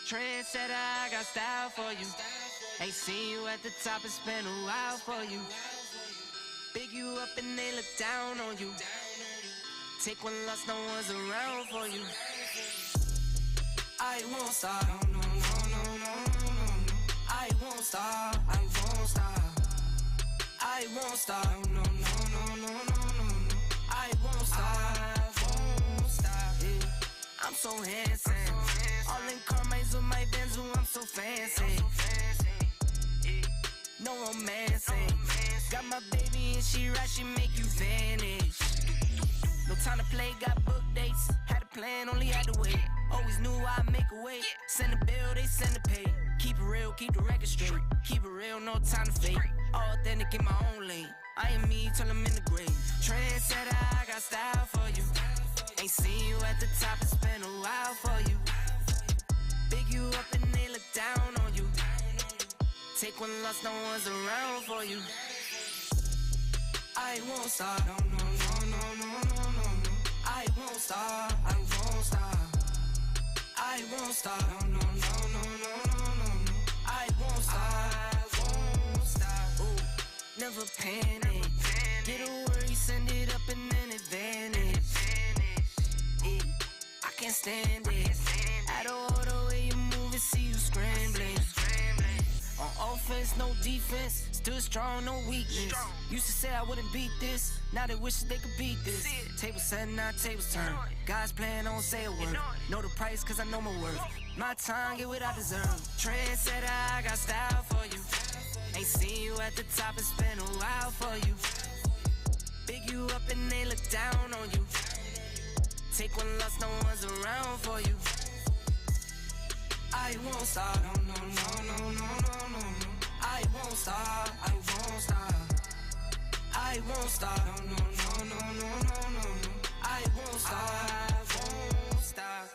Trendsetter, I got style for you. Ain't seen you at the top, it's been a while for you. Big you up and they look down on you. Take one loss, no one's around for you. I won't stop, no, no, no, no, no, no. I won't stop, I won't stop. I won't stop, no, no, no, no, no, no. I won't stop, yeah. I'm so handsome. All in Carmine's with my Benz, I'm so fancy. No romancing. Got my baby and she right, she make you vanish. No time to play, got book dates. Had a plan, only had to wait. Always knew I'd make a way. Send a bill, they send a pay. Keep it real, keep the record straight. Keep it real, no time to fake. All authentic in my own lane. I am me till I'm in the grave. Trendsetter, I got style for you. Ain't seen you at the top, it's been a while for you. Big you up and they look down on you. Take one loss, no one's around for you. I won't stop, no, no, no, no, no, no, no. I won't stop, I won't stop. I won't stop, no, no, no, no, no, no, no. I won't stop, ooh, never panic. Get a worry, send it up and then advantage. Yeah, I can't stand it. Out of order way you move and see you scrambling. On offense, no defense. Still strong, no weakness. Used to say I wouldn't beat this. Now they wish they could beat this. Table set, now tables turn. God's plan, don't say a word. Know the price, cause I know my worth. My time, get what I deserve. Trendsetter, I got style for you. Ain't seen you at the top, it's been a while for you. Big you up and they look down on you. Take one loss, no one's around for you. I won't stop, no, no, no, no, no, no, no. I won't stop, I won't stop. I won't stop, no, no, no, no, no, no, no. I won't stop, I won't stop.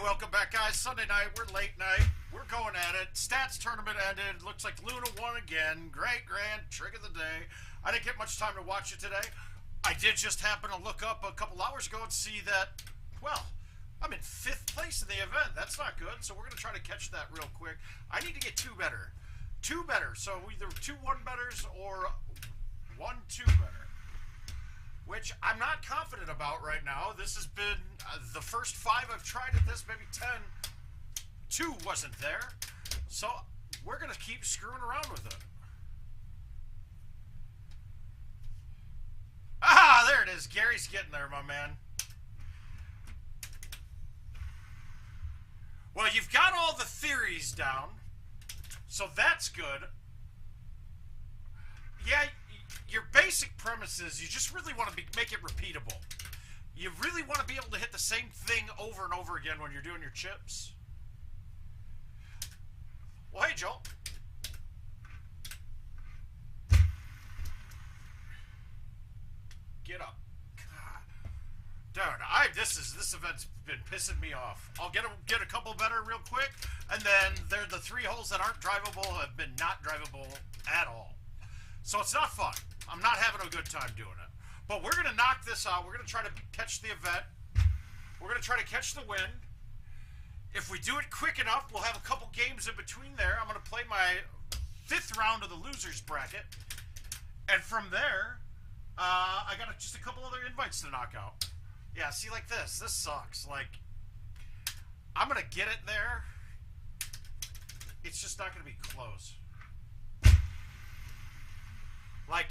Welcome back, guys. Sunday night, we're late night. We're going at it. Stats tournament ended. Looks like Luna won again. Great grand trick of the day. I didn't get much time to watch it today. I did just happen to look up a couple hours ago and see that, well, I'm in 5th place in the event. That's not good, so we're going to try to catch that real quick. I need to get 2 better. 2 better. So either 2 1-betters or 1 2-better. Which I'm not confident about right now. This has been the first 5 I've tried at this, maybe 10. 2 wasn't there. So we're going to keep screwing around with it. Ah, there it is. Gary's getting there, my man. Well, you've got all the theories down, so that's good. Yeah, your basic premise is you just really want to make it repeatable. You really want to be able to hit the same thing over and over again when you're doing your chips. Well, hey, Joel. Get up. God. Dude, this event's been pissing me off. I'll get a couple better real quick, and then the 3 holes that aren't drivable have been not drivable at all. So it's not fun. I'm not having a good time doing it. But we're gonna knock this out. We're gonna try to catch the event. We're gonna try to catch the win. If we do it quick enough, we'll have a couple games in between there. I'm gonna play my 5th round of the losers bracket, and from there, I got just a couple other invites to knock out. Yeah, see, like this. This sucks. Like, I'm going to get it there. It's just not going to be close. Like,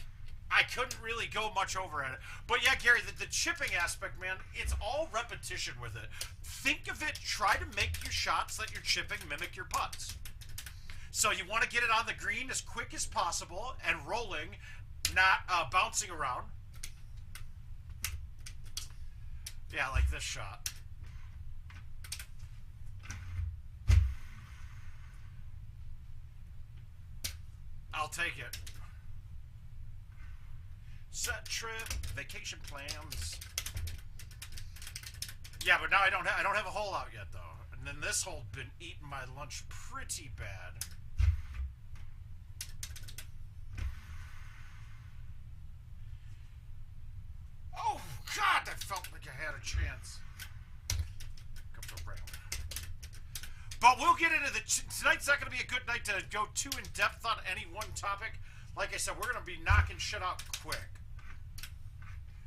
I couldn't really go much over at it. But yeah, Gary, the chipping aspect, man, it's all repetition with it. Think of it, try to make your shots that you're chipping mimic your putts. So you want to get it on the green as quick as possible and rolling, not bouncing around. Yeah, like this shot. I'll take it. Set trip, vacation plans. Yeah, but now I don't have a hole out yet though. And then this hole been eating my lunch pretty bad. Oh God, that felt like I had a chance. Comes around. But we'll get into tonight's not going to be a good night to go too in depth on any one topic. Like I said, we're going to be knocking shit out quick.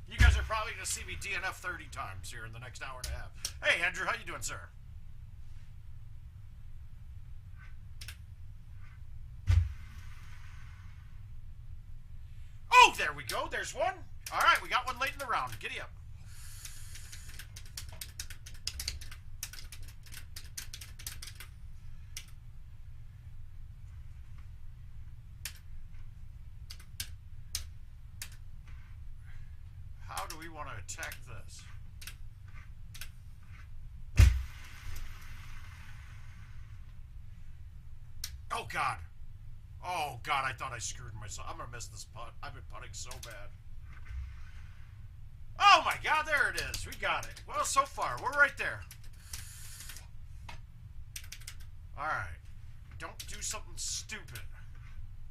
You guys are probably going to see me DNF 30 times here in the next hour and a half. Hey, Andrew, how you doing, sir? Oh, there we go. There's one. All right, we got one late in the round. Giddy up. How do we want to attack this? Oh, God. Oh, God, I thought I screwed myself. I'm going to miss this putt. I've been putting so bad. Oh, my God, there it is. We got it. Well, so far, we're right there. All right. Don't do something stupid.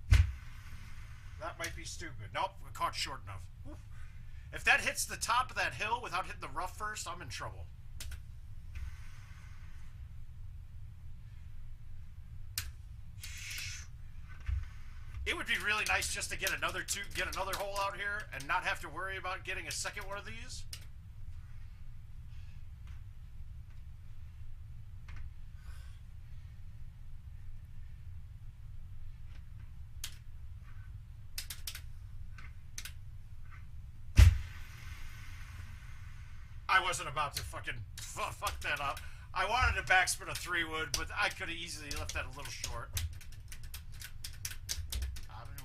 That might be stupid. Nope, we caught short enough. Whew. If that hits the top of that hill without hitting the rough first, I'm in trouble. It would be really nice just to get another hole out here and not have to worry about getting a second one of these. I wasn't about to fucking fuck that up. I wanted to backspin a 3-wood, but I could have easily left that a little short.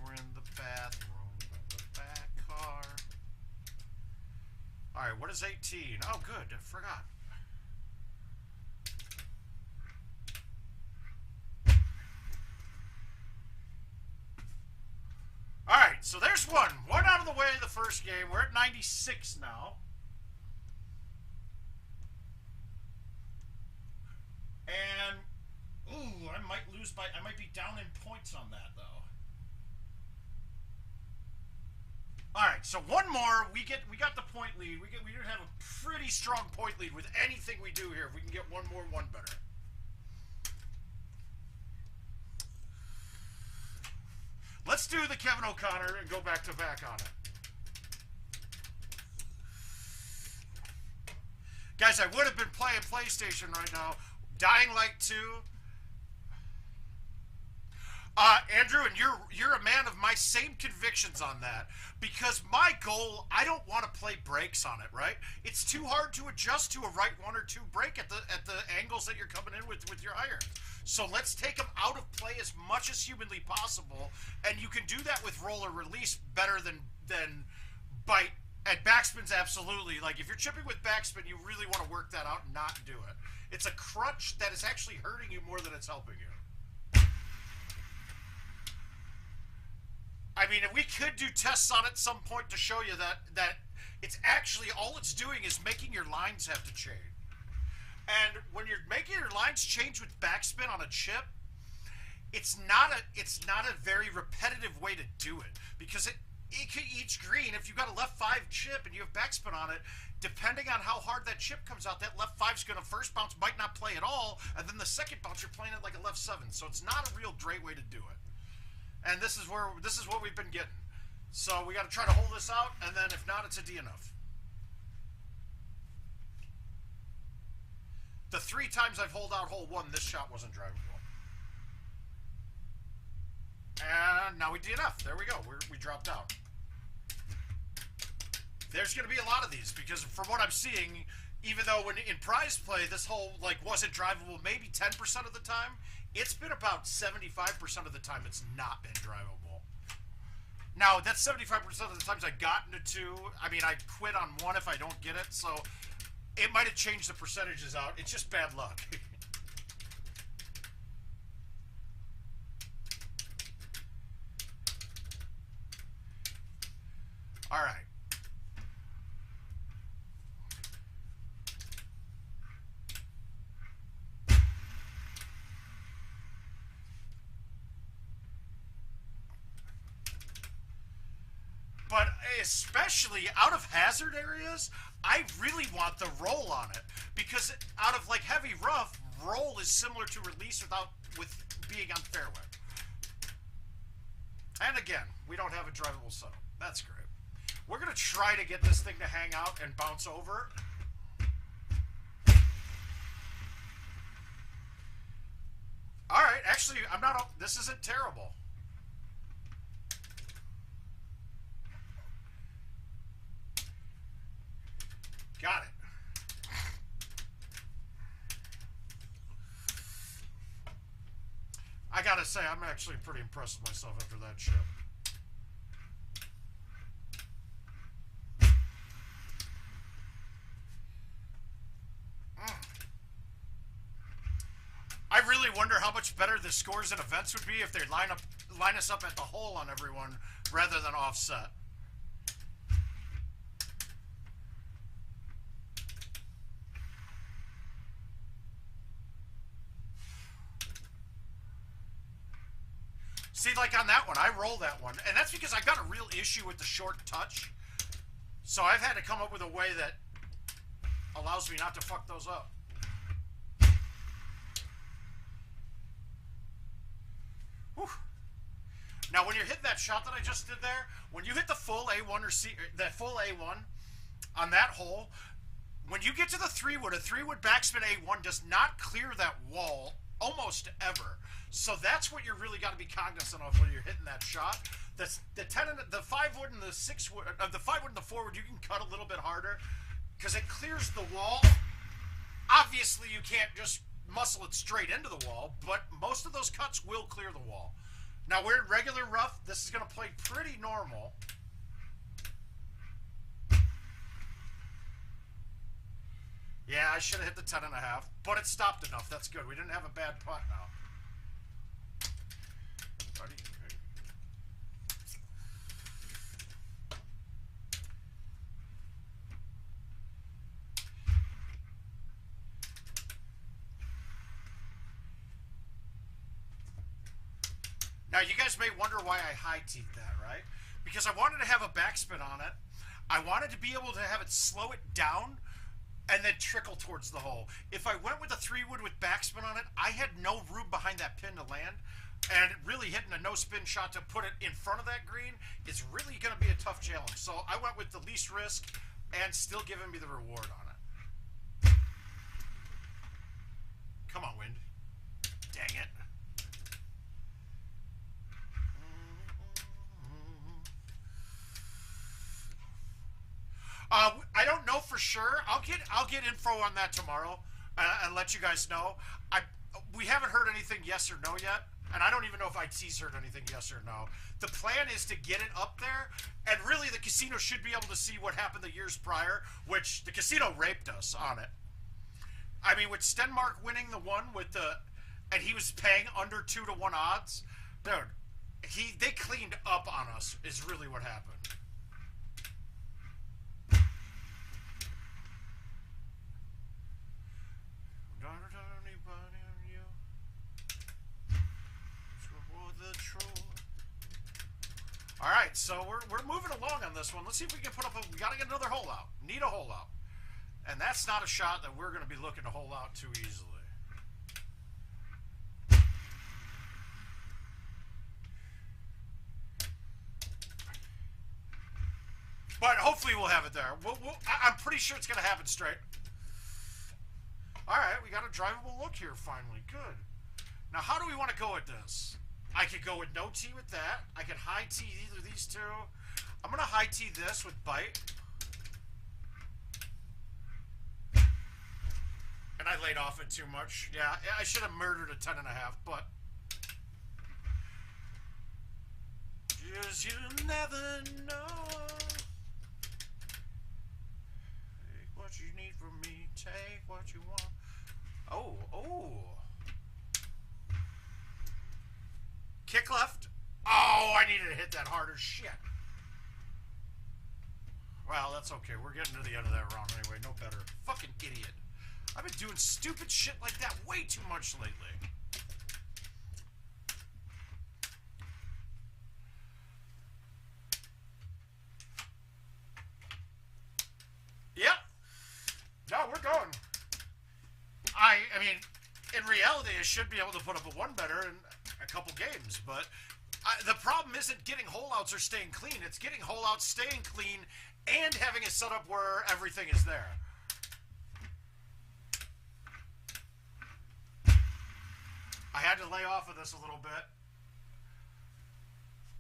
We're in the bathroom, the back car. All right, what is 18? Oh, good. I forgot. All right, so there's one. One out of the way of the first game. We're at 96 now. And, ooh, I might be down in points on that, though. All right, so one more, we got the point lead. We would have a pretty strong point lead with anything we do here. If we can get one more, one better. Let's do the Kevin O'Connor and go back to back on it. Guys, I would have been playing PlayStation right now. Dying Light 2. Andrew, and you're a man of my same convictions on that, because my goal, I don't want to play breaks on it, right? It's too hard to adjust to a right 1 or 2 break at the angles that you're coming in with your iron. So let's take them out of play as much as humanly possible, and you can do that with roll or release better than bite. At backspins, absolutely. Like, if you're chipping with backspin, you really want to work that out and not do it. It's a crutch that is actually hurting you more than it's helping you. I mean, we could do tests on it at some point to show you that It's actually, all it's doing is making your lines have to change. And when you're making your lines change with backspin on a chip, it's not a very repetitive way to do it, because each green, if you've got a left 5 chip and you have backspin on it, depending on how hard that chip comes out, that left 5's going to first bounce, might not play at all, and then the second bounce you're playing it like a left 7. So it's not a real great way to do it. And this is what we've been getting. So we got to try to hold this out, and then if not, it's a DNF. The 3 times I've holed out hole 1, this shot wasn't drivable. And now we DNF. There we go. We dropped out. There's going to be a lot of these, because from what I'm seeing, even though when in prize play this hole like wasn't drivable maybe 10% of the time, it's been about 75% of the time it's not been drivable. Now, that's 75% of the times I got into 2. I mean, I quit on 1 if I don't get it, so it might have changed the percentages out. It's just bad luck. All right. But especially out of hazard areas, I really want the roll on it, because out of like heavy rough, roll is similar to release with being on fairway. And again, we don't have a drivable setup. That's great. We're going to try to get this thing to hang out and bounce over. All right, actually, this isn't terrible. Got it. I gotta say, I'm actually pretty impressed with myself after that chip. I really wonder how much better the scores in events would be if they line us up at the hole on everyone rather than offset. See, like on that one, I roll that one, and that's because I got a real issue with the short touch. So I've had to come up with a way that allows me not to fuck those up. Whew. Now, when you're hitting that shot that I just did there, when you hit the full A1 or the full A1 on that hole, when you get to the 3-wood, a 3-wood backspin A1 does not clear that wall almost ever. So that's what you're really got to be cognizant of when you're hitting that shot. The 5-wood and the 6-wood, the 5-wood and the 4-wood, you can cut a little bit harder because it clears the wall. Obviously, you can't just muscle it straight into the wall, but most of those cuts will clear the wall. Now, we're in regular rough. This is going to play pretty normal. Yeah, I should have hit the 10.5, but it stopped enough. That's good. We didn't have a bad putt now. Buddy. Now, you guys may wonder why I high-teed that, right? Because I wanted to have a backspin on it. I wanted to be able to have it slow it down and then trickle towards the hole. If I went with a 3-wood with backspin on it, I had no room behind that pin to land. And really hitting a no-spin shot to put it in front of that green is really going to be a tough challenge. So I went with the least risk and still giving me the reward on it. Come on, wind. Dang it. I don't know for sure. I'll get info on that tomorrow and let you guys know. We haven't heard anything yes or no yet, and I don't even know if IT's heard anything yes or no. The plan is to get it up there, and really the casino should be able to see what happened the years prior, which the casino raped us on it. I mean, with Stenmark winning the one with and he was paying under 2-to-1 odds, dude, they cleaned up on us is really what happened. we're moving along on this one. Let's see if we can put up we got to get another hole out. Need a hole out. And that's not a shot that we're going to be looking to hole out too easily. But hopefully we'll have it there. I'm pretty sure it's going to happen straight. All right, we got a drivable look here finally. Good. Now, how do we want to go with this? I could go with no tee with that. I could high tee either of these two. I'm going to high tee this with bite. And I laid off it too much. Yeah, I should have murdered a 10.5, but... Just you'll never know. Take what you need from me. Take what you want. Oh. Kick left. Oh, I needed to hit that harder. Shit. Well, that's okay. We're getting to the end of that round anyway. No better. Fucking idiot. I've been doing stupid shit like that way too much lately. Yep. No, we're going. I mean, in reality, I should be able to put up a one better in a couple games, but the problem isn't getting hole outs or staying clean. It's getting hole outs, staying clean, and having a setup where everything is there. I had to lay off of this a little bit.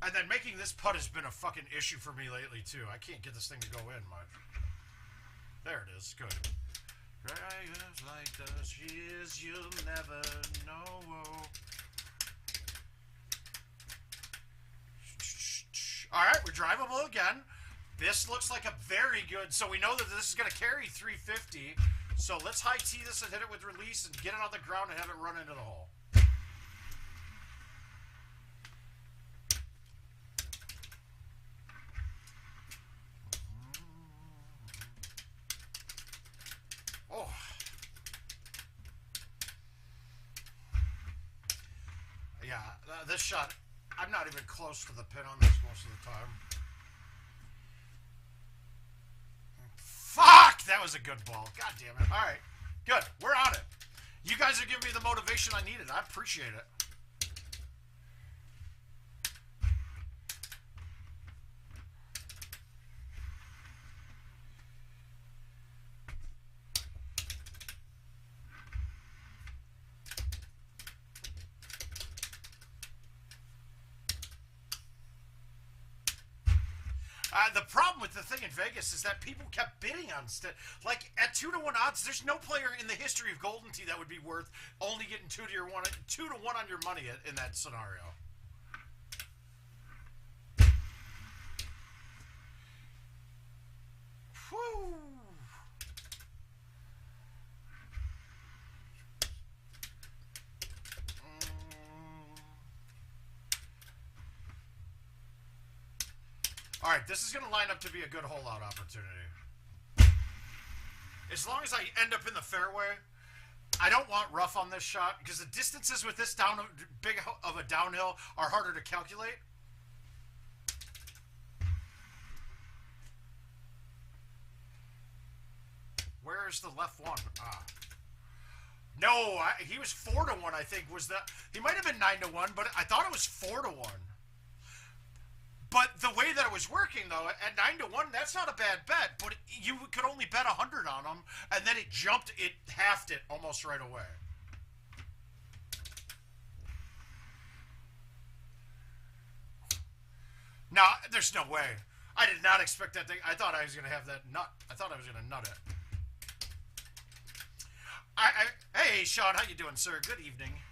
And then making this putt has been a fucking issue for me lately, too. I can't get this thing to go in much. There it is. Good. Drivers like those years you'll never know. Alright, we're drivable again. This looks like a very good... So we know that this is going to carry 350. So let's high tee this and hit it with release and get it on the ground and have it run into the hole. Oh. Yeah, this shot, I'm not even close to the pin on this most of the time. Fuck! That was a good ball. God damn it. Alright, good. We're on it. You guys are giving me the motivation I needed. I appreciate it. The problem with the thing in Vegas is that people kept bidding on like at 2-to-1 odds. There's no player in the history of Golden Tee that would be worth only getting 2-to-1 on your money in that scenario. Whew. All right, this is going to line up to be a good hole-out opportunity. As long as I end up in the fairway, I don't want rough on this shot because the distances with this big of a downhill are harder to calculate. Where is the left one? No, he was 4-to-1, I think. He might have been 9-to-1, but I thought it was 4-to-1. But the way that it was working, though, at 9-to-1, that's not a bad bet. But you could only bet 100 on him, and then it halved it almost right away. No, there's no way. I did not expect that thing. I thought I was going to have that nut. I thought I was going to nut it. Hey, Sean, how you doing, sir? Good evening.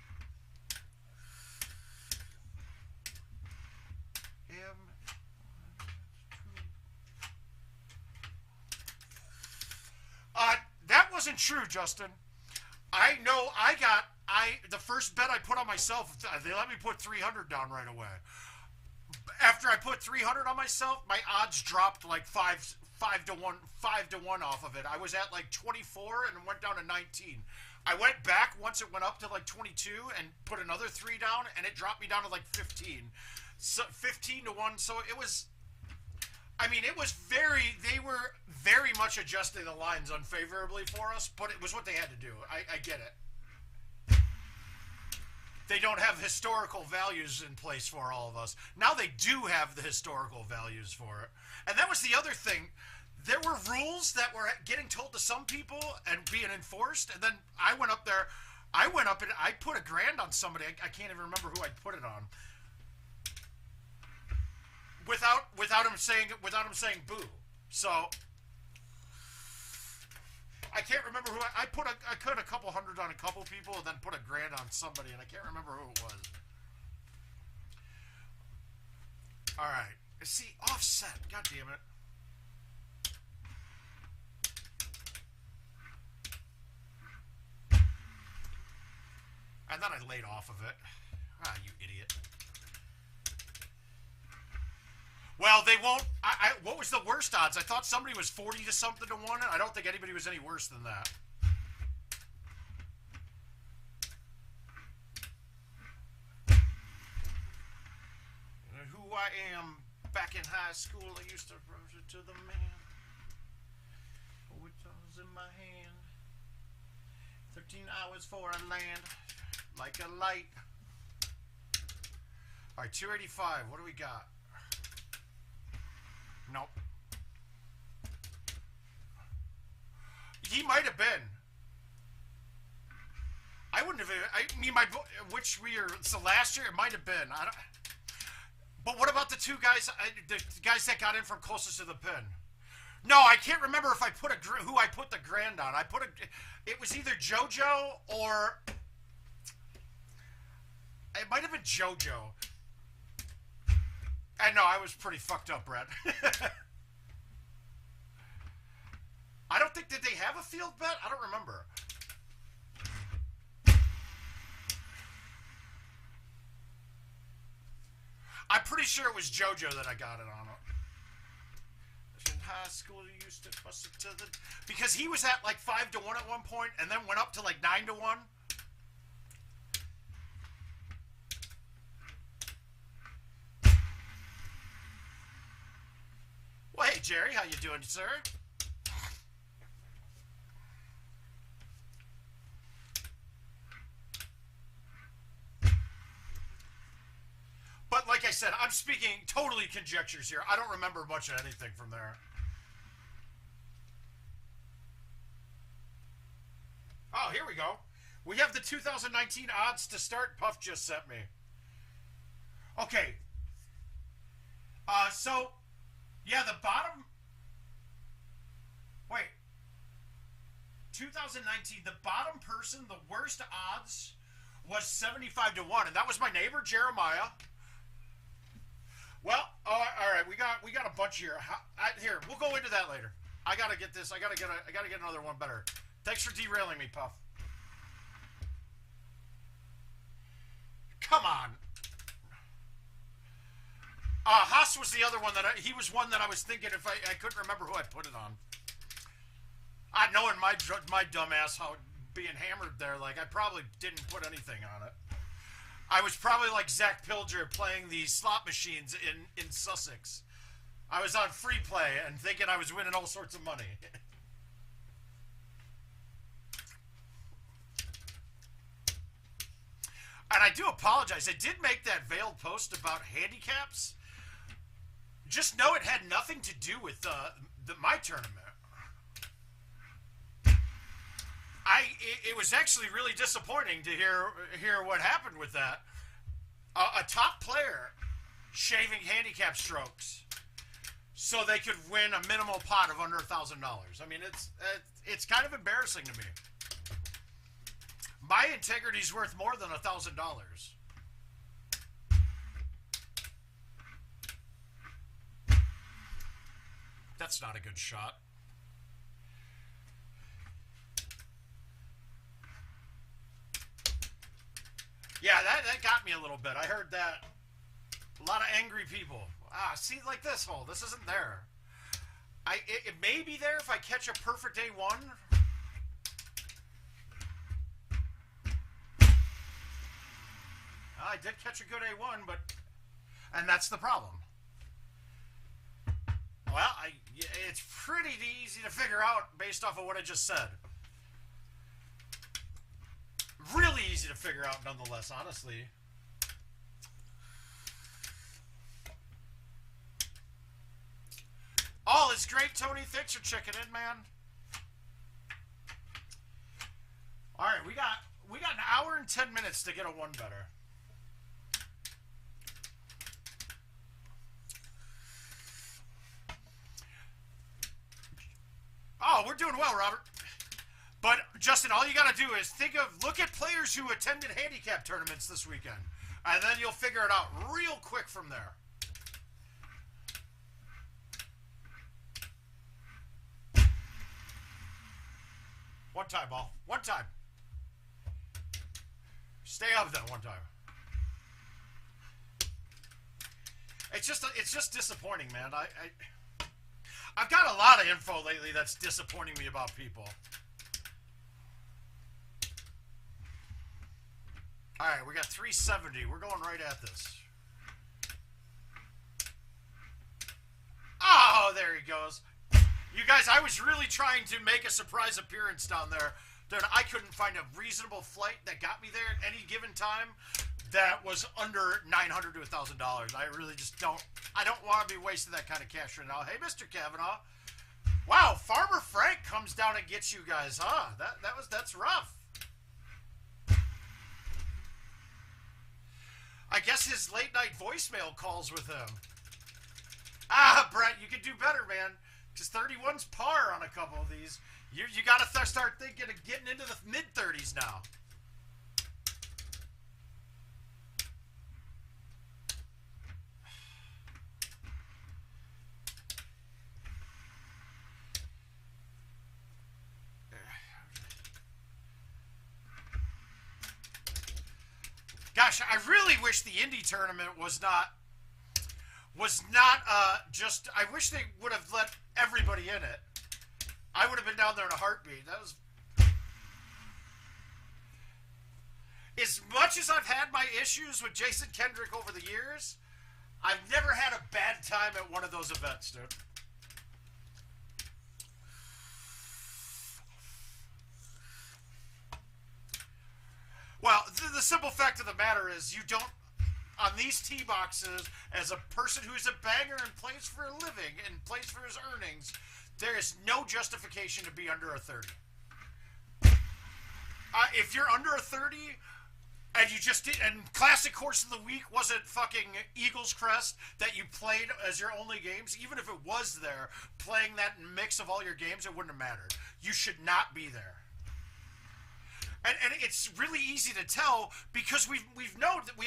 That wasn't true, Justin. I know the first bet I put on myself, they let me put 300 down right away. After I put 300 on myself, my odds dropped like 5-to-1 off of it. I was at like 24 and went down to 19. I went back once it went up to like 22 and put another 3 down, and it dropped me down to like 15. So 15-to-1. So it was I mean, it was they were very much adjusting the lines unfavorably for us, but it was what they had to do. I get it. They don't have historical values in place for all of us. Now they do have the historical values for it. And that was the other thing. There were rules that were getting told to some people and being enforced, and then I went up there. I went up and I put $1,000 on somebody. I can't even remember who I put it on. Without him saying boo. So I can't remember who I put a couple hundred on a couple people and then put $1,000 on somebody, and I can't remember who it was. All right. See, offset. God damn it. And then I laid off of it. Ah, you idiot. Well, they won't. What was the worst odds? I thought somebody was 40 to something to 1. I don't think anybody was any worse than that. Who I am back in high school, I used to run to the man. With was in my hand. 13 hours for I land like a light. All right, 285. What do we got? Nope. He might have been. I wouldn't have. I mean, which year? It's the last year. It might have been. I don't. But what about the two guys? The guys that got in from closest to the pin? No, I can't remember if I put who I put the $1,000 on. It was either JoJo or it might have been JoJo. And no, I was pretty fucked up, Brett. I don't think, did they have a field bet? I don't remember. I'm pretty sure it was JoJo that I got it on. In high school, you used to bust it to the... Because he was at like 5 to 1 at one point, and then went up to like 9 to 1. Well, hey, Jerry, how you doing, sir? But like I said, I'm speaking totally conjectures here. I don't remember much of anything from there. Oh, here we go. We have the 2019 odds to start Puff just sent me. Okay. So... Yeah, the bottom... Wait. 2019, the bottom person, the worst odds, was 75 to 1. And that was my neighbor, Jeremiah. Well, all right, we got a bunch here. Here, we'll go into that later. I gotta get this. I gotta get another one better. Thanks for derailing me, Puff. Come on. Haas was the other one that he was one that I was thinking if I couldn't remember who I put it on. Knowing my dumb ass how being hammered there, like I probably didn't put anything on it. I was probably like Zach Pilger playing the slot machines in Sussex. I was on free play and thinking I was winning all sorts of money. And I do apologize. I did make that veiled post about handicaps. Just know it had nothing to do with my tournament. It was actually really disappointing to hear what happened with that. A top player shaving handicap strokes so they could win a minimal pot of under $1,000. I mean, it's kind of embarrassing to me. My integrity's worth more than $1,000. That's not a good shot. Yeah, that got me a little bit. I heard that. A lot of angry people. See, like this hole. This isn't there. It may be there if I catch a perfect A1. I did catch a good A1, but... And that's the problem. it's pretty easy to figure out based off of what I just said. Really easy to figure out, nonetheless, honestly. Oh, it's great, Tony. Thanks for checking in, man. All right, we got an hour and 10 minutes to get a one better. Oh, we're doing well, Robert. But, Justin, all you got to do is look at players who attended handicap tournaments this weekend. And then you'll figure it out real quick from there. One time, ball. One time. Stay up then one time. It's just disappointing, man. I've got a lot of info lately that's disappointing me about people. All right, we got 370. We're going right at this. Oh, there he goes. You guys, I was really trying to make a surprise appearance down there. I couldn't find a reasonable flight that got me there at any given time that was under $900 to $1,000. I really just don't want to be wasting that kind of cash right now. Hey, Mr. Kavanaugh. Wow, Farmer Frank comes down and gets you guys, huh? That's rough. I guess his late night voicemail calls with him. Ah, Brett, you could do better, man. Because 31's par on a couple of these. You got to start thinking of getting into the mid-30s now. Gosh, I really wish the Indy tournament was not just. I wish they would have let everybody in it. I would have been down there in a heartbeat. That was. As much as I've had my issues with Jason Kendrick over the years, I've never had a bad time at one of those events, dude. Well, the simple fact of the matter is you don't, on these tee boxes, as a person who's a banger and plays for a living and plays for his earnings, there is no justification to be under a 30. If you're under a 30 and you just did, and classic course of the week wasn't fucking Eagles Crest that you played as your only games, even if it was there, playing that mix of all your games, it wouldn't have mattered. You should not be there. And it's really easy to tell because we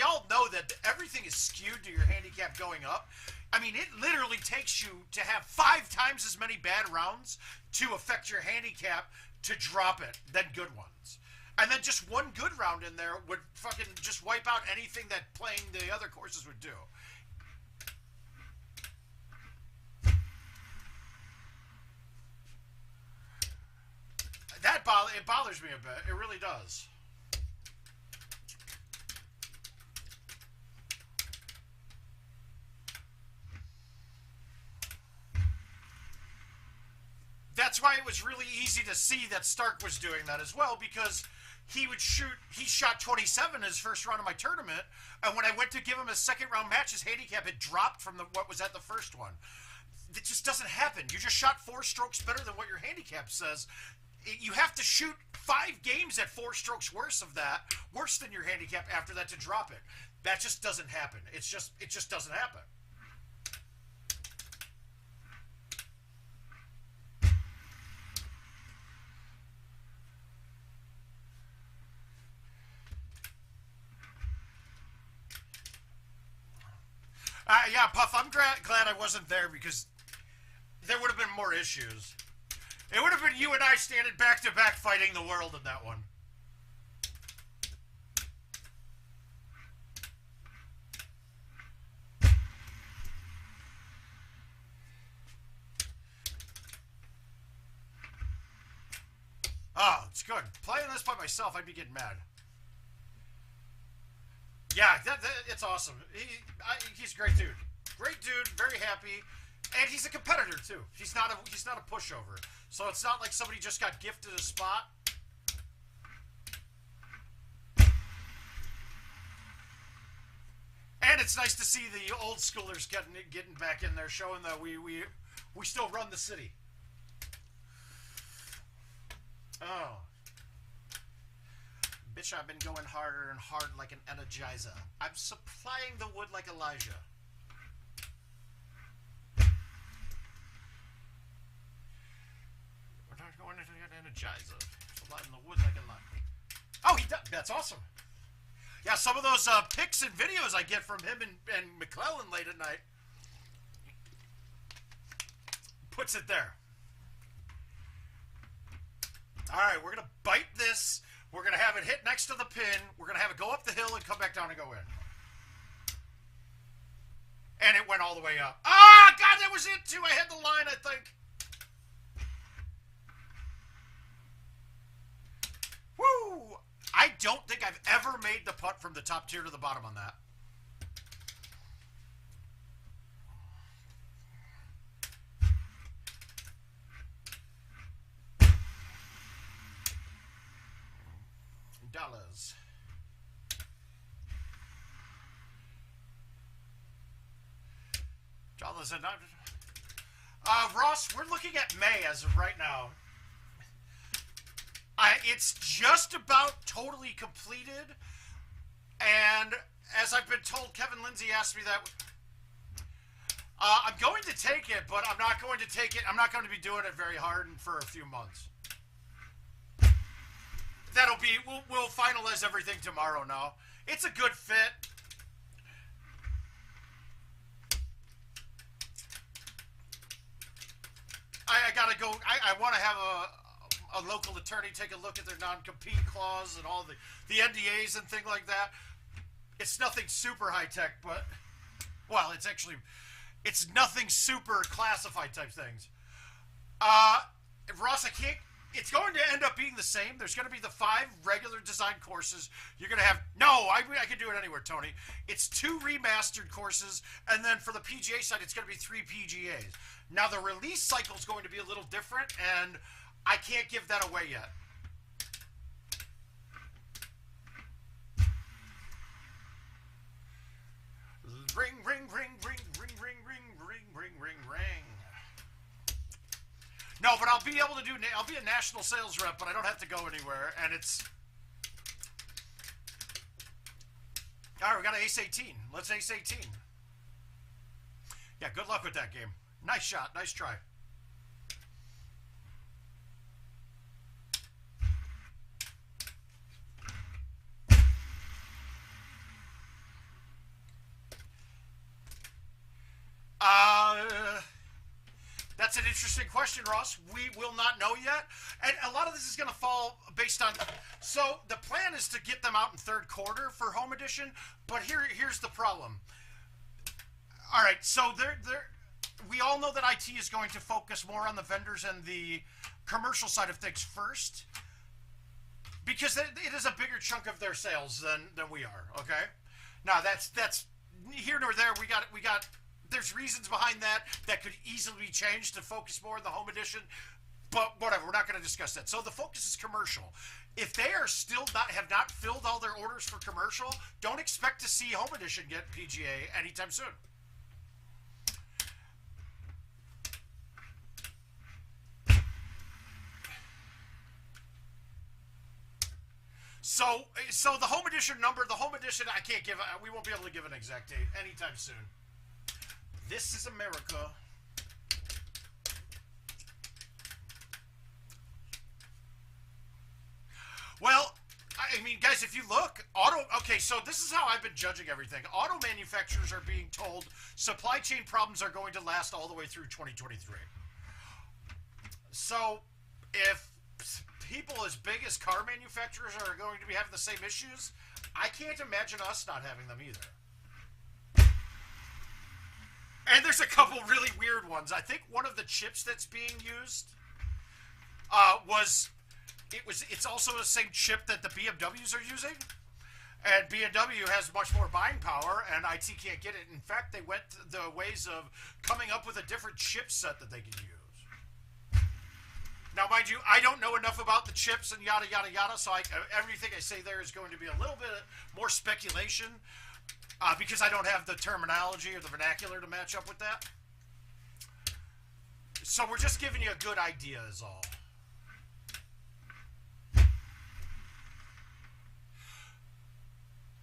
all know that everything is skewed to your handicap going up. I mean, it literally takes you to have 5 times as many bad rounds to affect your handicap to drop it than good ones. And then just one good round in there would fucking just wipe out anything that playing the other courses would do. It bothers me a bit. It really does. That's why it was really easy to see that Stark was doing that as well, because he shot 27 his first round of my tournament, and when I went to give him a second round match, his handicap had dropped from what was at the first one. It just doesn't happen. You just shot 4 strokes better than what your handicap says. You have to shoot 5 games at 4 strokes worse than your handicap after that to drop it. That just doesn't happen. It just doesn't happen. Yeah, Puff, I'm glad I wasn't there because there would have been more issues. It would have been you and I standing back to back fighting the world in that one. Oh, it's good. Playing this by myself, I'd be getting mad. Yeah, it's awesome. He's a great dude. Great dude, very happy. And he's a competitor. competitor too. He's not a pushover. So it's not like somebody just got gifted a spot. And it's nice to see the old schoolers getting back in there, showing that we still run the city. Oh. Bitch, I've been going harder and hard like an energizer. I'm supplying the wood like Elijah. We're not going to an energizer. Supplying the wood like Elijah. Oh, he does. That's awesome. Yeah, some of those pics and videos I get from him and McClellan late at night puts it there. All right, we're going to bite this. We're going to have it hit next to the pin. We're going to have it go up the hill and come back down and go in. And it went all the way up. Ah, God, that was it, too. I had the line, I think. Woo! I don't think I've ever made the putt from the top tier to the bottom on that. Dollars. Dollars and Ross, we're looking at May as of right now. It's just about totally completed, and as I've been told, Kevin Lindsay asked me that. I'm going to take it, but I'm not going to take it. I'm not going to be doing it very hard and for a few months. That'll be. We'll finalize everything tomorrow. Now it's a good fit. I gotta go. I want to have a local attorney take a look at their non-compete clause and all the NDAs and things like that. It's nothing super high-tech, but, well, it's nothing super classified type things. Ross, it's going to end up being the same. There's going to be the 5 regular design courses. You're going to have, I can do it anywhere, Tony. It's 2 remastered courses, and then for the PGA side, it's going to be 3 PGAs. Now, the release cycle is going to be a little different, and I can't give that away yet. Ring, ring, ring, ring, ring, ring, ring, ring, ring, ring, ring. No, but I'll be able to I'll be a national sales rep, but I don't have to go anywhere, and it's... All right, we got an ace 18. Let's ace 18. Yeah, good luck with that game. Nice shot. Nice try. That's an interesting question, Ross. We will not know yet. And a lot of this is going to fall based on... So the plan is to get them out in third quarter for home edition, but here's the problem. All right, so we all know that IT is going to focus more on the vendors and the commercial side of things first, because it is a bigger chunk of their sales than we are, okay? Now, that's here nor there. We got there's reasons behind that could easily be changed to focus more on the home edition, but whatever, we're not going to discuss that. So the focus is commercial. If they are still have not filled all their orders for commercial, don't expect to see home edition get PGA anytime soon. So the home edition number, I can't give. We won't be able to give an exact date anytime soon. This is America. Well, I mean, guys, if you look, okay, so this is how I've been judging everything. Auto manufacturers are being told supply chain problems are going to last all the way through 2023. So if people as big as car manufacturers are going to be having the same issues, I can't imagine us not having them either. And there's a couple really weird ones. I think one of the chips that's being used it's also the same chip that the BMWs are using. And B&W has much more buying power, and IT can't get it. In fact, they went the ways of coming up with a different chipset that they could use. Now, mind you, I don't know enough about the chips and yada, yada, yada, so everything I say there is going to be a little bit more speculation because I don't have the terminology or the vernacular to match up with that. So we're just giving you a good idea is all.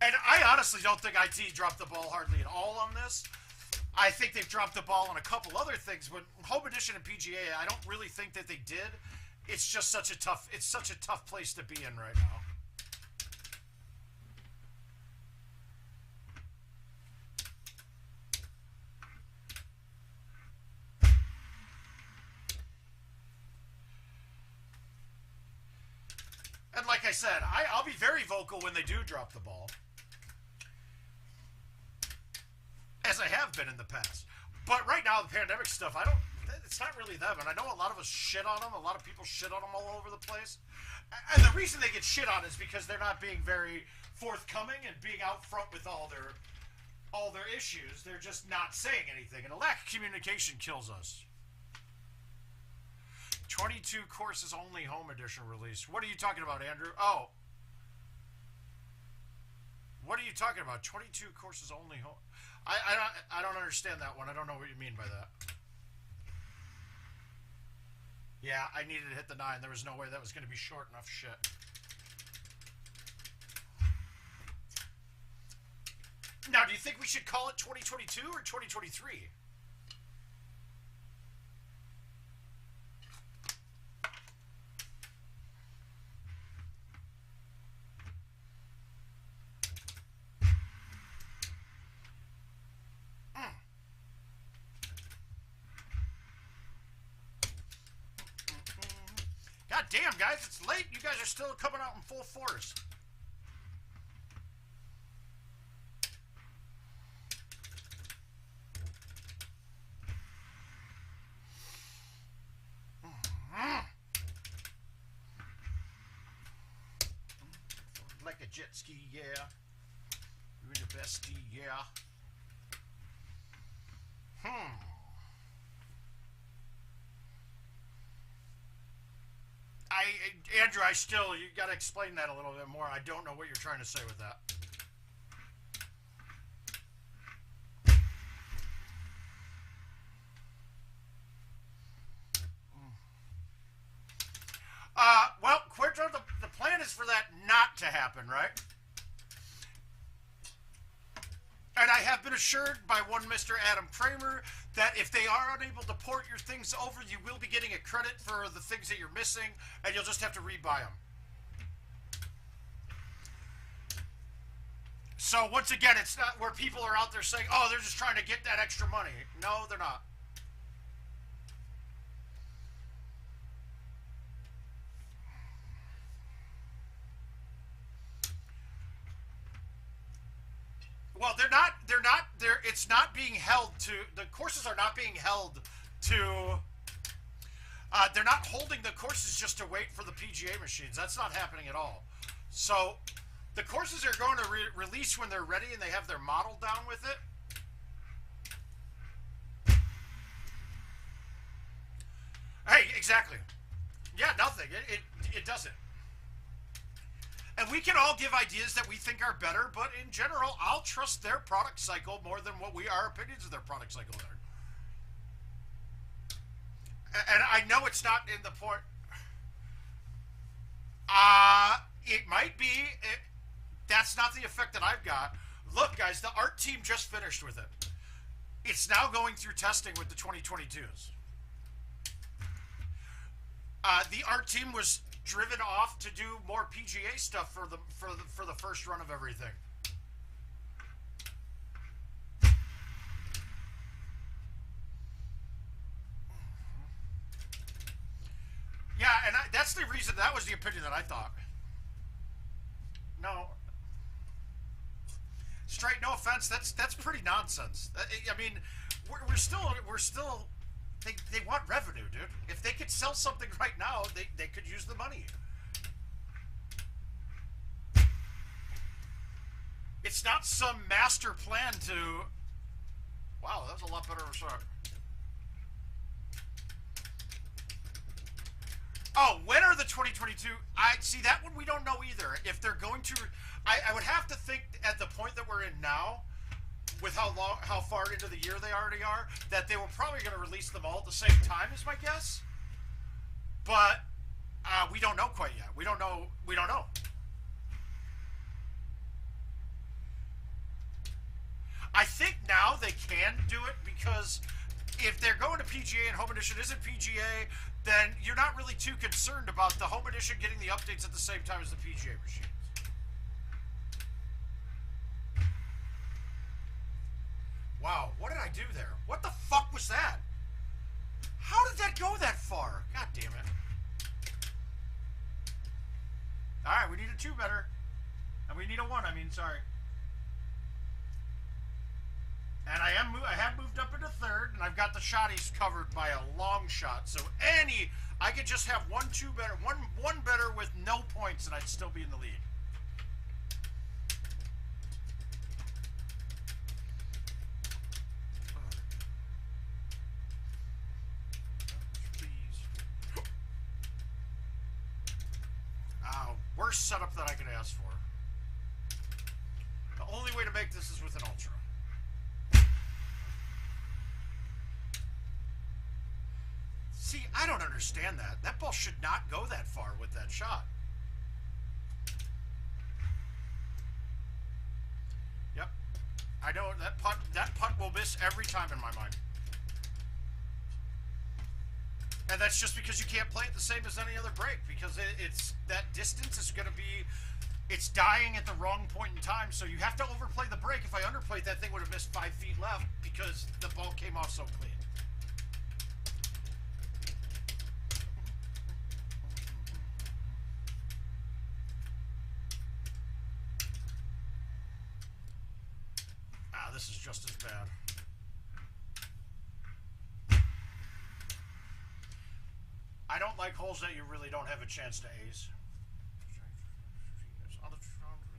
And I honestly don't think IT dropped the ball hardly at all on this. I think they've dropped the ball on a couple other things, but Home Edition and PGA, I don't really think that they did. It's just such a tough place to be in right now. And like I said, I'll be very vocal when they do drop the ball. As I have been in the past. But right now, the pandemic stuff, it's not really them. And I know a lot of us shit on them. A lot of people shit on them all over the place. And the reason they get shit on is because they're not being very forthcoming and being out front with all their issues. They're just not saying anything. And a lack of communication kills us. 22 courses only Home Edition release. What are you talking about, Andrew? Oh. What are you talking about? 22 courses only home. I don't understand that one. I don't know what you mean by that. Yeah, I needed to hit the 9. There was no way that was going to be short enough. Shit. Now, do you think we should call it 2022 or 2023? God damn, guys, it's late. You guys are still coming out in full force. Like a jet ski, yeah. You're the bestie, yeah. Andrew, you got to explain that a little bit more. I don't know what you're trying to say with that. Well, Quidro, the plan is for that not to happen, right? And I have been assured by one Mr. Adam Kramer that if they are unable to port your things over, you will be getting a credit for the things that you're missing, and you'll just have to rebuy them. So once again, it's not where people are out there saying, oh, they're just trying to get that extra money. No, they're not. Well, it's not being held to, the courses are not being held to, they're not holding the courses just to wait for the PGA machines. That's not happening at all. So, the courses are going to release when they're ready and they have their model down with it. Hey, exactly. Yeah, nothing. It doesn't. And we can all give ideas that we think are better, but in general, I'll trust their product cycle more than what our opinions of their product cycle are. And I know it's not in the point. It might be. That's not the effect that I've got. Look, guys, the art team just finished with it. It's now going through testing with the 2022s. The art team was driven off to do more PGA stuff for the first run of everything. Yeah, and that's the reason. That was the opinion that I thought. No, straight. No offense. That's pretty nonsense. I mean, we're still. They want revenue, dude. If they could sell something right now, they could use the money. It's not some master plan to... Wow, that was a lot better of a shot. Oh, when are the 2022? I see that one we don't know either. If they're going to... I would have to think at the point that we're in now, with how far into the year they already are, that they were probably going to release them all at the same time is my guess. But we don't know quite yet. We don't know. We don't know. I think now they can do it because if they're going to PGA and Home Edition isn't PGA, then you're not really too concerned about the Home Edition getting the updates at the same time as the PGA machines. Wow, what did I do there? What the fuck was that? How did that go that far? God damn it. Alright, we need a 2 better. And we need a 1, I mean, sorry. And I have moved up into 3rd, and I've got the shotties covered by a long shot. So I could just have 1 2 better, one better with no points, and I'd still be in the lead. Worst setup that I could ask for. The only way to make this is with an Ultra. See, I don't understand that. That ball should not go that far with that shot. Yep. I know that putt will miss every time in my mind. And that's just because you can't play it the same as any other break, because it's that distance is going to be, it's dying at the wrong point in time, so you have to overplay the break. If I underplayed, that thing would have missed 5 feet left because the ball came off so clean. Ah, this is just as bad. I don't like holes that you really don't have a chance to ace.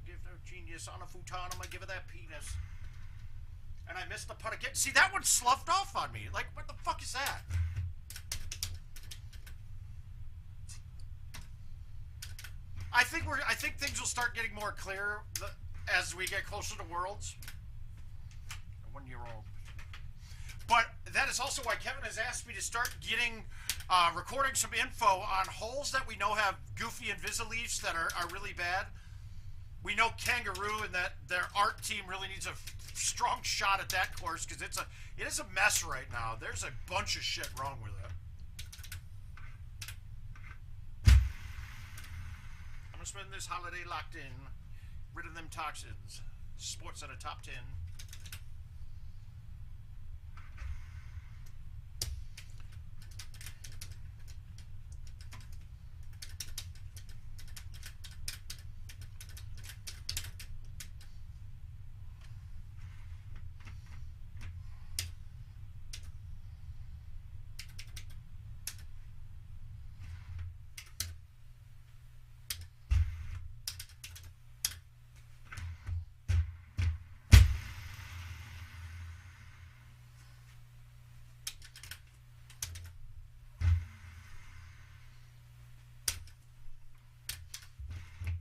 Give no genius on a futon, I'm gonna give it that penis. And I missed the putt again. See, that one sloughed off on me. Like, what the fuck is that? I think things will start getting more clear as we get closer to Worlds. A 1-year-old. But that is also why Kevin has asked me to start getting, recording some info on holes that we know have goofy invisaleafs that are really bad. We know Kangaroo and that their art team really needs a strong shot at that course because it is a mess right now. There's a bunch of shit wrong with it. I'm gonna spend this holiday locked in, rid of them toxins. Sports at a top 10.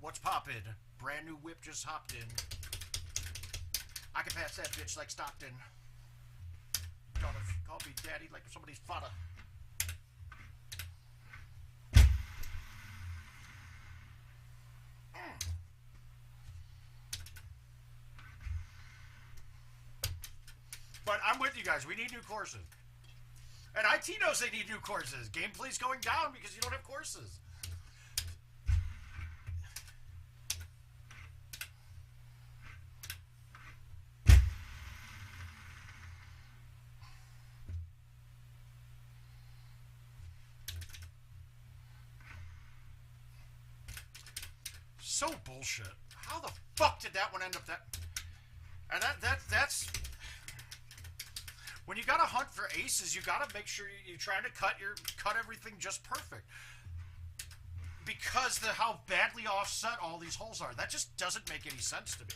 What's poppin'? Brand new whip just hopped in. I can pass that bitch like Stockton. Daughter, call me daddy like somebody's father. But I'm with you guys. We need new courses. And IT knows they need new courses. Gameplay's going down because you don't have courses. So bullshit. How the fuck did that one end up that? And that's when you gotta hunt for aces, you gotta make sure you're trying to cut everything just perfect. Because how badly offset all these holes are. That just doesn't make any sense to me.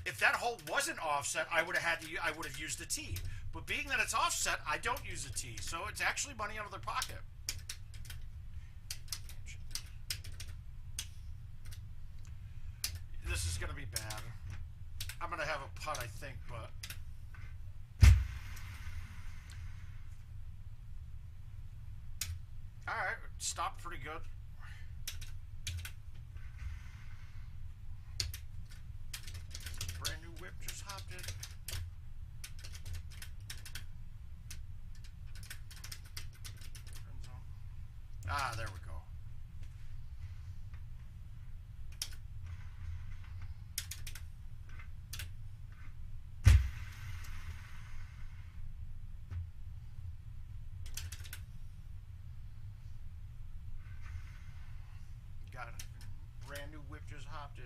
If that hole wasn't offset, I would have used a T. But being that it's offset, I don't use a T. So it's actually money out of their pocket. This is going to be bad. I'm going to have a putt, I think, but... Alright, stopped pretty good. Brand new whip, just hopped in. Ah, there we go. Got it. Brand new whip just hopped in.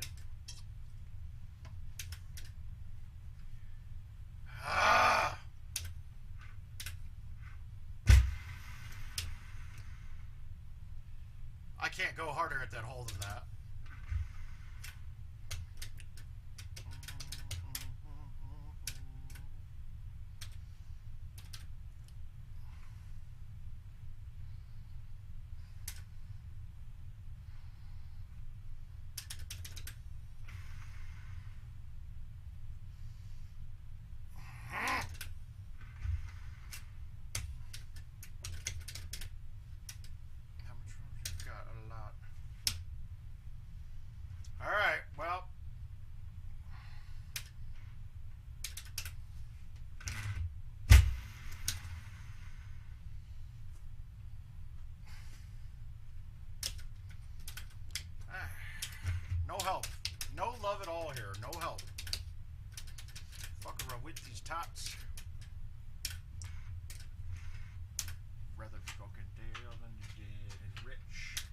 Ah! I can't go harder at that hole than that. No help. No love at all here. No help. Fuck around with these tots. Rather be broken down than dead and rich.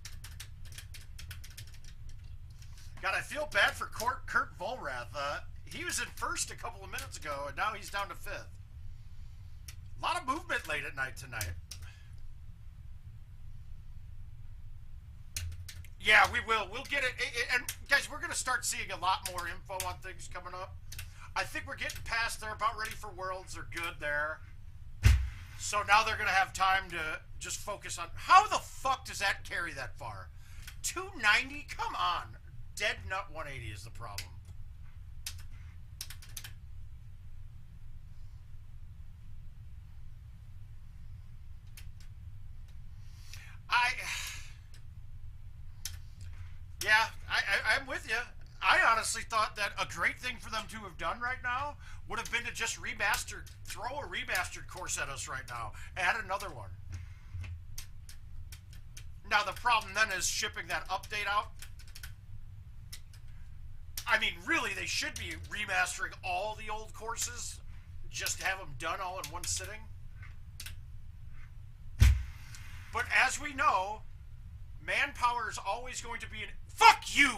God, I feel bad for Kurt Volrath. He was in first a couple of minutes ago, and now he's down to fifth. A lot of movement late at night tonight. Yeah, we will. We'll get it. And guys, we're going to start seeing a lot more info on things coming up. I think we're getting past. They're about ready for Worlds. They're good there. So now they're going to have time to just focus on... How the fuck does that carry that far? 290? Come on. Dead nut 180 is the problem. Yeah, I'm with you. I honestly thought that a great thing for them to have done right now would have been to just throw a remastered course at us right now. Add another one. Now, the problem then is shipping that update out. I mean, really, they should be remastering all the old courses. Just have them done all in one sitting. But as we know, manpower is always going to be an... Fuck you!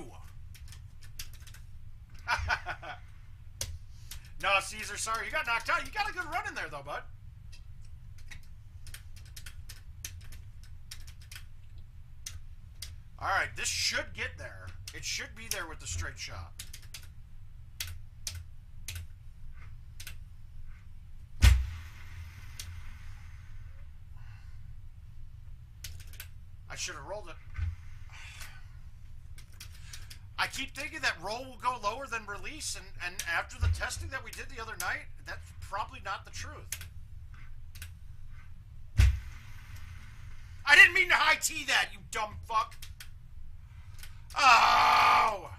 No, Caesar, sorry. You got knocked out. You got a good run in there, though, bud. All right, this should get there. It should be there with the straight shot. I should have rolled it. I keep thinking that roll will go lower than release, and after the testing that we did the other night, that's probably not the truth. I didn't mean to high T that, you dumb fuck. Oh!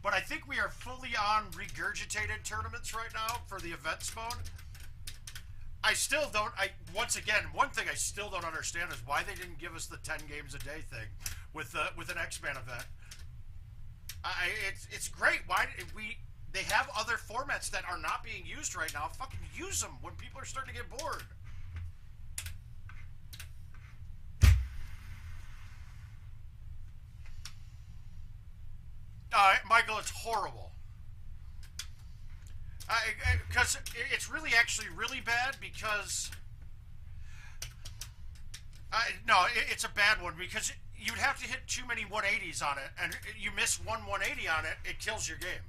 But I think we are fully on regurgitated tournaments right now for the events mode. I still don't, once again, one thing I still don't understand is why they didn't give us the 10 games a day thing with an X-Man event. It's great. Why they have other formats that are not being used right now. Fucking use them when people are starting to get bored. Michael, it's horrible. Because it's really actually really bad because... no, it's a bad one because you'd have to hit too many 180s on it, and you miss one 180 on it, it kills your game.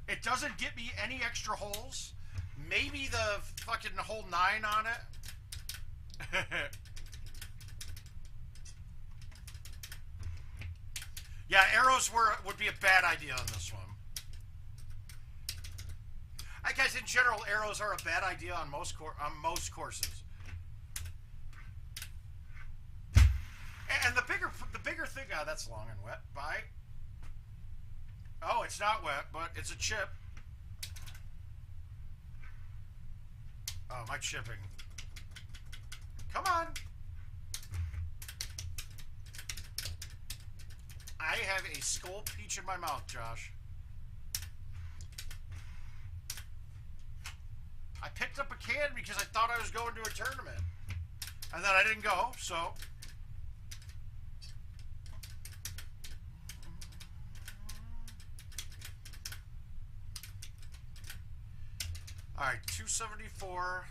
It doesn't get me any extra holes. Maybe the fucking hole 9 on it. Yeah, arrows would be a bad idea on this one. I guess in general, arrows are a bad idea on most courses. And the bigger thing, that's long and wet. Bye. Oh, it's not wet, but it's a chip. Oh, my chipping. Come on. I have a skull peach in my mouth, Josh. I picked up a can because I thought I was going to a tournament. And then I didn't go, so... Alright, 274.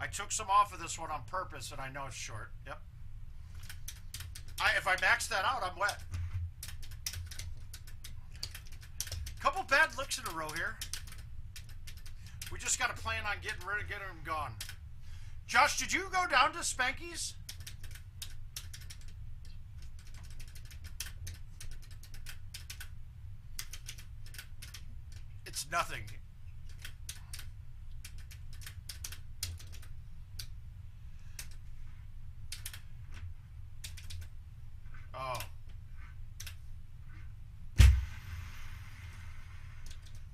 I took some off of this one on purpose, and I know it's short. Yep. If I max that out, I'm wet. Couple bad licks in a row here. We just got to plan on getting them gone. Josh, did you go down to Spanky's? It's nothing. Oh.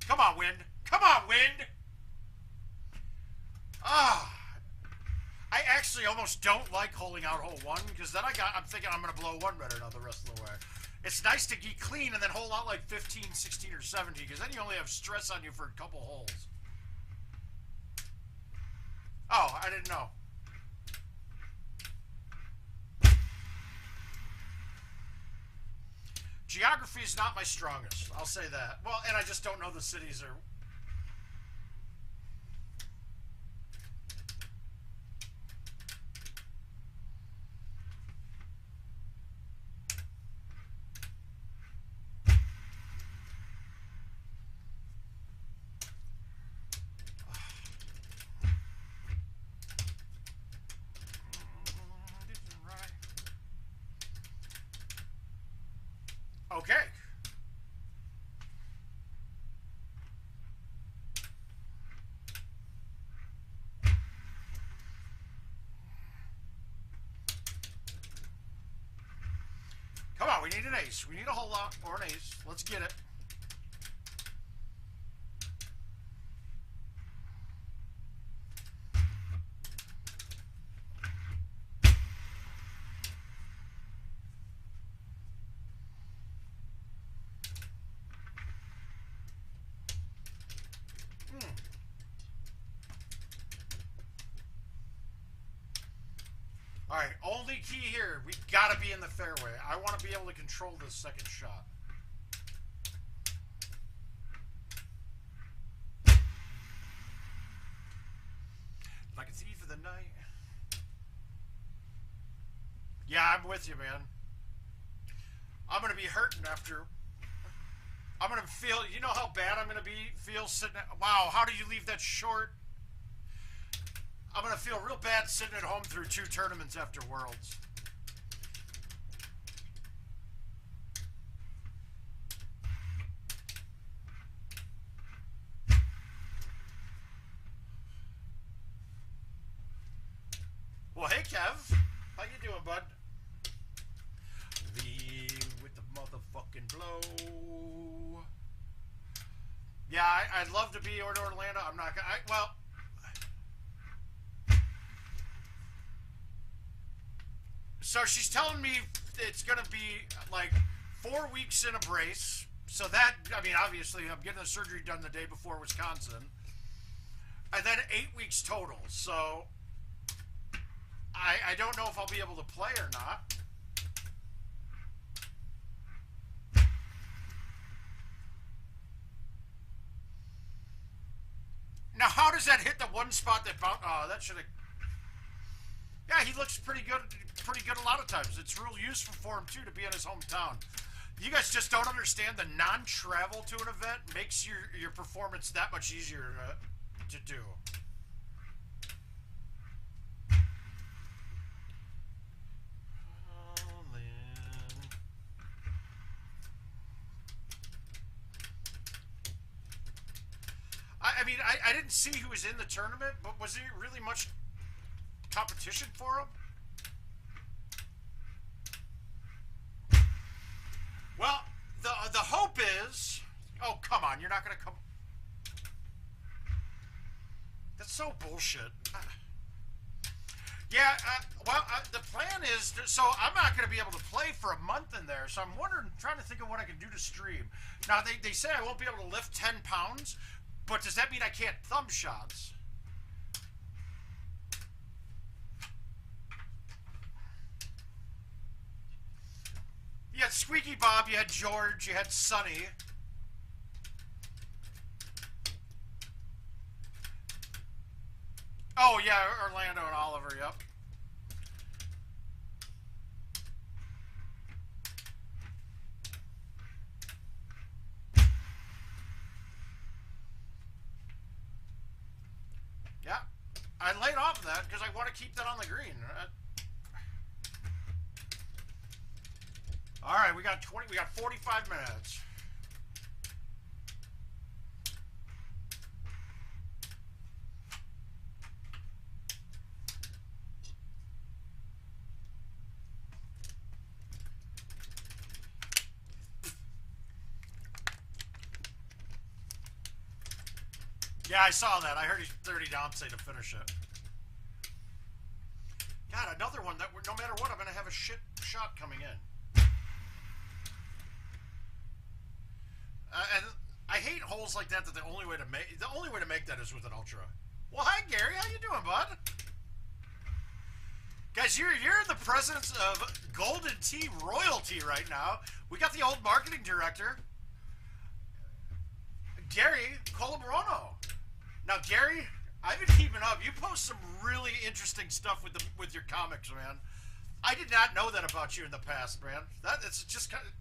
Come on, wind. Come on, wind. Ah. I actually almost don't like holding out hole 1 because then I'm thinking I'm going to blow 1 better now the rest of the way. It's nice to get clean and then hold out like 15, 16, or 17 because then you only have stress on you for a couple holes. Oh, I didn't know. Geography is not my strongest. I'll say that. Well, and I just don't know the cities or... Okay. Come on, we need an ace. We need a whole lot or an ace. Let's get it. All right, only key here, we gotta be in the fairway. I want to be able to control this second shot. Like a thief of the night. Yeah, I'm with you, man. I'm gonna be hurting after. I'm gonna feel. You know how bad I'm gonna feel sitting. Wow, how do you leave that short? I'm going to feel real bad sitting at home through 2 tournaments after Worlds. Well, hey, Kev. How you doing, bud? Leave with the motherfucking blow. Yeah, I'd love to be in Orlando. I'm not going to... Well... So she's telling me it's going to be like 4 weeks in a brace. So that, I mean, obviously I'm getting the surgery done the day before Wisconsin. And then 8 weeks total. So I don't know if I'll be able to play or not. was that hit the one spot that bounced? Oh, that should have. Yeah, he looks pretty good a lot of times. It's real useful for him, too, to be in his hometown. You guys just don't understand the non-travel to an event makes your performance that much easier to do. I mean, I didn't see who was in the tournament, but was there really much competition for him? Well, the hope is... Oh, come on, you're not going to come... That's so bullshit. Yeah, the plan is... So I'm not going to be able to play for a month in there, so I'm trying to think of what I can do to stream. Now, they say I won't be able to lift 10 pounds, but does that mean I can't thumb shots? You had Squeaky Bob, you had George, you had Sonny. Oh, yeah, Orlando and Oliver, yep. Yeah, I laid off of that because I want to keep that on the green. All right, we got 45 minutes. Yeah, I saw that. I heard he's 30 down, say to finish it. God, another one that no matter what, I'm going to have a shit shot coming in. And I hate holes like that. That the only way to make that is with an ultra. Well, hi Gary, how you doing, bud? Guys, you're in the presence of Golden Tea royalty right now. We got the old marketing director, Gary Coleman. Now, Gary, I've been keeping up. You post some really interesting stuff with your comics, man. I did not know that about you in the past, man. It's just kind of.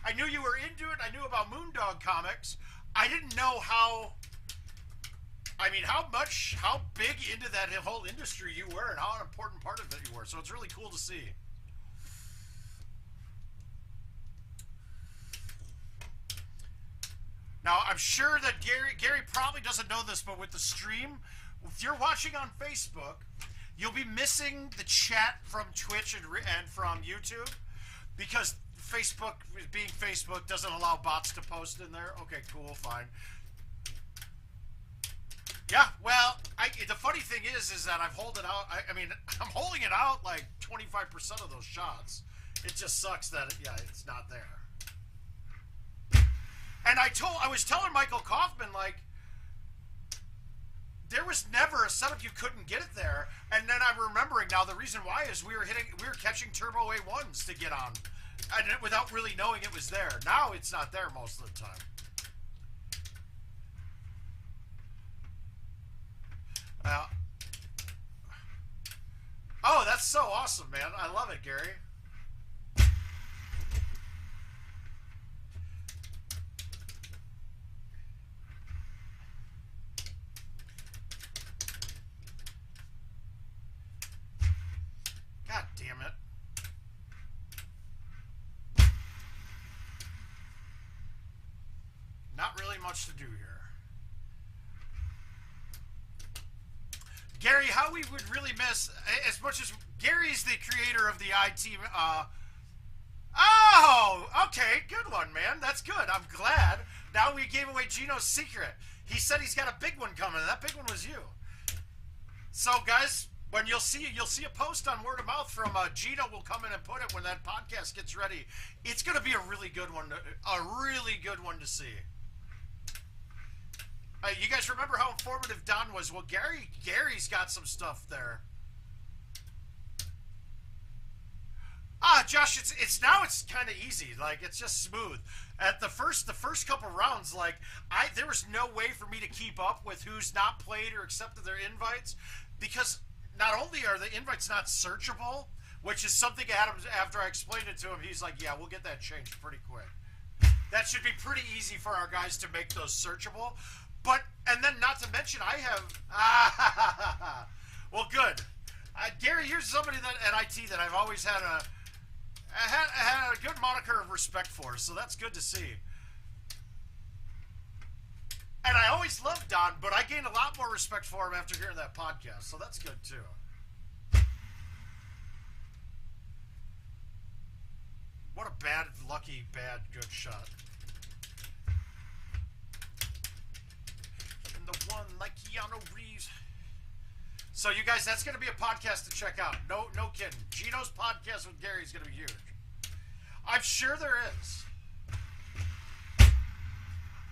I knew you were into it. I knew about Moondog comics. I didn't know how big into that whole industry you were and how an important part of it you were. So it's really cool to see. Now, I'm sure that Gary probably doesn't know this, but with the stream, if you're watching on Facebook, you'll be missing the chat from Twitch and from YouTube because Facebook, being Facebook, doesn't allow bots to post in there. Okay, cool, fine. Yeah, well, the funny thing is that I've held it out. I mean, I'm holding it out like 25% of those shots. It just sucks that it's not there. And I was telling Michael Kaufman, like, there was never a setup you couldn't get it there. And then I'm remembering now the reason why is we were catching Turbo A1s to get on, and without really knowing it was there. Now it's not there most of the time. Oh, that's so awesome, man. I love it, Gary. God damn it. Not really much to do here. Gary, how we would really miss, as much as Gary's the creator of the IT, oh, okay, good one, man. That's good. I'm glad. Now we gave away Gino's secret. He said he's got a big one coming, and that big one was you. So, guys, when you'll see a post on Word of Mouth from Gino will come in and put it when that podcast gets ready. It's going to be a really good one to see. You guys remember how informative Don was? Well, Gary's got some stuff there. Josh, it's now it's kind of easy. Like it's just smooth. At the first couple rounds, like there was no way for me to keep up with who's not played or accepted their invites, because not only are the invites not searchable, which is something Adams, after I explained it to him, he's like, yeah, we'll get that changed pretty quick. That should be pretty easy for our guys to make those searchable. But, and then not to mention, I have, well, good. Gary, here's somebody that at IT that I've always had a good moniker of respect for, so that's good to see. And I always loved Don, but I gained a lot more respect for him after hearing that podcast, so that's good too. What a bad, lucky, bad, good shot. And the one like Keanu Reeves. So you guys, that's going to be a podcast to check out. No kidding. Gino's podcast with Gary is going to be huge. I'm sure there is.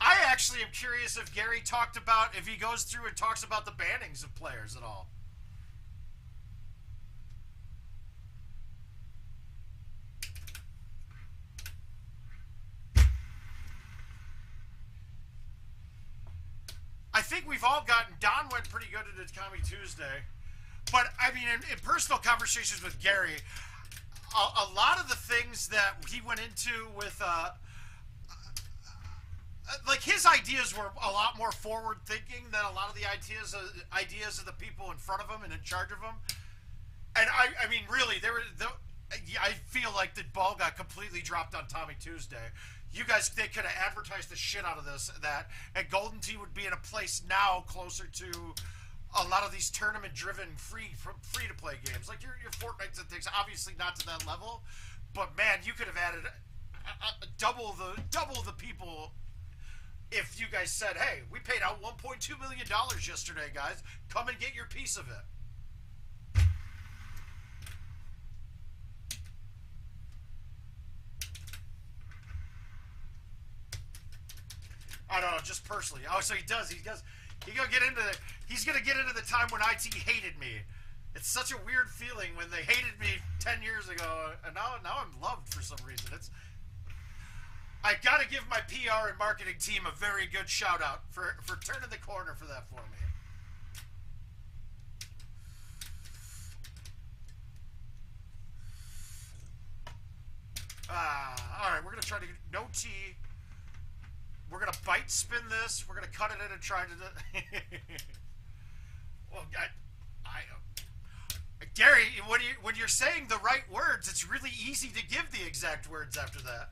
I actually am curious if Gary talked about, if he goes through and talks about the bannings of players at all. I think we've all gotten, Don went pretty good at it Tommy Tuesday, but I mean, in personal conversations with Gary, a lot of the things that he went into with, like his ideas were a lot more forward thinking than a lot of the ideas of the people in front of him and in charge of him. And I mean, really, I feel like the ball got completely dropped on Tommy Tuesday. You guys, they could have advertised the shit out of this, and Golden Tee would be in a place now closer to a lot of these tournament-driven free-to-play games, like your Fortnites and things. Obviously, not to that level, but man, you could have added double the people if you guys said, "Hey, we paid out $1.2 million yesterday, guys. Come and get your piece of it." I don't know, just personally. Oh, so he does. He's gonna get into the time when IT hated me. It's such a weird feeling when they hated me 10 years ago, and now I'm loved for some reason. I gotta give my PR and marketing team a very good shout out for turning the corner for that for me. All right, we're gonna try to no T. We're going to bite spin this. We're going to cut it in and try to... Well, Gary, when you're saying the right words, it's really easy to give the exact words after that.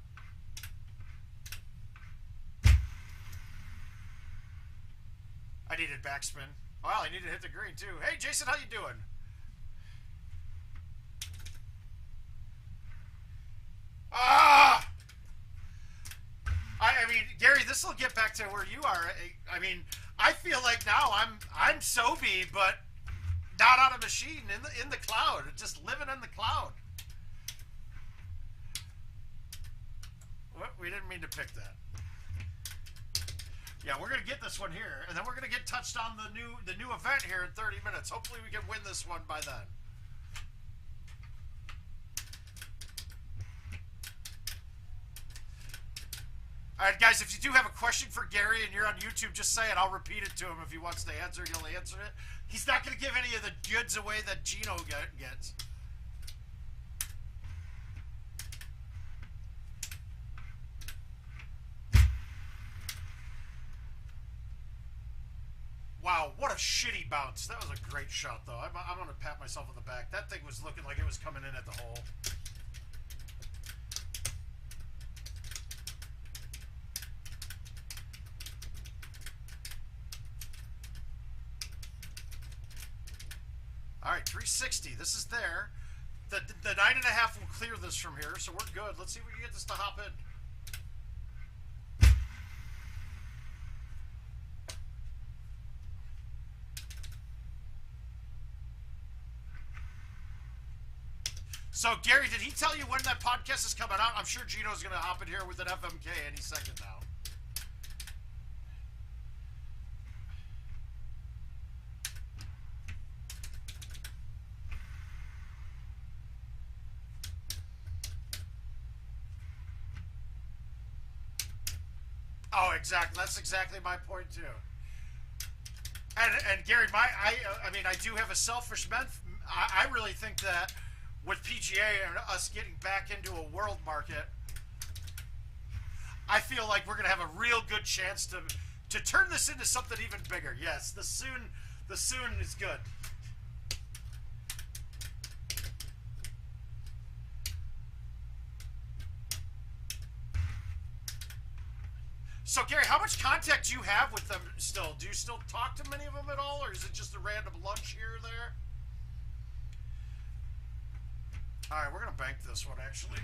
I needed backspin. Well, I needed to hit the green, too. Hey, Jason, how you doing? Ah! I mean, Gary, this will get back to where you are. I mean, I feel like now I'm Sobe, but not on a machine, in the cloud, just living in the cloud. What? We didn't mean to pick that. Yeah, we're gonna get this one here, and then we're gonna get touched on the new event here in 30 minutes. Hopefully, we can win this one by then. All right, guys, if you do have a question for Gary and you're on YouTube, just say it. I'll repeat it to him. If he wants to answer, he'll answer it. He's not going to give any of the goods away that Gino gets. Wow, what a shitty bounce. That was a great shot, though. I'm going to pat myself on the back. That thing was looking like it was coming in at the hole. All right, 360. This is there. The 9.5 will clear this from here, so we're good. Let's see if we can get this to hop in. So, Gary, did he tell you when that podcast is coming out? I'm sure Gino's going to hop in here with an FMK any second now. Oh, exactly. That's exactly my point too. And Gary, I mean, I do have a selfish I really think that with PGA and us getting back into a world market, I feel like we're gonna have a real good chance to turn this into something even bigger. Yes, the soon is good. So, Gary, how much contact do you have with them still? Do you still talk to many of them at all, or is it just a random lunch here or there? All right, we're going to bank this one, actually.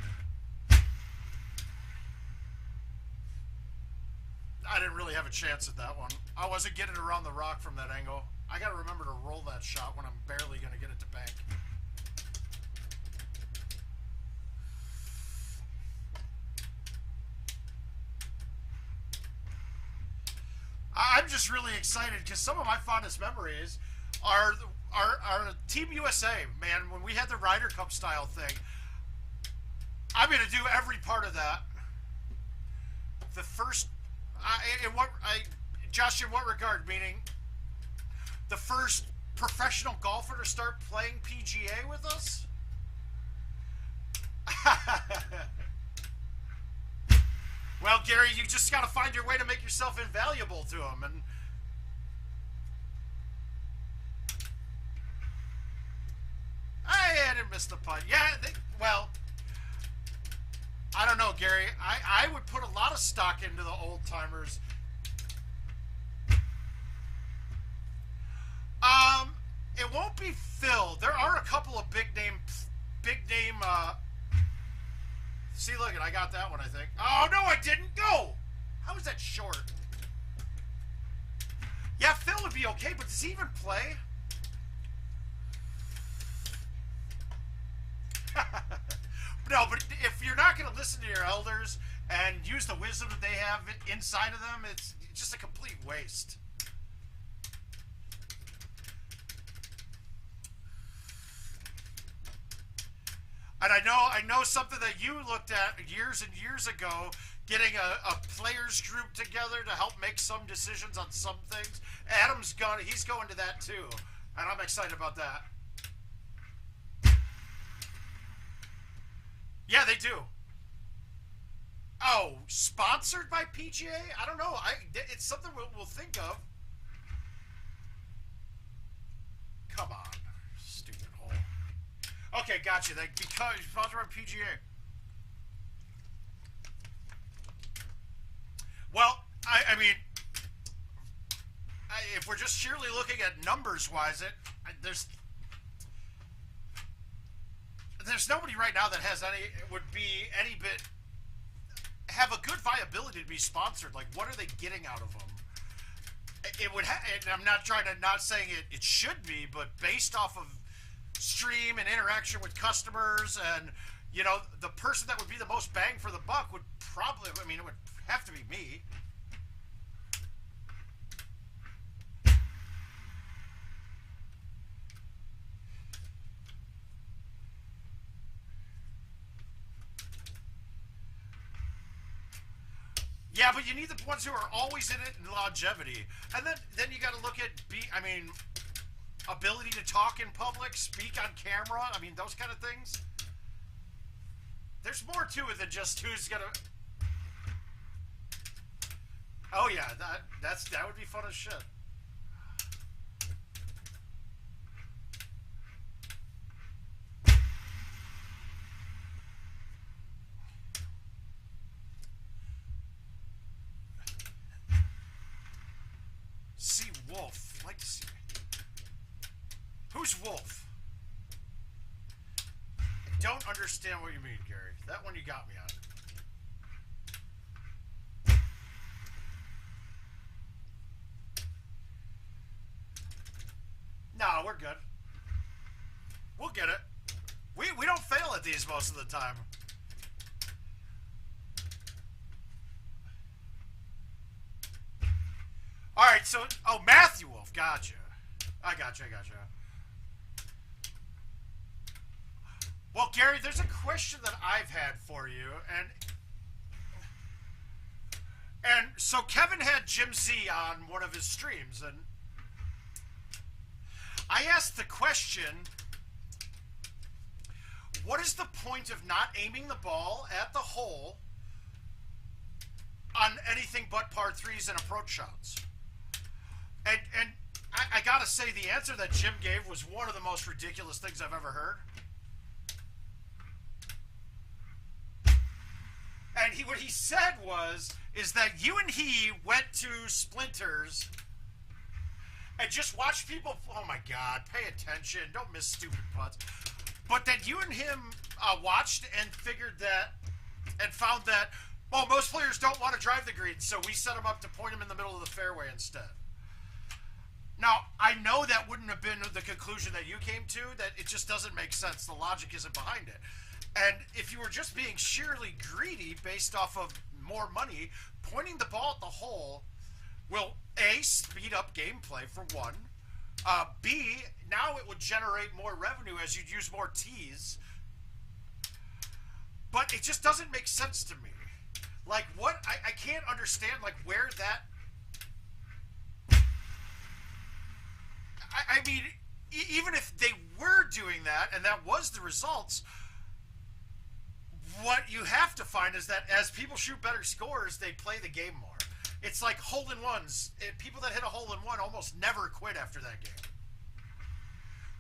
I didn't really have a chance at that one. I wasn't getting around the rock from that angle. I got to remember to roll that shot when I'm barely going to get it to bank. I'm just really excited because some of my fondest memories are Team USA, man. When we had the Ryder Cup style thing, I'm going to do every part of that. The first, Josh, in what regard? Meaning, the first professional golfer to start playing PGA with us? Well, Gary, you just got to find your way to make yourself invaluable to him. And I didn't miss the putt. Yeah, well, I don't know, Gary. I would put a lot of stock into the old timers. It won't be Phil. There are a couple of big name. See, look, I got that one, I think. Oh, no, I didn't. Go! How is that short? Yeah, Phil would be okay, but does he even play? No, but if you're not going to listen to your elders and use the wisdom that they have inside of them, it's just a complete waste. And I know something that you looked at years and years ago, getting a players group together to help make some decisions on some things. He's going to that too, and I'm excited about that. Yeah, they do. Oh, sponsored by PGA? I don't know. It's something we'll think of. Come on. Stupid hole. Okay, gotcha. Because sponsored by PGA. Well, I mean, if we're just sheerly looking at numbers-wise, there's nobody right now that would be any bit have a good viability to be sponsored. Like, what are they getting out of them? It would and I'm not trying to not saying it should be, but based off of stream and interaction with customers, and the person that would be the most bang for the buck would probably, it would have to be me. Yeah, but you need the ones who are always in it in longevity. And then you got to look at, ability to talk in public, speak on camera. I mean, those kind of things. There's more to it than just who's going to... Oh, yeah, that would be fun as shit. See Wolf. I'd like to see. Who's Wolf? I don't understand what you mean, Gary. That one you got me on. No, we're good. We'll get it. We don't fail at these most of the time. All right, so Matthew Wolf, gotcha. I gotcha. Well, Gary, there's a question that I've had for you, and And so Kevin had Jim Z on one of his streams, and I asked the question, what is the point of not aiming the ball at the hole on anything but par threes and approach shots? And I gotta say, the answer that Jim gave was one of the most ridiculous things I've ever heard. And what he said is that you and he went to Splinters and just watched people, oh my God, pay attention, don't miss stupid putts. But that you and him watched and figured that, and found that, well, most players don't want to drive the green, so we set them up to point them in the middle of the fairway instead. Now, I know that wouldn't have been the conclusion that you came to, that it just doesn't make sense. The logic isn't behind it. And if you were just being sheerly greedy based off of more money, pointing the ball at the hole will, A, speed up gameplay for one. B, now it would generate more revenue as you'd use more tees. But it just doesn't make sense to me. Like, what? I can't understand, like, where that... I mean, even if they were doing that, and that was the results, what you have to find is that as people shoot better scores, they play the game more. It's like hole-in-ones. People that hit a hole-in-one almost never quit after that game.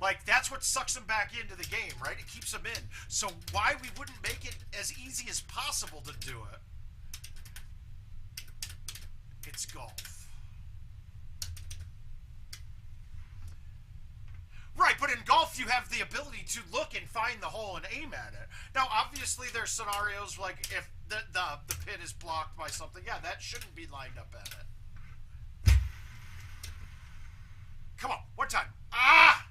Like, that's what sucks them back into the game, right? It keeps them in. So why we wouldn't make it as easy as possible to do it? It's golf. Right, but in golf, you have the ability to look and find the hole and aim at it. Now, obviously, there's scenarios like if the pin is blocked by something. Yeah, that shouldn't be lined up at it. Come on, one time. Ah!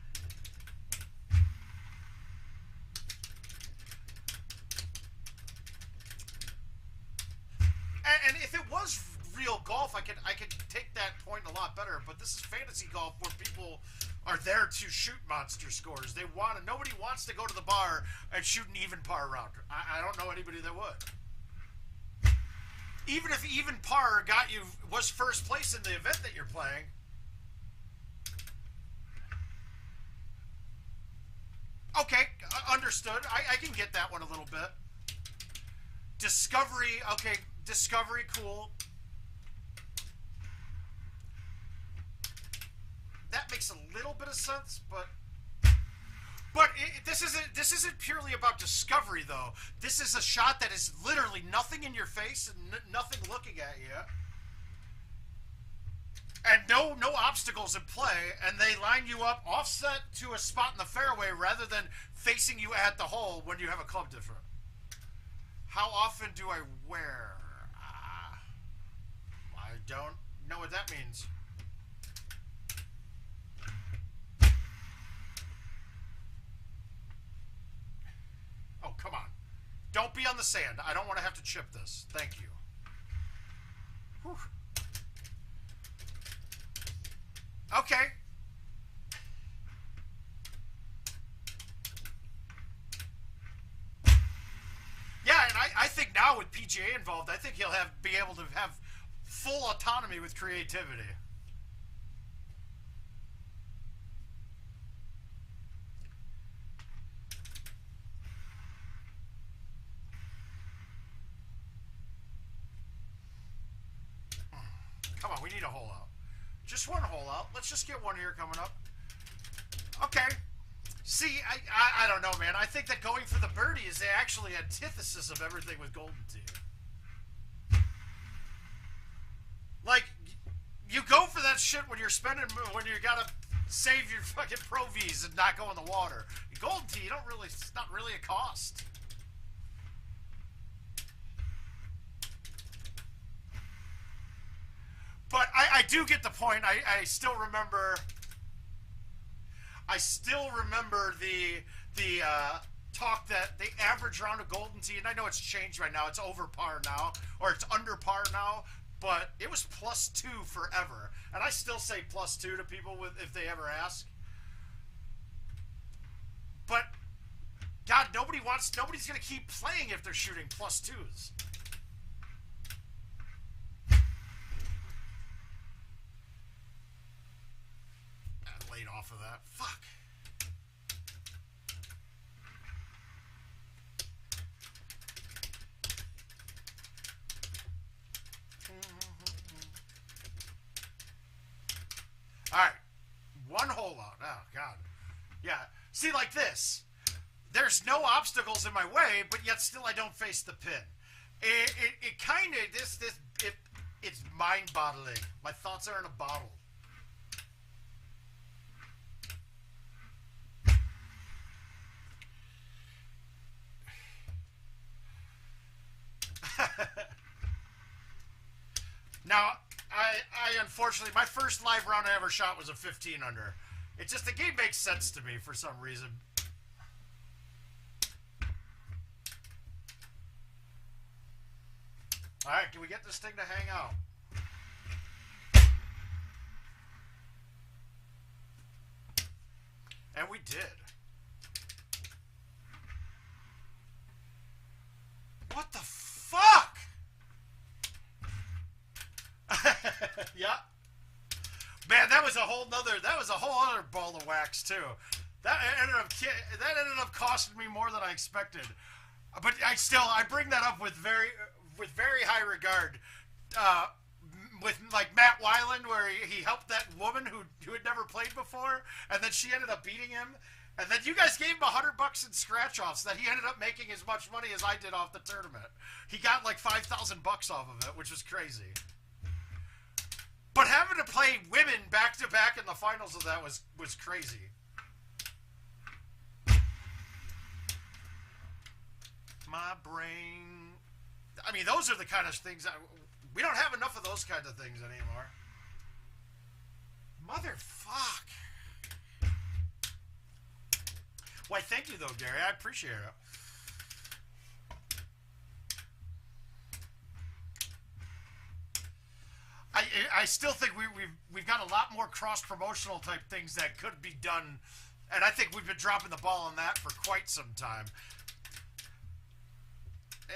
And if it was real golf, I could take that point a lot better. But this is fantasy golf where people are there to shoot monster scores. Nobody wants to go to the bar and shoot an even par round. I don't know anybody that would. Even if even par was first place in the event that you're playing. Okay, understood. I can get that one a little bit. Discovery, okay, Discovery, cool. That makes a little bit of sense, but this isn't purely about discovery, though. This is a shot that is literally nothing in your face and nothing looking at you, and no obstacles in play, and they line you up offset to a spot in the fairway rather than facing you at the hole when you have a club different. How often do I wear? I don't know what that means. Oh, come on. Don't be on the sand. I don't want to have to chip this. Thank you. Whew. Okay. Yeah, and I think now with PGA involved, I think he'll be able to have full autonomy with creativity. Come on, we need a hole out. Just one hole out. Let's just get one here coming up. Okay. See, I don't know, man. I think that going for the birdie is the actually antithesis of everything with Golden Tee. Like, you go for that shit when you're when you gotta save your fucking Pro Vs and not go in the water. Golden Tee, it's not really a cost. But I do get the point. I still remember the talk that the average round of Golden Tee, and I know it's changed right now. It's over par now, or it's under par now, but it was +2 forever. And I still say +2 to people if they ever ask. But God, nobody's going to keep playing if they're shooting +2s. Oh, God. Yeah. See, like this. There's no obstacles in my way, but yet still I don't face the pin. It kind of, it's mind-boggling. My thoughts are in a bottle. Now, I unfortunately, my first live round I ever shot was a 15 under. It just, the game makes sense to me for some reason. Alright, can we get this thing to hang out? And we did. What the fuck? Yeah. Man, that was a whole other ball of wax too. That ended up costing me more than I expected. But I bring that up with very high regard. With like Matt Weiland, where he helped that woman who had never played before, and then she ended up beating him. And then you guys gave him $100 in scratch-offs that he ended up making as much money as I did off the tournament. He got like $5,000 off of it, which was crazy. But having to play women back-to-back in the finals of that was crazy. My brain... I mean, those are the kind of things that... We don't have enough of those kinds of things anymore. Motherfuck. Why, thank you, though, Gary. I appreciate it. I still think we've got a lot more cross-promotional type things that could be done, and I think we've been dropping the ball on that for quite some time.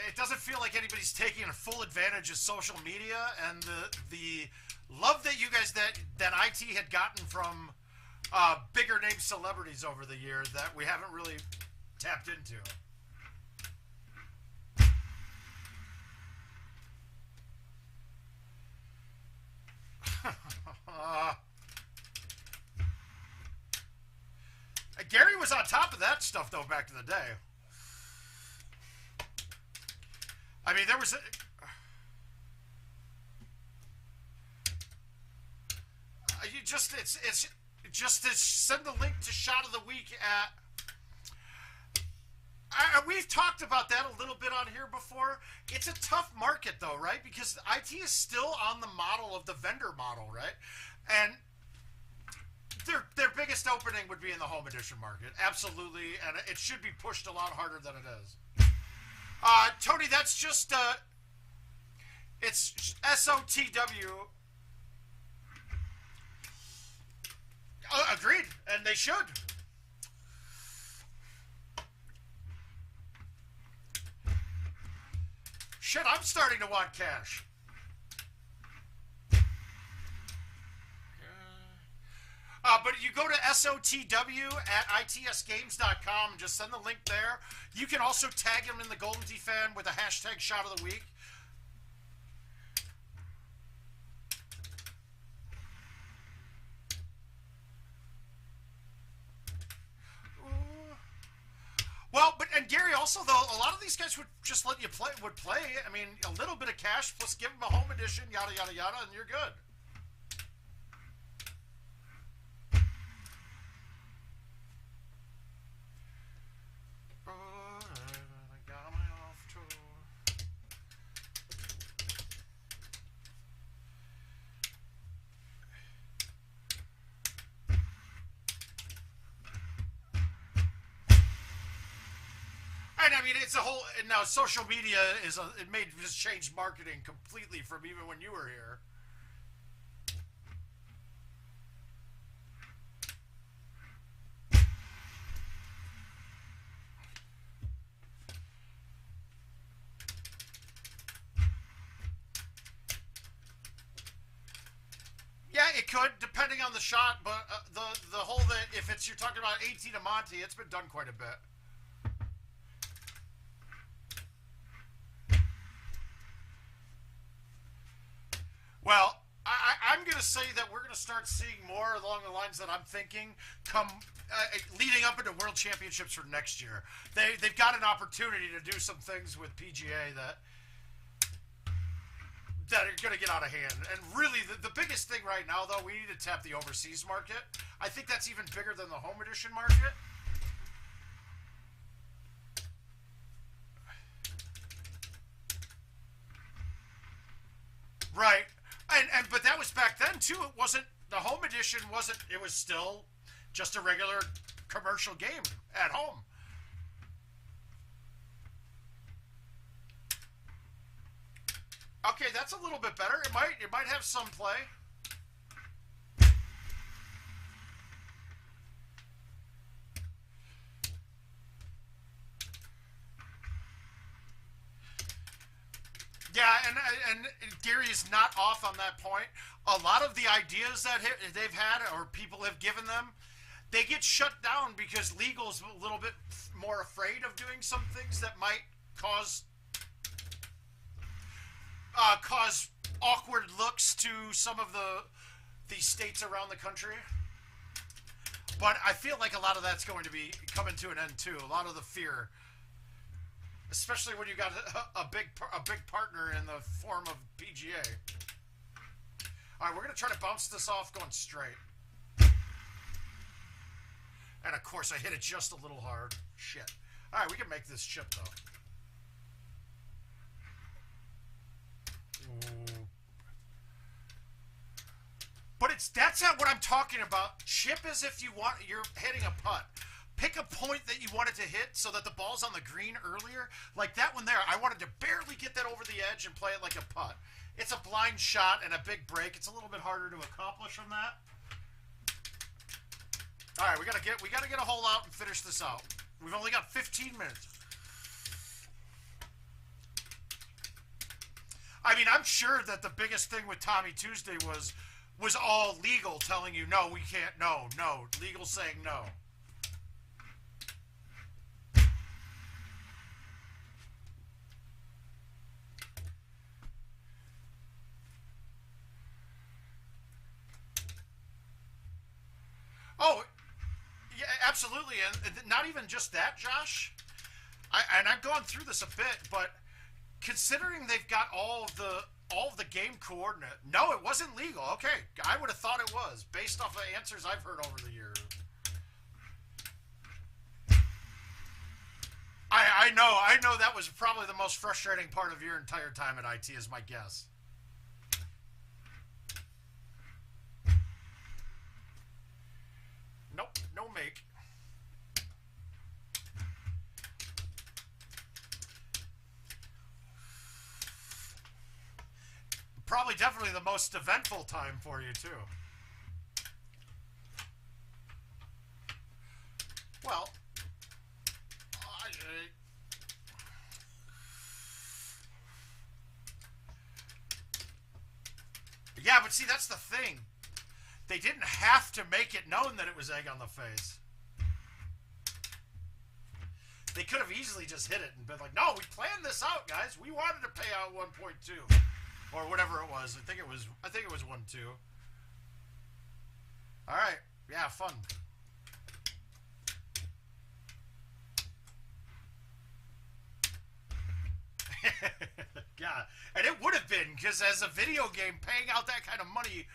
It doesn't feel like anybody's taking a full advantage of social media and the love that you guys that IT had gotten from bigger name celebrities over the years that we haven't really tapped into. Gary was on top of that stuff though back in the day. I mean, there was it's just to send the link to Shot of the Week at. We've talked about that a little bit on here before. It's a tough market though, right? Because IT is still on the model of the vendor model, right? And their biggest opening would be in the home edition market, absolutely, and it should be pushed a lot harder than it is. Tony, that's just, it's SOTW. Agreed, and they should. Shit, I'm starting to want cash. But you go to SOTW at itsgames.com and just send the link there. You can also tag him in the Golden Tee fan with a hashtag Shot of the Week. Well, and Gary also though, a lot of these guys would just let you play. I mean, a little bit of cash plus give them a home edition, yada yada yada, and you're good. I mean, it's a whole. And now social media has changed marketing completely from even when you were here. Yeah, it could, depending on the shot, but the whole that if you're talking about 18 to Monty, it's been done quite a bit. Well, I'm going to say that we're going to start seeing more along the lines that I'm thinking come leading up into World Championships for next year. They've got an opportunity to do some things with PGA that are going to get out of hand. And really, the biggest thing right now, though, we need to tap the overseas market. I think that's even bigger than the home edition market. Right. But that was back then, too. It wasn't, the home edition wasn't, it was still just a regular commercial game at home. Okay, that's a little bit better. It might have some play. Yeah, and Gary is not off on that point. A lot of the ideas that they've had or people have given them, they get shut down because legal's a little bit more afraid of doing some things that might cause awkward looks to some of the states around the country. But I feel like a lot of that's going to be coming to an end too. A lot of the fear, especially when you got a big partner in the form of PGA. All right, we're gonna try to bounce this off going straight. And of course, I hit it just a little hard. Shit. All right, we can make this chip though. But that's not what I'm talking about. Chip is if you're hitting a putt. Pick a point that you wanted to hit so that the ball's on the green earlier. Like that one there. I wanted to barely get that over the edge and play it like a putt. It's a blind shot and a big break. It's a little bit harder to accomplish from that. All right, we gotta get a hole out and finish this out. We've only got 15 minutes. I mean, I'm sure that the biggest thing with Tommy Tuesday was all legal telling you, no, we can't, no. Legal saying no. Oh, yeah, absolutely. And not even just that, Josh. I've gone through this a bit, but considering they've got all of the game coordinate, no, it wasn't legal. Okay, I would have thought it was based off of answers I've heard over the years. I know that was probably the most frustrating part of your entire time at IT, is my guess. Nope, no make. Probably definitely the most eventful time for you, too. Well, yeah, but see, that's the thing. They didn't have to make it known that it was egg on the face. They could have easily just hit it and been like, no, we planned this out, guys. We wanted to pay out 1.2. Or whatever it was. I think it was 1-2. All right. Yeah, fun. Yeah. And it would have been, because as a video game, paying out that kind of money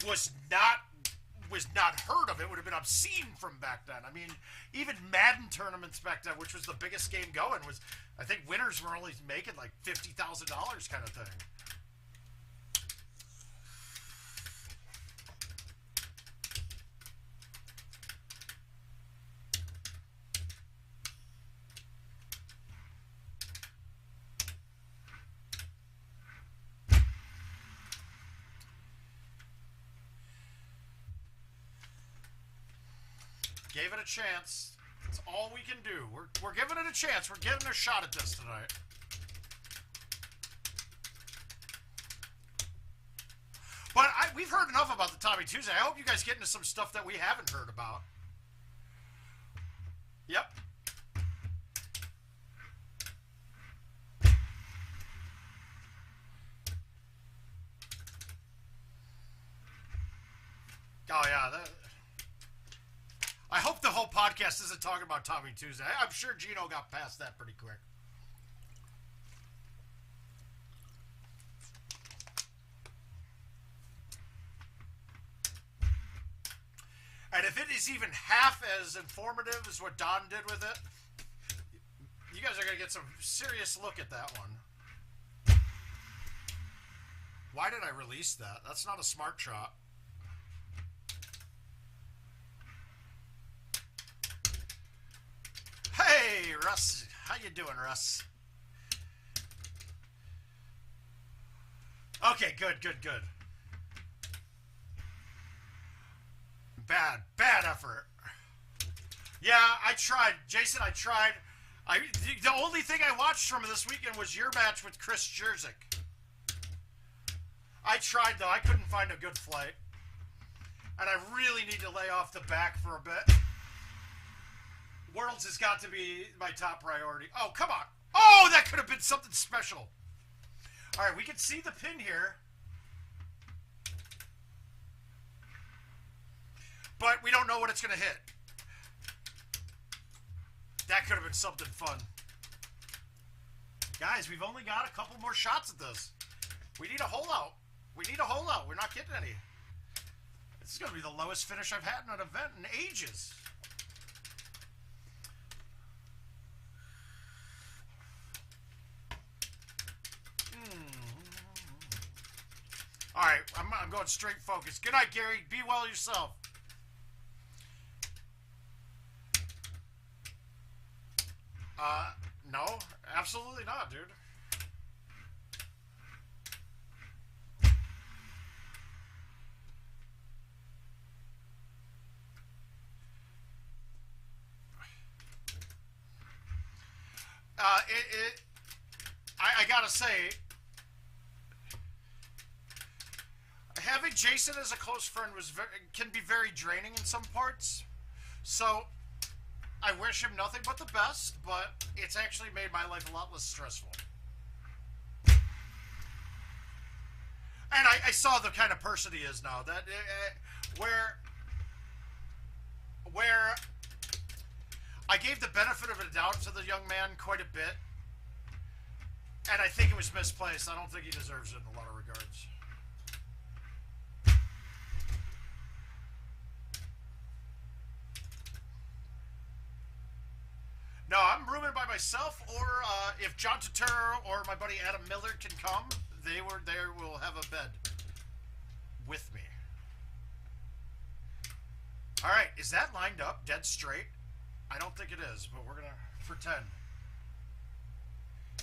was not heard of. It would have been obscene from back then. I mean, even Madden tournaments back then, which was the biggest game going, was, I think winners were only making like $50,000 kind of thing. Gave it a chance. That's all we can do. We're giving it a chance. We're giving a shot at this tonight. But we've heard enough about the Tommy Tuesday. I hope you guys get into some stuff that we haven't heard about. Yep. Oh, yeah. I hope the whole podcast isn't talking about Tommy Tuesday. I'm sure Gino got past that pretty quick. And if it is even half as informative as what Don did with it, you guys are going to get some serious look at that one. Why did I release that? That's not a smart shot. Hey, Russ. How you doing, Russ? Okay, good. Bad effort. Yeah, I tried. Jason, I tried. The only thing I watched from this weekend was your match with Chris Jerzik. I tried, though. I couldn't find a good flight. And I really need to lay off the back for a bit. Worlds has got to be my top priority. Oh, come on. Oh, that could have been something special. All right, we can see the pin here. But we don't know what it's going to hit. That could have been something fun. Guys, we've only got a couple more shots at this. We need a holdout. We need a holdout. We're not getting any. This is going to be the lowest finish I've had in an event in ages. All right, I'm going straight focus. Good night, Gary. Be well yourself. No, absolutely not, dude. I gotta say, having Jason as a close friend can be very draining in some parts. So I wish him nothing but the best, but it's actually made my life a lot less stressful. And I saw the kind of person he is now. That where I gave the benefit of a doubt to the young man quite a bit, and I think it was misplaced. I don't think he deserves it in a lot of regards. No, I'm rooming by myself, or if John Turturro or my buddy Adam Miller can come, they will have a bed with me. All right, is that lined up dead straight? I don't think it is, but we're gonna pretend.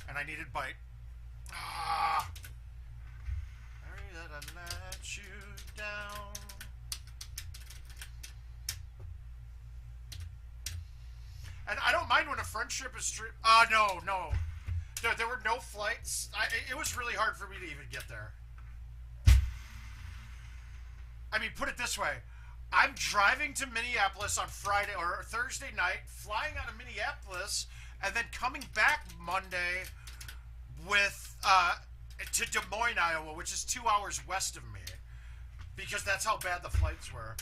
And I needed bite. Ah! Sorry that I let you down. And I don't mind when a friendship is no. There were no flights. It was really hard for me to even get there. I mean, put it this way. I'm driving to Minneapolis on Friday or Thursday night, flying out of Minneapolis, and then coming back Monday with to Des Moines, Iowa, which is 2 hours west of me, because that's how bad the flights were.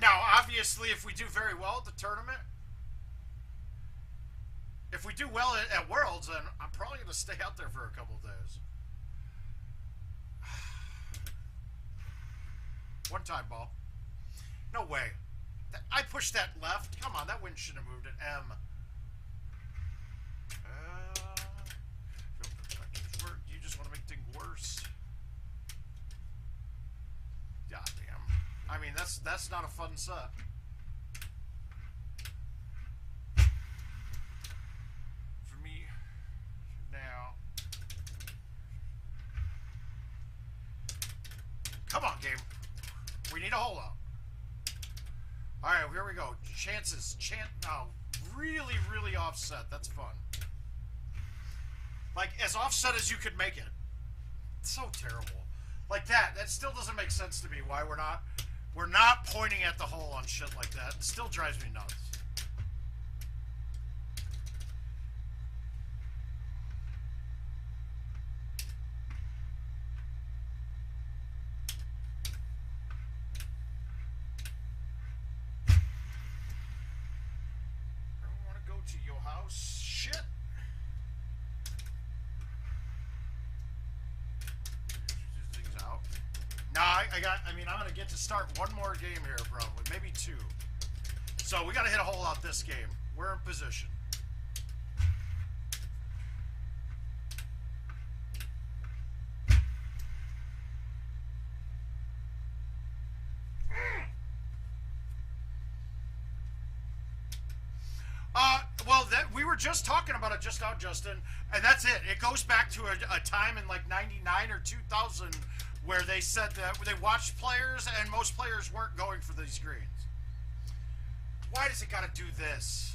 Now, obviously, if we do very well at the tournament, if we do well at Worlds, then I'm probably going to stay out there for a couple of days. One time ball. No way. I pushed that left. Come on, that wind should have moved an M. You just want to make things worse. God damn. I mean, that's not a fun set. For me, now. Come on, game. We need a hole up. All right, here we go. Chances. Oh, really, really offset. That's fun. Like, as offset as you could make it. It's so terrible. Like that still doesn't make sense to me. Why we're not pointing at the hole on shit like that. It still drives me nuts. to your house. Shit. Things out. Nah, I mean, I'm going to get to start one more game here, probably. Maybe two. So we got to hit a hole out this game. We're in position. Well, we were just talking about it just now, Justin, and that's it. It goes back to a time in like 99 or 2000 where they said that they watched players and most players weren't going for these greens. Why does it got to do this?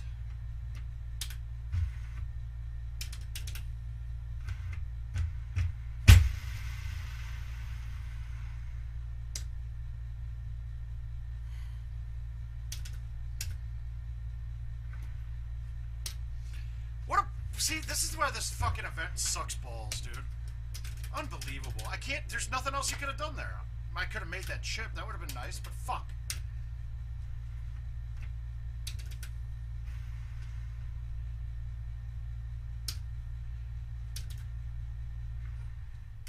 See, this is where this fucking event sucks balls, dude. Unbelievable. I can't... There's nothing else you could have done there. I could have made that chip. That would have been nice, but fuck.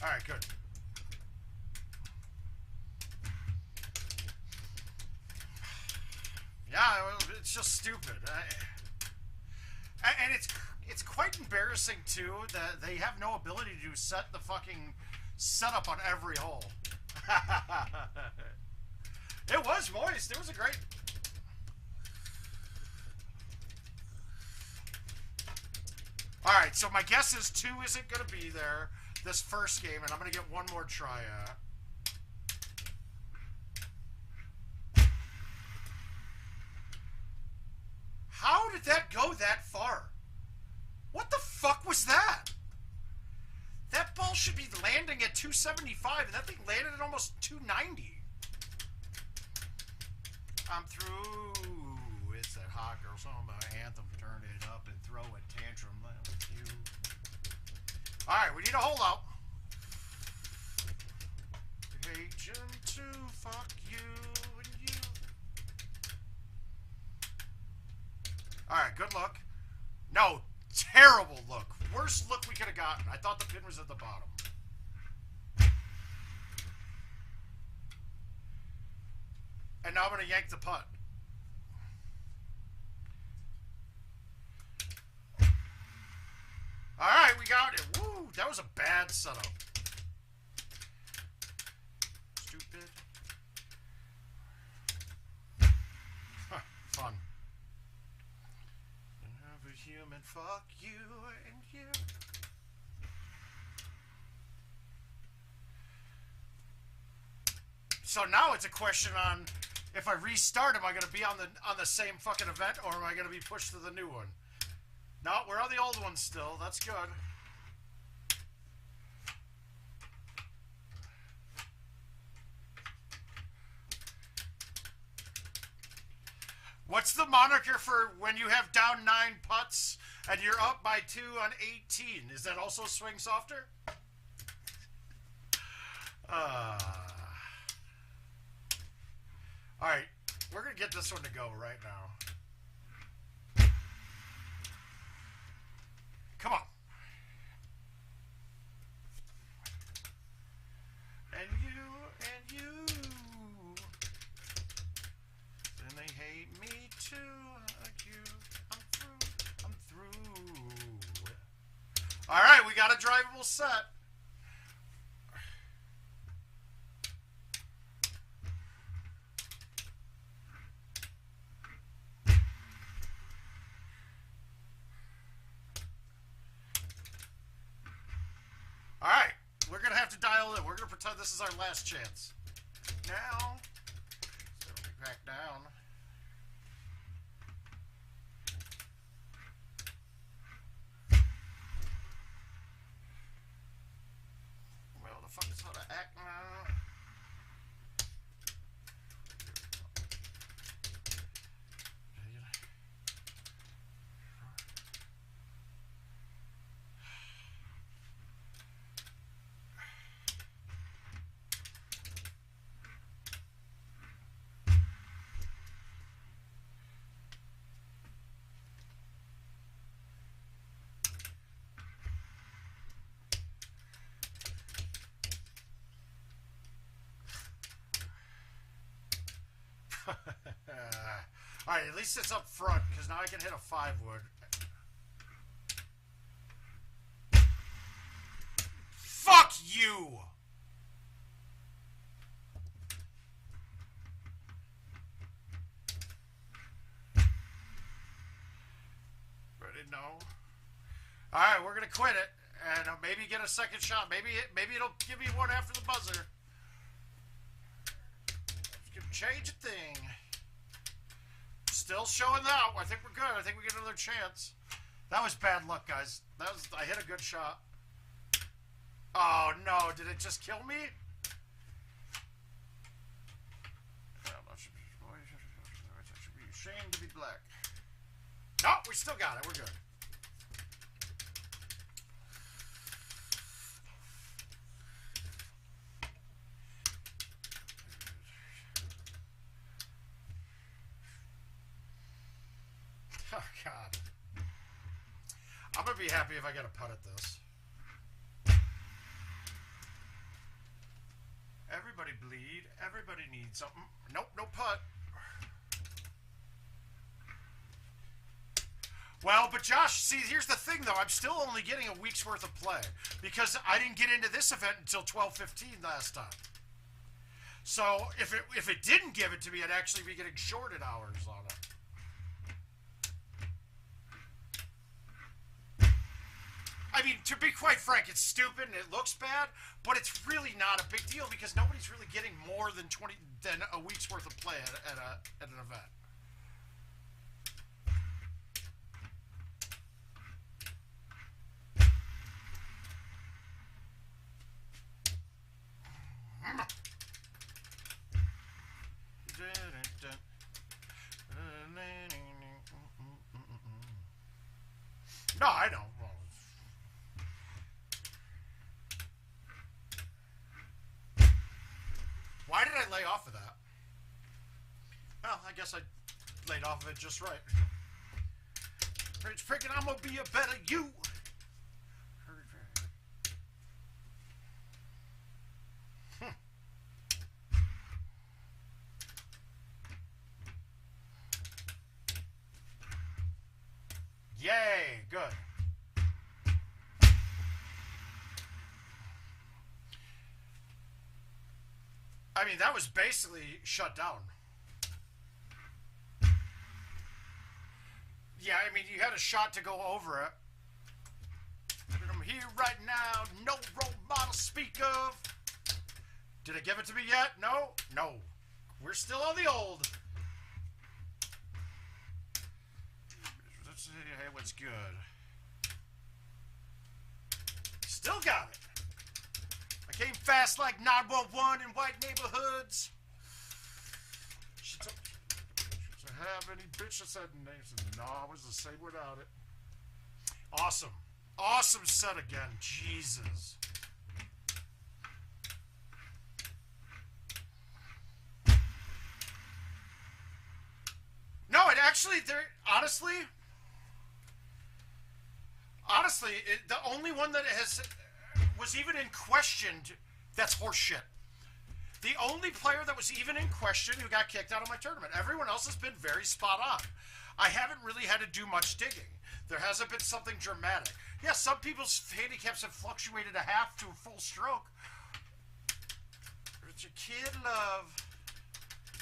Alright, good. Yeah, it's just stupid. And it's quite embarrassing, too, that they have no ability to set the fucking setup on every hole. It was moist. It was a great... Alright, so my guess is 2 isn't going to be there this first game, and I'm going to get one more try at. How did that go that far? What the fuck was that? That ball should be landing at 275, and that thing landed at almost 290. I'm through. It's that hot girl song by Anthem. Turn it up and throw a tantrum. With you. All right, we need a hole out. Agent to fuck you and you. All right, good luck. No, terrible look. Worst look we could have gotten. I thought the pin was at the bottom. And now I'm going to yank the putt. All right, we got it. Woo, that was a bad setup. Stupid. Huh, fun. Every human, fuck you and you. So now it's a question on if I restart, am I going to be on the same fucking event, or am I going to be pushed to the new one? No, we're on the old one still. That's good. What's the moniker for when you have down 9 putts and you're up by 2 on 18? Is that also swing softer? All right, we're going to get this one to go right now. Come on. And you. And they hate me too, like you. I'm through. All right, we got a drivable set. All right, we're going to have to dial in. We're going to pretend this is our last chance. Now, so back down. Well, the fuck is how to act now? Alright, at least it's up front, because now I can hit a 5-wood. Fuck you! Ready? No. Alright, we're gonna quit it. And maybe get a second shot. Maybe it'll give me one after the buzzer. Change a thing. Still showing out. I think we're good. I think we get another chance. That was bad luck, guys. I hit a good shot. Oh no! Did it just kill me? Shame to be black. No, we still got it. We're good. Oh, God. I'm going to be happy if I get a putt at this. Everybody bleed. Everybody needs something. Nope, no putt. Well, but Josh, see, here's the thing, though. I'm still only getting a week's worth of play because I didn't get into this event until 12:15 last time. So if it didn't give it to me, I'd actually be getting shorted hours on it. I mean, to be quite frank, it's stupid and it looks bad, but it's really not a big deal because nobody's really getting more than a week's worth of play at an event. No, I don't. Why did I lay off of that? Well, I guess I laid off of it just right. Rich freaking, I'm gonna be a better you. Yay, good. I mean, that was basically shut down. Yeah, I mean, you had a shot to go over it. But I'm here right now, no role model speak of. Did it give it to me yet? No? No. We're still on the old. Let's see, hey, what's good? Still got it. I came fast like 911 in white neighborhoods. She told me to have any bitch that said names. No, I was the same without it. Awesome. Awesome set again. Jesus. No, it actually, honestly, the only one that was even in question, that's horseshit. The only player that was even in question who got kicked out of my tournament. Everyone else has been very spot on. I haven't really had to do much digging. There hasn't been something dramatic. Yeah, some people's handicaps have fluctuated a half to a full stroke. It's your kid love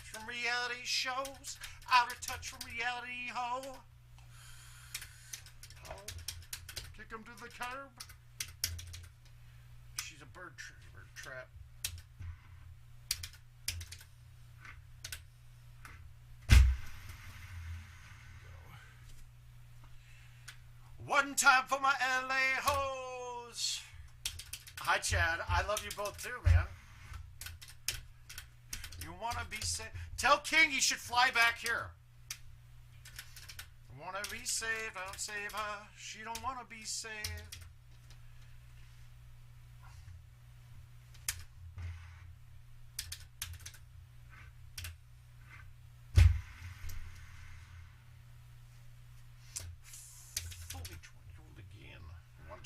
from reality shows, out of touch from reality, ho. Oh, kick him to the curb. She's a bird trap. One time for my LA hoes. Hi, Chad. I love you both too, man. You want to be safe? Tell King he should fly back here. Want to be saved? I don't save her. She don't want to be saved.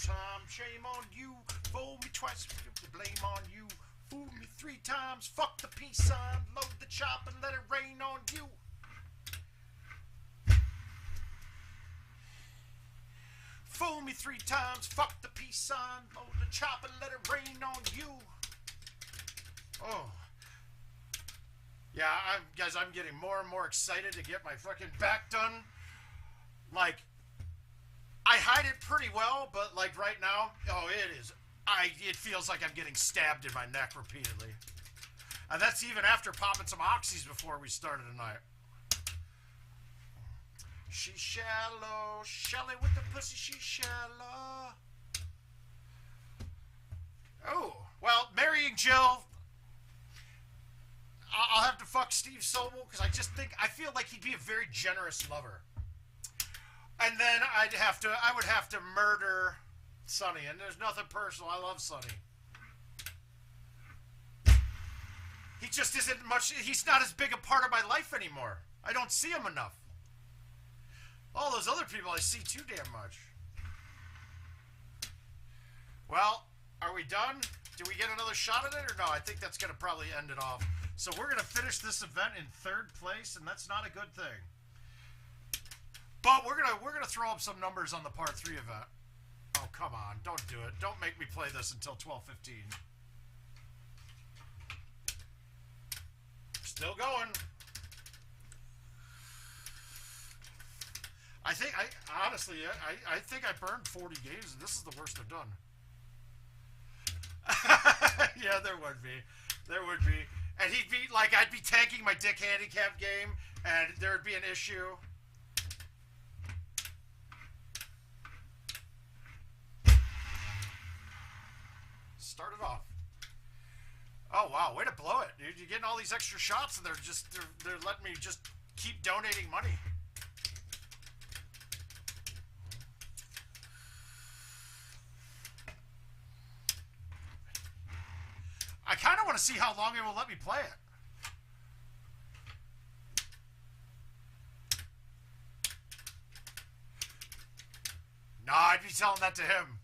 Time, shame on you. Fool me twice, blame on you. Fool me 3 times, fuck the peace sign. Load the chop and let it rain on you. me 3 times. Fuck the peace sign. Load the chopper, let it rain on you. Oh. Yeah, guys, I'm getting more and more excited to get my fucking back done. Like, I hide it pretty well, but like right now, oh, it feels like I'm getting stabbed in my neck repeatedly. And that's even after popping some oxys before we started tonight. She's shallow, shallow with the pussy, she's shallow. Oh, well, marrying Jill, I'll have to fuck Steve Sobel because I feel like he'd be a very generous lover. And then I would have to murder Sonny, and there's nothing personal. I love Sonny. He just isn't much. He's not as big a part of my life anymore. I don't see him enough. All those other people I see too damn much. Well, are we done? Do we get another shot at it or no? I think that's going to probably end it off. So we're going to finish this event in 3rd place, and that's not a good thing. But we're gonna throw up some numbers on the Part 3 event. Oh, come on. Don't do it. Don't make me play this until 12:15. Still going. Honestly, I think I burned 40 games, and this is the worst I've done. Yeah, there would be. There would be. And he'd be, like, I'd be tanking my dick handicap game, and there would be an issue. Start it off. Oh, wow. Way to blow it, dude. You're getting all these extra shots, and they're letting me just keep donating money. I kind of want to see how long it will let me play it. Nah, I'd be telling that to him.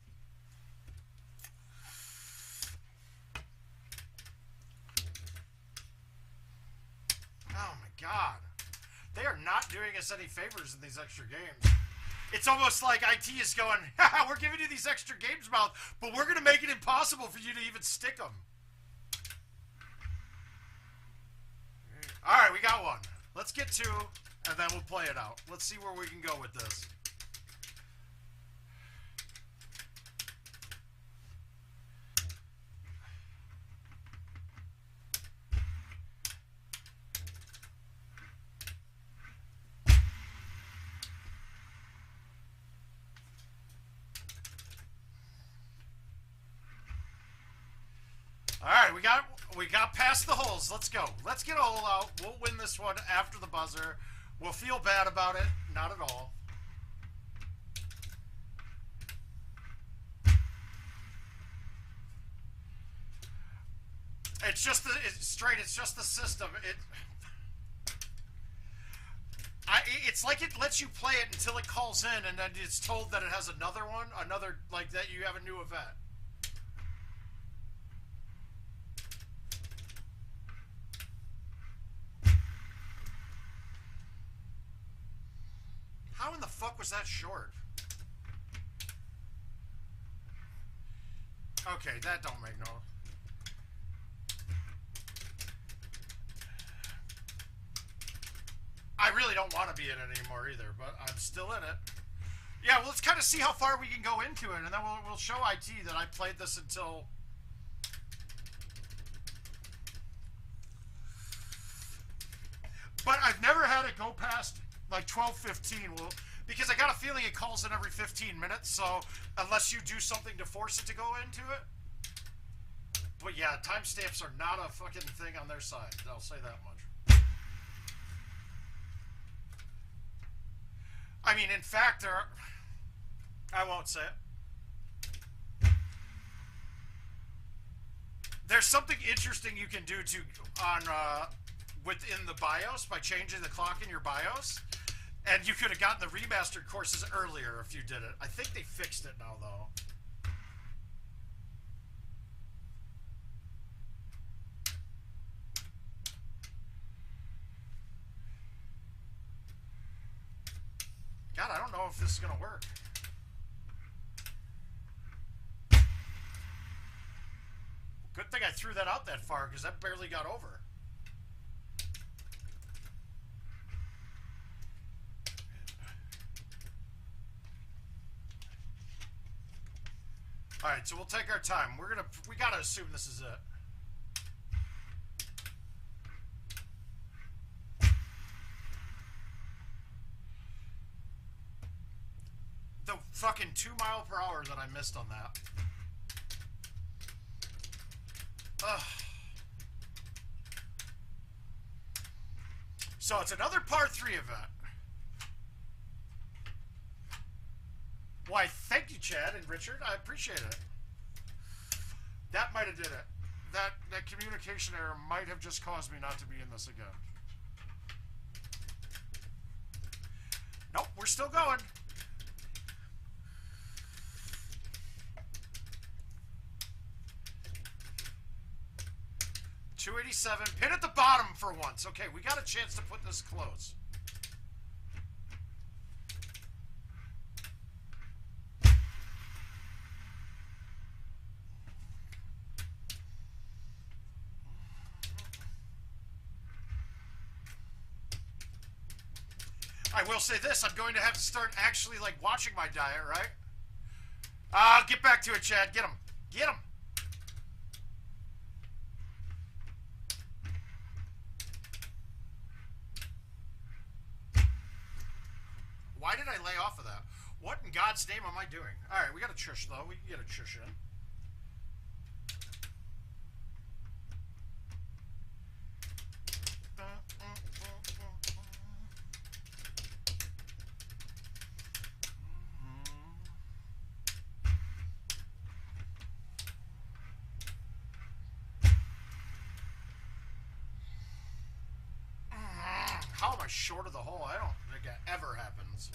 Oh my God. They are not doing us any favors in these extra games. It's almost like IT is going, haha, we're giving you these extra games, Mouth, but we're going to make it impossible for you to even stick them. All right, we got one. Let's get 2, and then we'll play it out. Let's see where we can go with this. All right, we got past the holes. Let's go. Let's get a hole out. We'll win this one after the buzzer. We'll feel bad about it. Not at all. It's just it's just the system. It's like it lets you play it until it calls in, and then it's told that it has another one, like that you have a new event. How in the fuck was that short? Okay, that don't make no... I really don't want to be in it anymore either, but I'm still in it. Yeah, well, let's kind of see how far we can go into it, and then we'll show IT that I played this until... But I've never had it go past... like 12:15, well, because I got a feeling it calls in every 15 minutes, so unless you do something to force it to go into it. But yeah, timestamps are not a fucking thing on their side, I'll say that much. I mean, in fact, there are... I won't say it. There's something interesting you can do within the BIOS by changing the clock in your BIOS, and you could have gotten the remastered courses earlier if you did it. I think they fixed it now, though. God, I don't know if this is going to work. Good thing I threw that out that far because that barely got over. All right, so we'll take our time. We gotta assume this is it. The fucking 2 mile per hour that I missed on that. Ugh. So it's another par 3 event. Why, thank you, Chad and Richard. I appreciate it. That might have did it. That communication error might have just caused me not to be in this again. Nope, we're still going. .287. Pin at the bottom for once. Okay, we got a chance to put this close. I will say this, I'm going to have to start actually, like, watching my diet, right? Get back to it, Chad. Get him. Get him. Why did I lay off of that? What in God's name am I doing? All right, we got a chush, though. We can get a chush in. How am I short of the hole? I don't think that ever happens.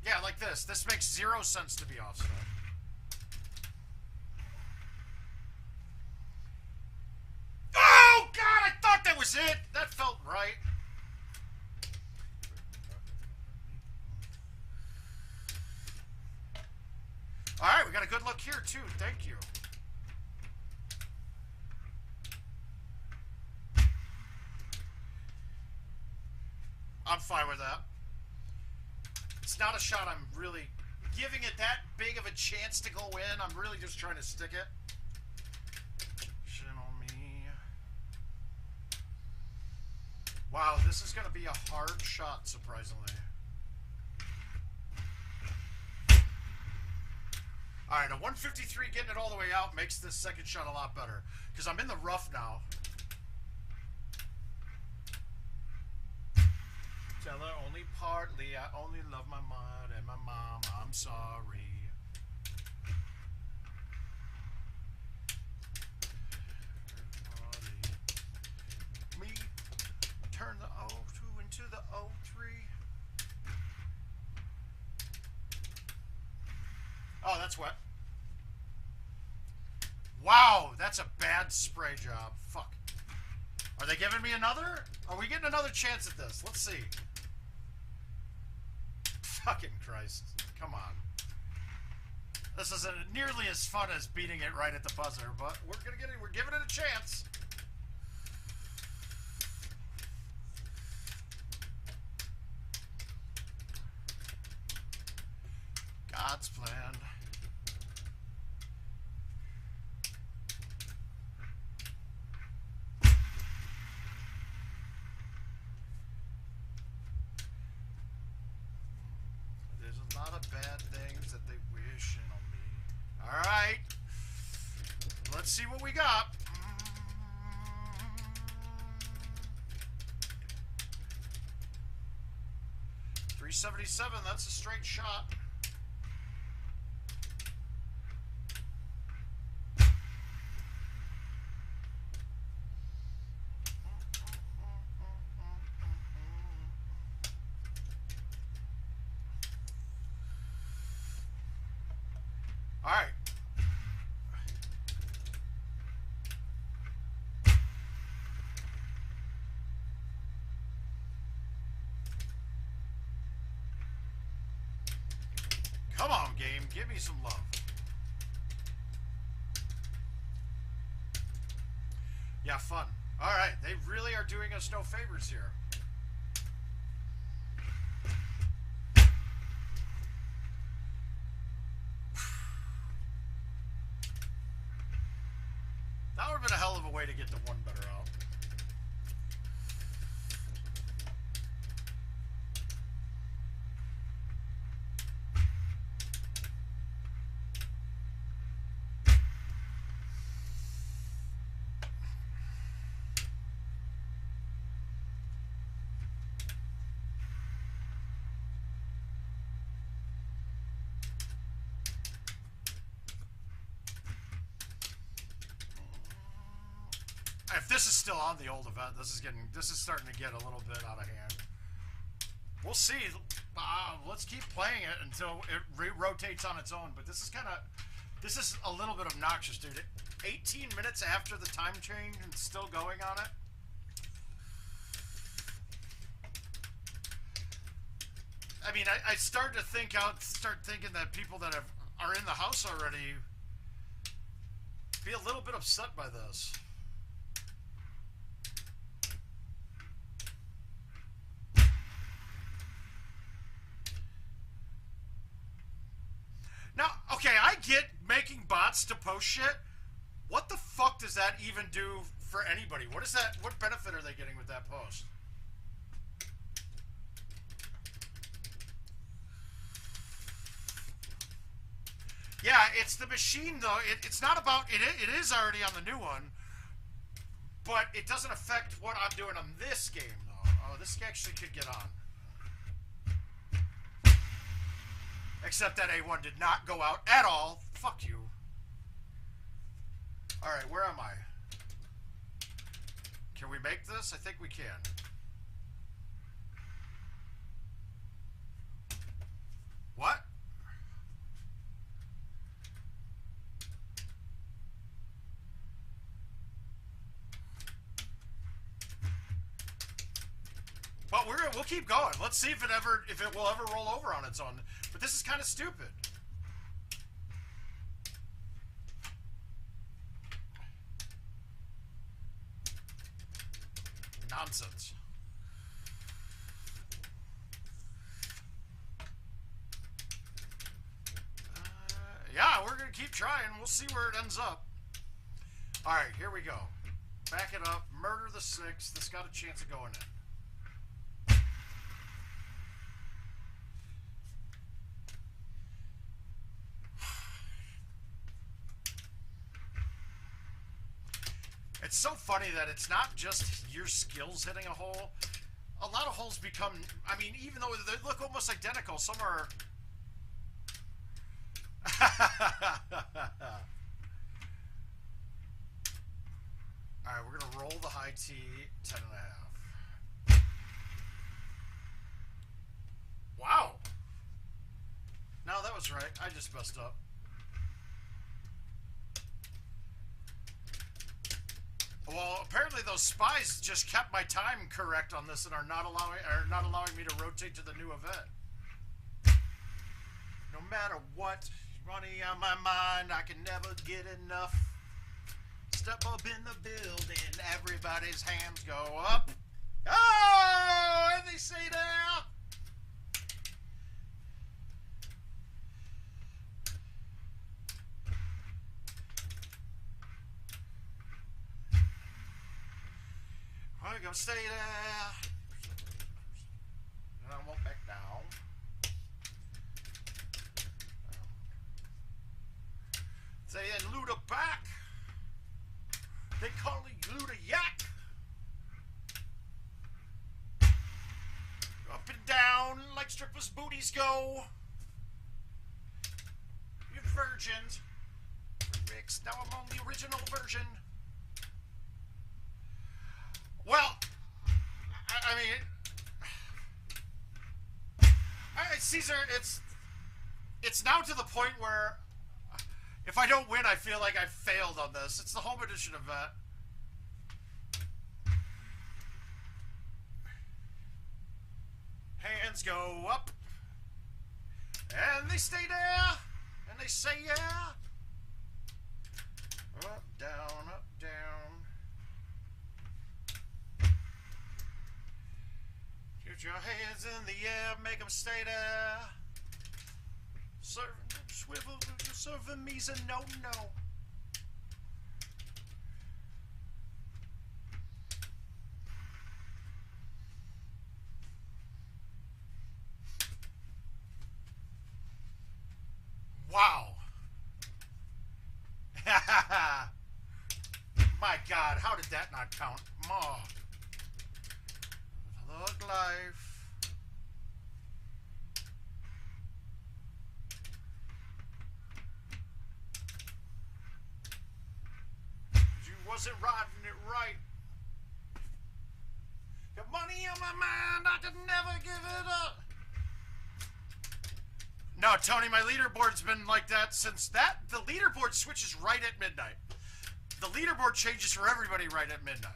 Yeah, like this. This makes 0 sense to be offset. Oh, God! I thought that was it! That felt right. Alright, we got a good look here, too. Thank you. I'm fine with that. It's not a shot I'm really giving it that big of a chance to go in. I'm really just trying to stick it. Shin on me. Wow, this is going to be a hard shot, surprisingly. All right, a 153 getting it all the way out makes this second shot a lot better because I'm in the rough now. Tell her only partly, I only love my mom and my mom, I'm sorry. Me, turn the 02 into the 03. Oh, that's wet. Wow, that's a bad spray job. Fuck. Are they giving me another? Are we getting another chance at this? Let's see. Fucking Christ. Come on. This isn't nearly as fun as beating it right at the buzzer, but we're gonna get it. We're giving it a chance. God's plan. There's a lot of bad things that they wishing on me. All right. Let's see what we got. 377, that's a straight shot. All right. game. Give me some love. Yeah, fun. All right, they really are doing us no favors here. That would have been a hell of a way to get the one better out. If this is still on the old event, this is starting to get a little bit out of hand. We'll see. Let's keep playing it until it rotates on its own. But this is a little bit obnoxious, dude. 18 minutes after the time change and still going on it. I mean, I start thinking that people that are in the house already be a little bit upset by this. Now, okay, I get making bots to post shit. What the fuck does that even do for anybody? What is that? What benefit are they getting with that post? Yeah, it's the machine, though. It's not about... It is already on the new one, but it doesn't affect what I'm doing on this game, though. Oh, this actually could get on. Except that A1 did not go out at all. Fuck you. Alright, where am I? Can we make this? I think we can. What? But we'll keep going. Let's see if it will ever roll over on its own. But this is kind of stupid. Nonsense. Yeah, we're going to keep trying. We'll see where it ends up. All right, here we go. Back it up. Murder the 6. This got a chance of going in. It's so funny that it's not just your skills hitting a hole. A lot of holes become, I mean, even though they look almost identical, some are... Alright, we're going to roll the high T, 10.5. Wow. No, that was right. I just messed up. Well, apparently those spies just kept my time correct on this and are not allowing me to rotate to the new event. No matter what, running on my mind, I can never get enough. Step up in the building, everybody's hands go up. Oh, and they say that. I'm gonna stay there. And I won't back down. Say Luda back. They call me Luda Yak. Up and down like strippers' booties go. You virgins. Remix. Now I'm on the original version. Well, I mean, Caesar, it's now to the point where if I don't win, I feel like I failed on this. It's the home edition event. Hands go up, and they stay there. And they say, yeah. Up, down, up, down. Get your hands in the air, make them stay there. Serving me's a no-no. Wow. My God, how did that not count? Ma. Thug life. You wasn't riding it right. Got money on my mind, I could never give it up. No, Tony, my leaderboard's been like that since that. The leaderboard switches right at midnight. The leaderboard changes for everybody right at midnight.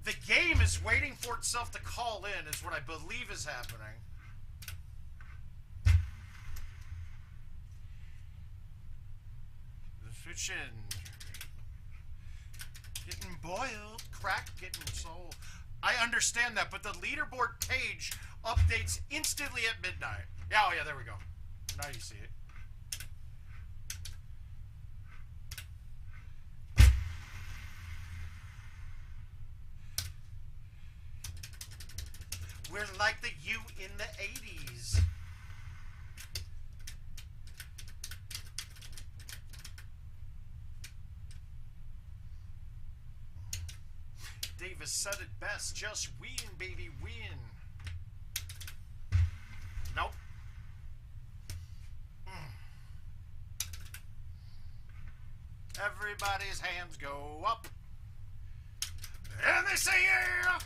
The game is waiting for itself to call in, is what I believe is happening. The switching. Getting boiled, crack getting sold. I understand that, but the leaderboard page updates instantly at midnight. Yeah, oh yeah, there we go. Now you see it. We're like the you in the 80s. Davis said it best, just win, baby, win. Nope. Everybody's hands go up. And they say, yeah.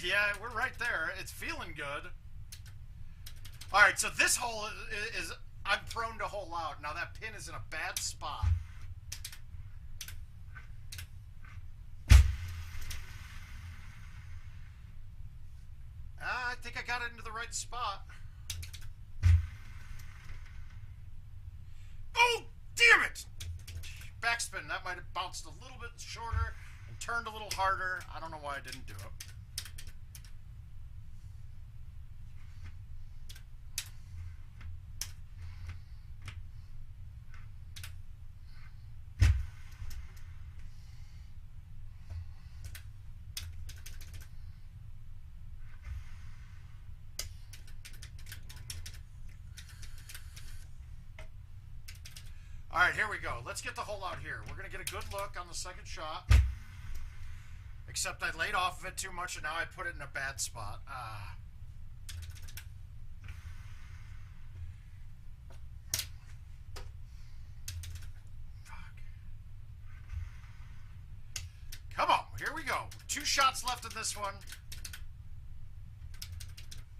Yeah, we're right there. It's feeling good. All right, so this hole is I'm prone to hole out. Now that pin is in a bad spot. I think I got it into the right spot. Oh, damn it! Backspin. That might have bounced a little bit shorter and turned a little harder. I don't know why I didn't do it. All right, here we go. Let's get the hole out here. We're going to get a good look on the second shot. Except I laid off of it too much, and now I put it in a bad spot. Fuck. Come on, here we go. 2 shots left in this one.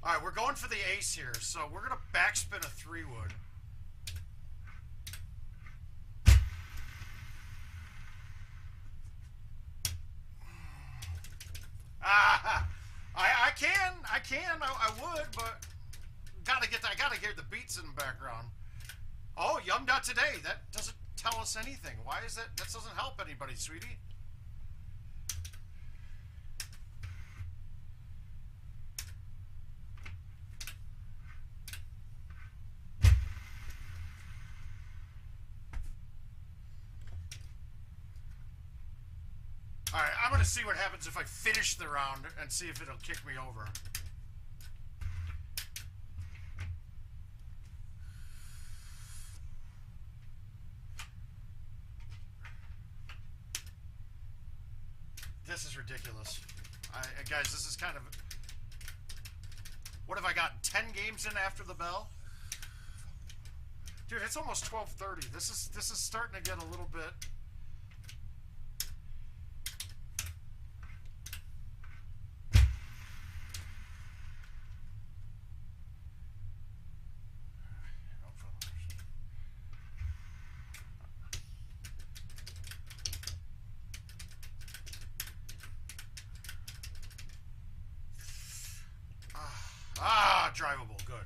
All right, we're going for the ace here, so we're going to backspin a 3-wood. I would, but I gotta hear the beats in the background. Oh, Yum.Today. That doesn't tell us anything. Why is that? That doesn't help anybody, sweetie. Alright, I'm going to see what happens if I finish the round and see if it'll kick me over. This is ridiculous. Guys, this is kind of... What have I got? 10 games in after the bell? Dude, it's almost 12:30. This is starting to get a little bit... Ah, drivable. Good.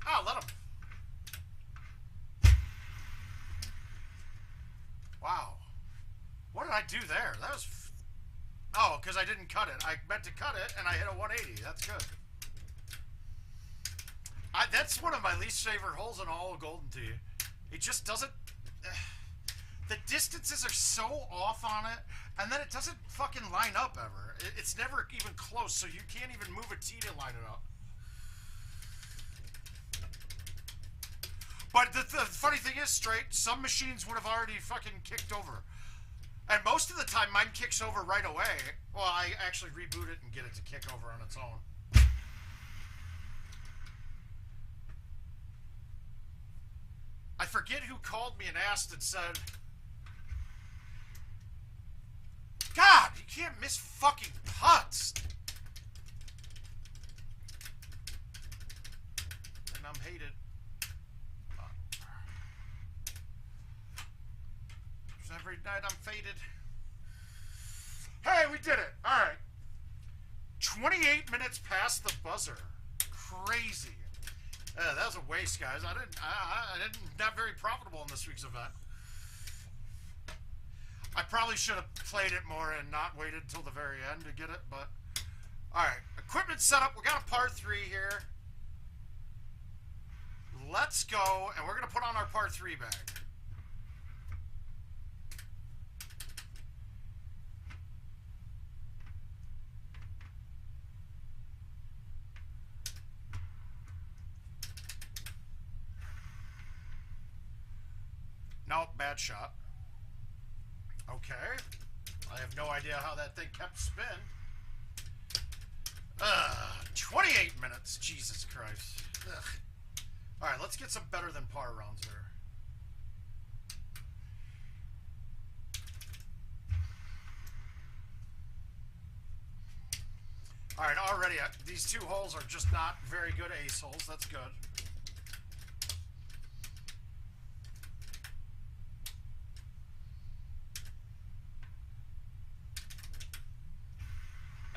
Ah, let him. Wow. What did I do there? That was... Oh, because I didn't cut it. I meant to cut it, and I hit a 180. That's good. That's one of my least favorite holes in all of Golden Tee. It just doesn't... The distances are so off on it, and then it doesn't fucking line up ever. It's never even close, so you can't even move a tee to line it up. But the funny thing is, Straight, some machines would have already fucking kicked over. And most of the time, mine kicks over right away. Well, I actually reboot it and get it to kick over on its own. I forget who called me and asked and said, God, you can't miss fucking putts. And I'm hated. Every night I'm faded. Hey, we did it. All right. 28 minutes past the buzzer. Crazy. That was a waste, guys. I didn't not very profitable in this week's event. I probably should have played it more and not waited until the very end to get it, but all right. Equipment setup. We got a par 3 here. Let's go, and we're gonna put on our par 3 bag. Nope, bad shot. Okay. I have no idea how that thing kept spin. 28 minutes. Jesus Christ. Ugh. All right, let's get some better than par rounds here. All right, already these 2 holes are just not very good ace holes. That's good.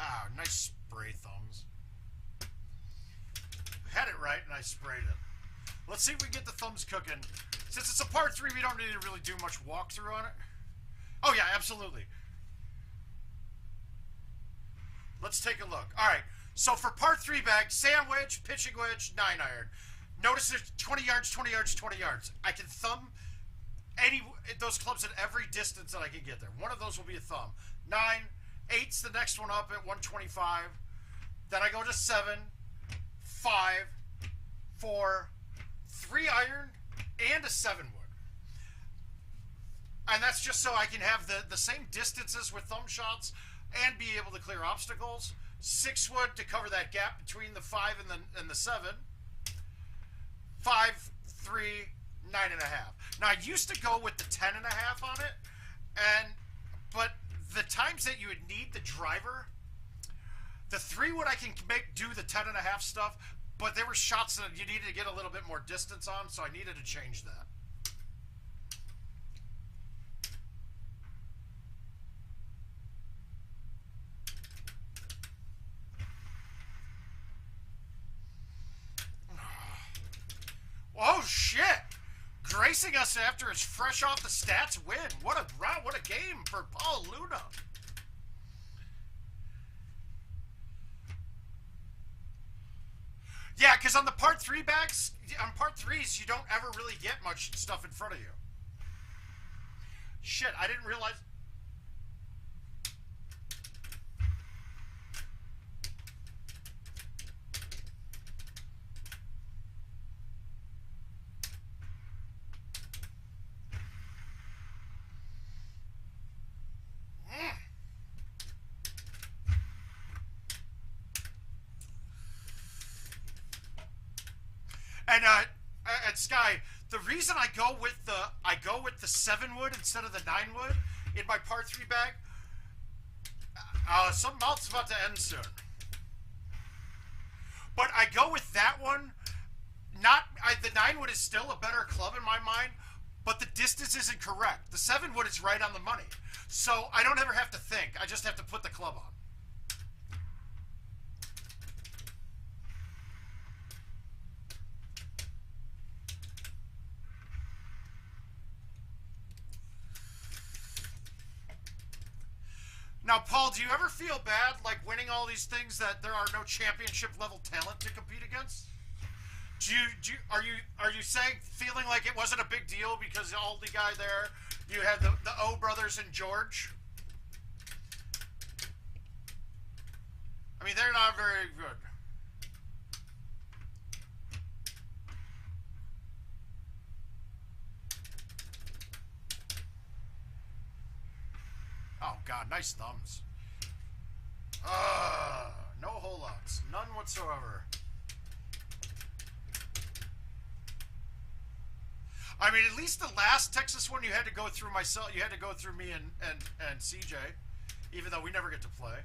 Ah, nice spray thumbs. Had it right, and I sprayed it. Let's see if we can get the thumbs cooking. Since it's a par 3, we don't need to really do much walkthrough on it. Oh, yeah, absolutely. Let's take a look. All right, so for par 3 bag, sand wedge, pitching wedge, 9-iron. Notice there's 20 yards, 20 yards, 20 yards. I can thumb those clubs at every distance that I can get there. One of those will be a thumb. 9, 8's the next one up at 125. Then I go to 7, 5, 4, 3-iron, and a 7-wood. And that's just so I can have the same distances with thumb shots and be able to clear obstacles. 6-wood to cover that gap between the 5 and the 7. 5, 3, 9.5. Now I used to go with the 10.5 on it, but the times that you would need the driver, the 3-wood I can do the 10.5 stuff, but there were shots that you needed to get a little bit more distance on, so I needed to change that. Oh shit! Gracing us after it's fresh off the stats win. What a round, what a game for Paul Luna. Yeah, because on the part 3 bags, on part 3s, you don't ever really get much stuff in front of you. Shit, I didn't realize. And Sky, The reason I go with the 7 wood instead of the 9 wood in my par 3 bag, something else is about to end soon. But I go with that one. The 9 wood is still a better club in my mind, but the distance isn't correct. The 7 wood is right on the money, so I don't ever have to think. I just have to put the club on. Now, Paul, do you ever feel bad, like winning all these things, that there are no championship level talent to compete against? Are you feeling like it wasn't a big deal because the oldie guy there, you had the O brothers and George? I mean, they're not very good. Oh, God, nice thumbs. No holdouts. None whatsoever. I mean, at least the last Texas one you had to go through myself. You had to go through me and CJ, even though we never get to play.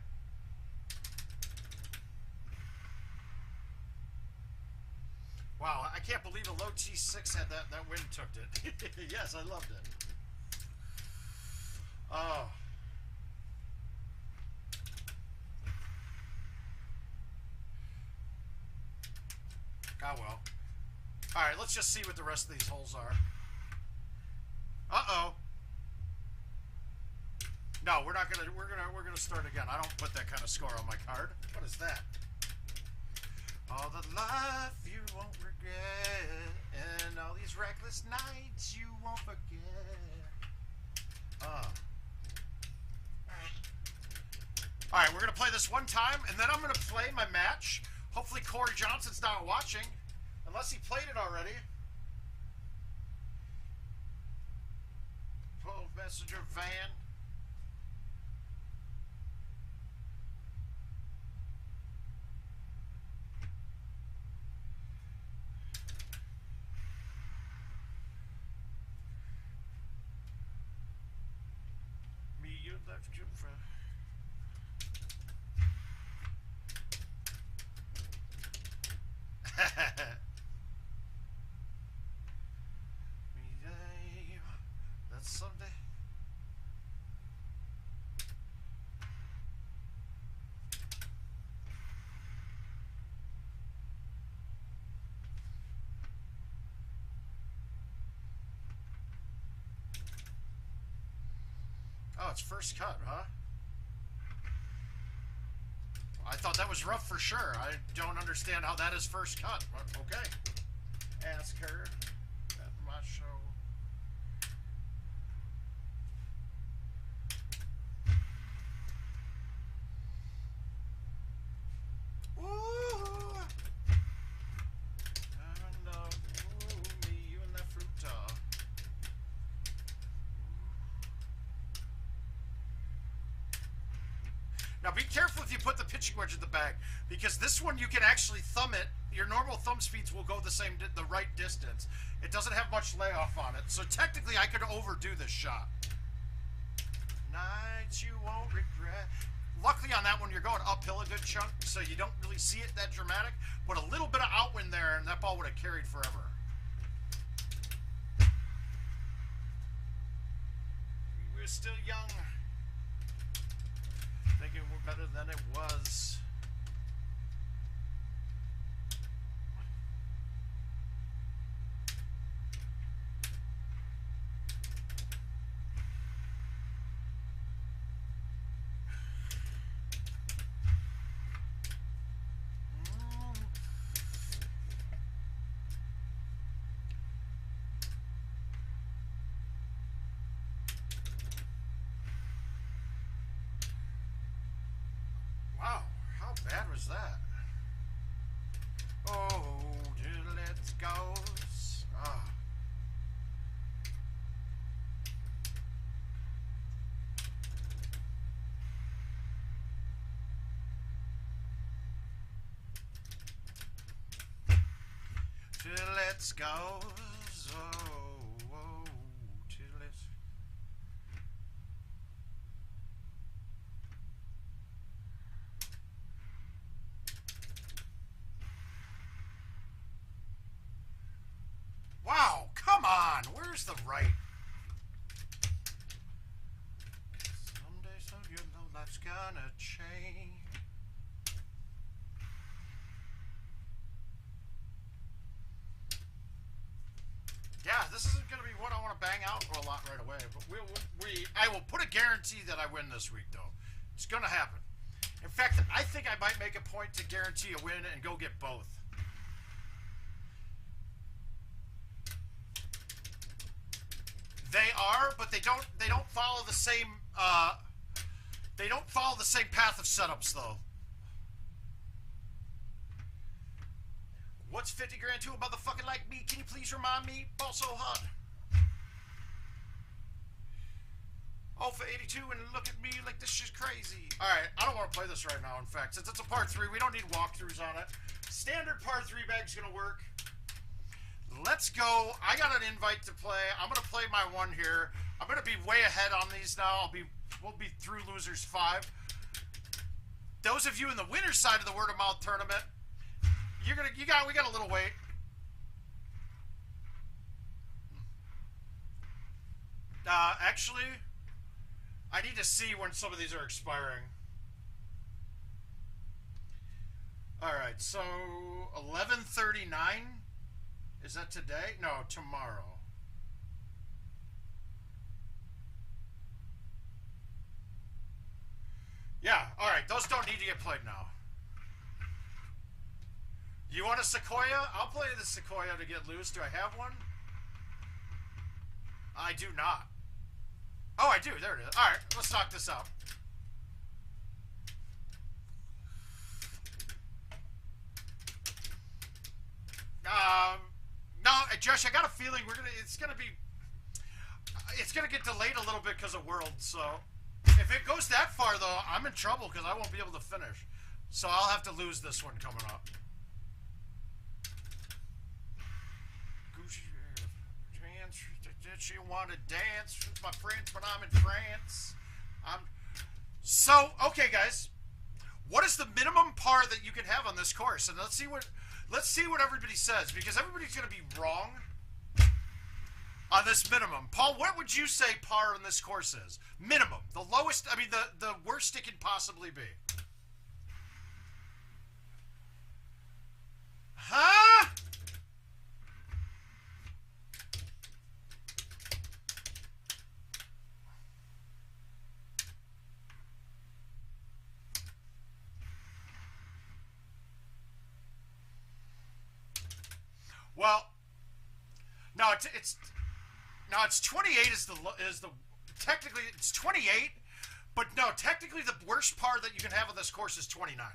Wow, I can't believe a low T6 had that wind took it. Yes, I loved it. Oh. Ah, well. All right, let's just see what the rest of these holes are. Uh-oh. No, we're gonna start again. I don't put that kind of score on my card. What is that? All the life you won't regret, and all these reckless nights you won't forget. All right, we're gonna play this one time, and then I'm gonna play my match. Hopefully Corey Johnson's not watching, unless he played it already. Pull messenger van. Me, you left your friend. That's someday. Oh, it's first cut, huh? I thought that was rough for sure. I don't understand how that is first cut, but okay. Ask her at my show. Ooh. And, ooh, me, you and that fruit. Now be careful if you put the pitching wedge in the bag, because this one you can actually thumb it. Your normal thumb speeds will go the right distance. It doesn't have much layoff on it, so technically I could overdo this shot. Nights you won't regret. Luckily on that one you're going uphill a good chunk, so you don't really see it that dramatic, but a little bit of outwind there and that ball would have carried forever. We were still young, thinking we're better than it was. Wow, how bad was that? Oh, let's go. Ah. Let's go. whoa, tiddlers. Wow, come on. Where's the right? Someday, so you know life's gonna change. Yeah, this isn't going to be what I want to bang out a lot right away, but I will put a guarantee that I win this week, though. It's going to happen. In fact, I think I might make a point to guarantee a win and go get both. They are, but they don't follow the same they don't follow the same path of setups, though. What's 50 grand to a motherfucker like me? Can you please remind me? Ball so hot. Oh, for 82 and look at me like this shit's crazy. Alright, I don't want to play this right now, in fact. Since it's a part 3, we don't need walkthroughs on it. Standard part 3 bag's gonna work. Let's go. I got an invite to play. I'm gonna play my one here. I'm gonna be way ahead on these now. We'll be through losers 5. Those of you in the winner's side of the word of mouth tournament, we got a little wait. Actually, I need to see when some of these are expiring. Alright, so 11:39. Is that today? No, tomorrow. Yeah, alright, those don't need to get played now. You want a Sequoia? I'll play the Sequoia to get loose. Do I have one? I do not. Oh, I do. There it is. Alright, let's knock this out. No, Josh, I got a feeling it's gonna get delayed a little bit because of World, so if it goes that far though, I'm in trouble because I won't be able to finish. So I'll have to lose this one coming up. She want to dance with my friends when I'm in France. So okay, guys. What is the minimum par that you can have on this course? And let's see what everybody says, because everybody's going to be wrong on this minimum. Paul, what would you say par on this course is? Minimum. The lowest, I mean, the worst it can possibly be. Huh? Well, no, it's 28 is the technically it's 28, but no, technically the worst par that you can have on this course is 29.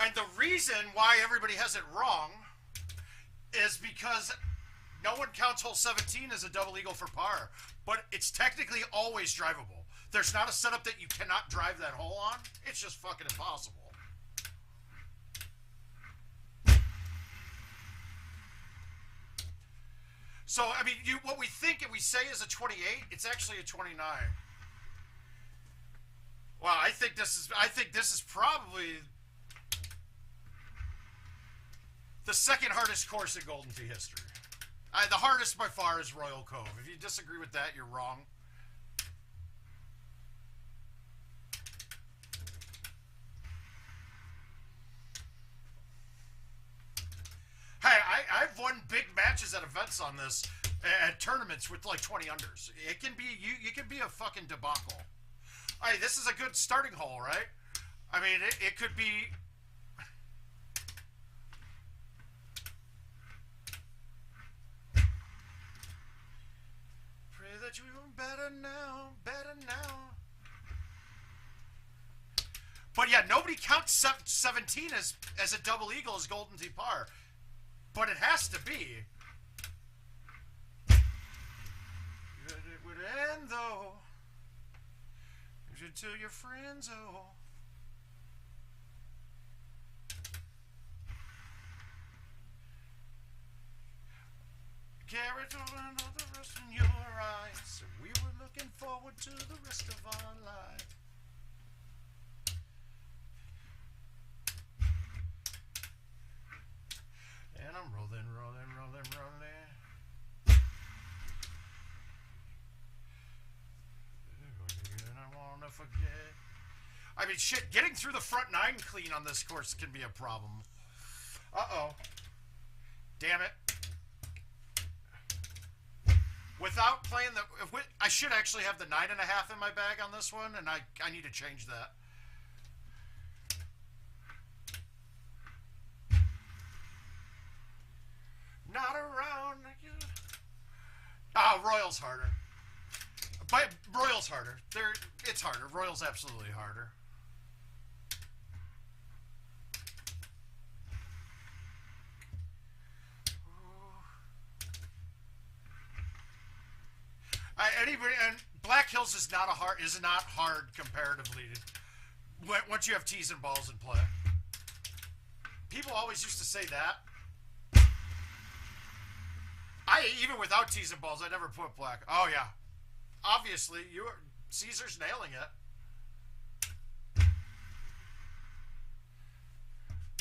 And the reason why everybody has it wrong is because no one counts hole 17 as a double eagle for par, but it's technically always drivable. There's not a setup that you cannot drive that hole on. It's just fucking impossible. So, I mean, what we think and we say is a 28, it's actually a 29. Well, I think this is probably the second hardest course in Golden Tee history. The hardest by far is Royal Cove. If you disagree with that, you're wrong. Hey, I've won big matches at events on this, at tournaments with like 20 unders. It can be you can be a fucking debacle. Hey, this is a good starting hole, right? I mean, it could be. Pray that you are better now, better now. But yeah, nobody counts 17 as a double eagle as Golden Tee par. But it has to be. It would end though. Until your friends, oh. Gary Coleman, all the rest in your eyes. We were looking forward to the rest of our life. And I'm rolling, rolling, rolling, rolling. And I wanna forget. I mean, shit, getting through the front nine clean on this course can be a problem. Uh-oh. Damn it. Without playing the... I should actually have the 9.5 in my bag on this one, and I need to change that. Not around you. Ah, Royal's harder. But Royal's harder. It's harder. Royal's absolutely harder. Anybody, and Black Hills is not hard comparatively. Once you have tees and balls in play, people always used to say that. Even without tees and balls, I never put Black. Oh yeah, obviously Caesar's nailing it.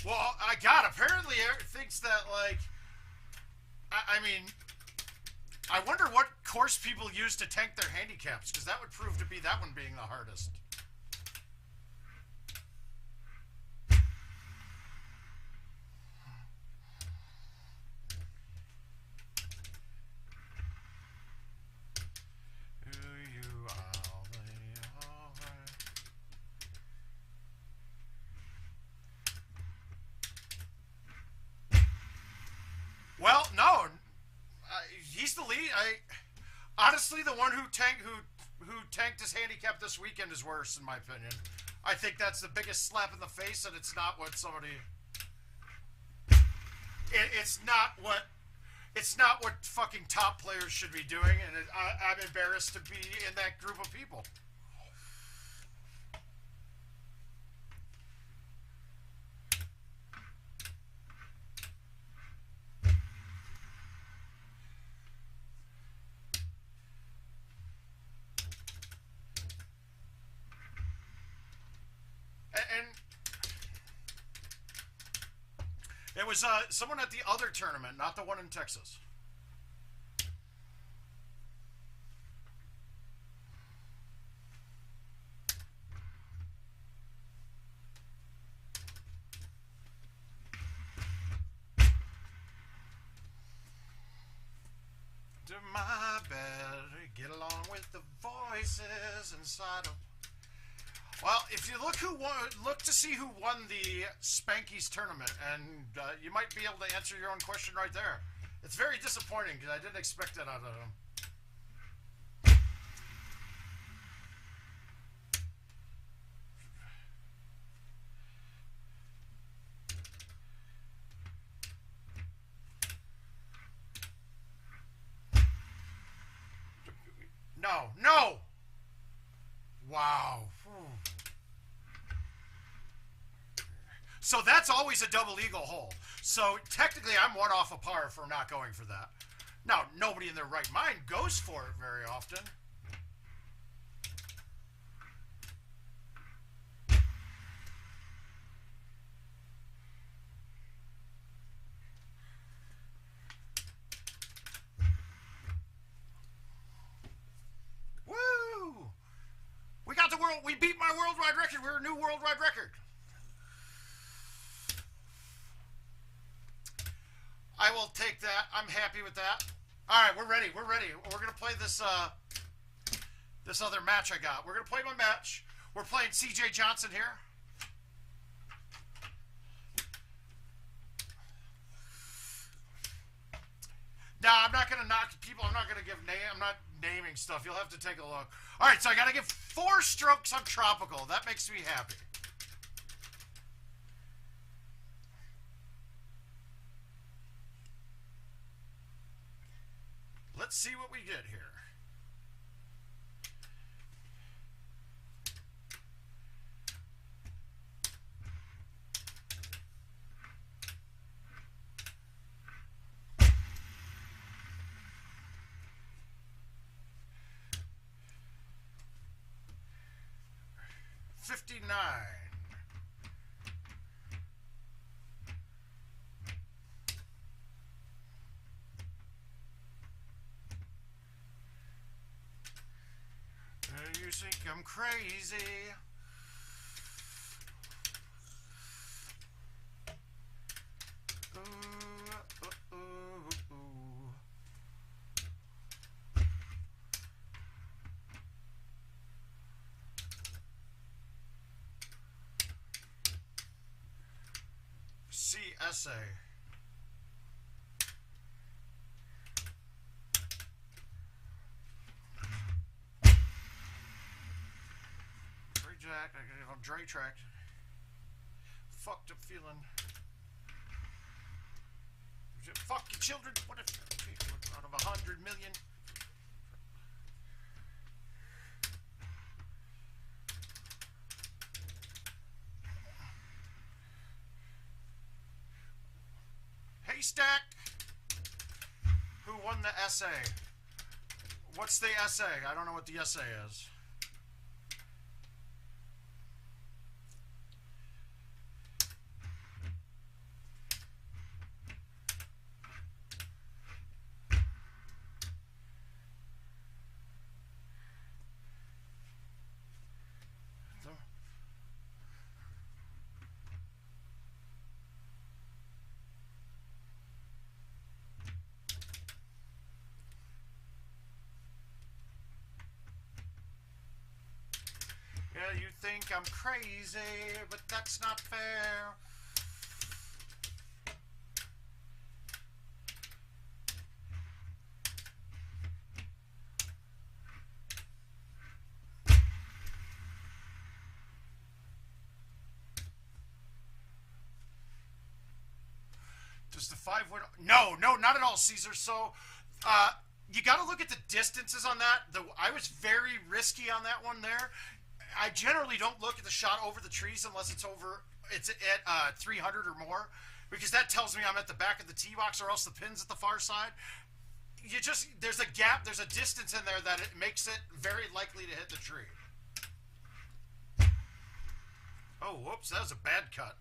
Well, apparently Eric thinks that, like, I mean, I wonder what course people use to tank their handicaps, because that would prove to be that one being the hardest. Well, no, he's the lead. Honestly, the one who tanked his handicap this weekend is worse, in my opinion. I think that's the biggest slap in the face, and it's not what somebody. It's not what fucking top players should be doing, and I'm embarrassed to be in that group of people. It was someone at the other tournament, not the one in Texas. To my bed, get along with the voices inside of... Well, if you look to see who won the Spanky's tournament, and you might be able to answer your own question right there. It's very disappointing because I didn't expect that out of him. No! Wow. So that's always a double eagle hole. So technically I'm one off a par for not going for that. Now, nobody in their right mind goes for it very often. We beat my worldwide record. We're a new worldwide record. I will take that. I'm happy with that. All right, we're ready. We're ready. We're gonna play this this other match I got. We're gonna play my match. We're playing CJ Johnson here. Now, I'm not gonna knock people. I'm not gonna give name. I'm not naming stuff. You'll have to take a look. All right, so I gotta give 4 strokes on Tropical. That makes me happy. Let's see what we get here. You think I'm crazy? CSA. Jack, I got on Dre track. Fucked up feeling. Fuck you, children. What if out of 100 million? Haystack. Who won the essay? What's the essay? I don't know what the essay is. Yeah, you think I'm crazy, but that's not fair. Does the 5 win? No, not at all, Caesar. So, you got to look at the distances on that. I was very risky on that one there. I generally don't look at the shot over the trees unless it's at 300 or more, because that tells me I'm at the back of the tee box, or else the pin's at the far side. There's a gap, there's a distance in there that it makes it very likely to hit the tree. Oh, whoops, that was a bad cut.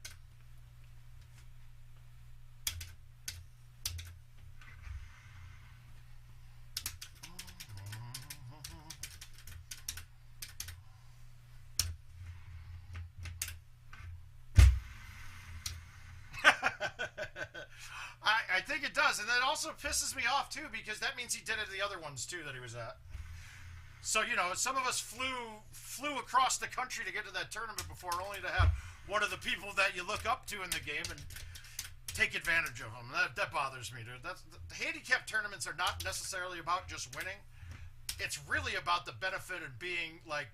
I think it does, and that also pisses me off too, because that means he did it the other ones too that he was at. So, you know, some of us flew across the country to get to that tournament before, only to have one of the people that you look up to in the game and take advantage of them. That bothers me, dude. The handicap tournaments are not necessarily about just winning. It's really about the benefit of being, like,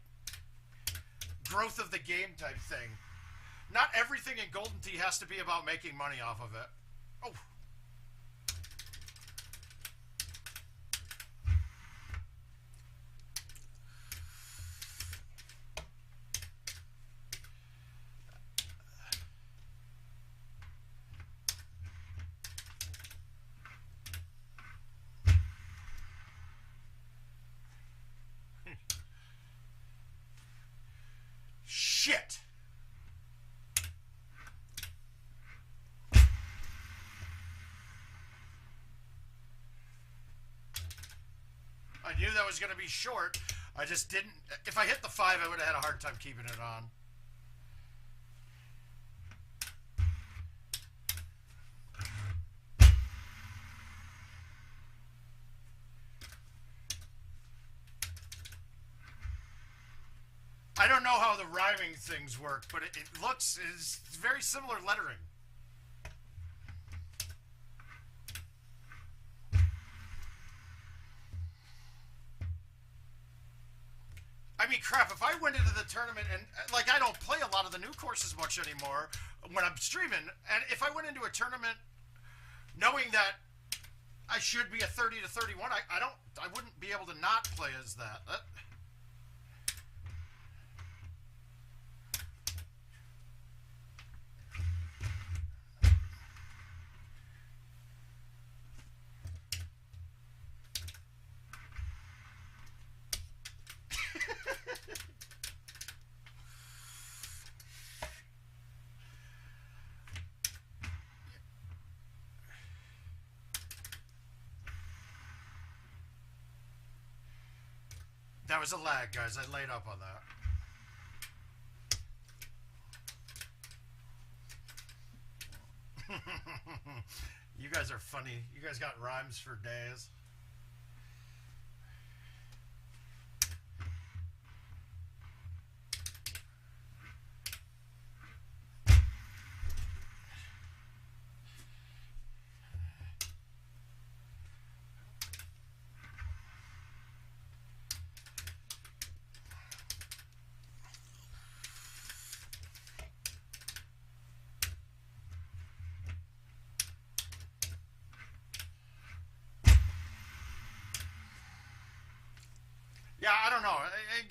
growth of the game type thing. Not everything in Golden Tee has to be about making money off of it. Oh. Shit. I knew that was going to be short. I just didn't. If I hit the 5, I would have had a hard time keeping it on. I don't know how the rhyming things work, but it looks, it's very similar lettering. I mean, crap, if I went into the tournament and, like, I don't play a lot of the new courses much anymore when I'm streaming, and if I went into a tournament knowing that I should be a 30 to 31, I wouldn't be able to not play as that. That was a lag, guys. I laid up on that. You guys are funny. You guys got rhymes for days. Yeah, I don't know.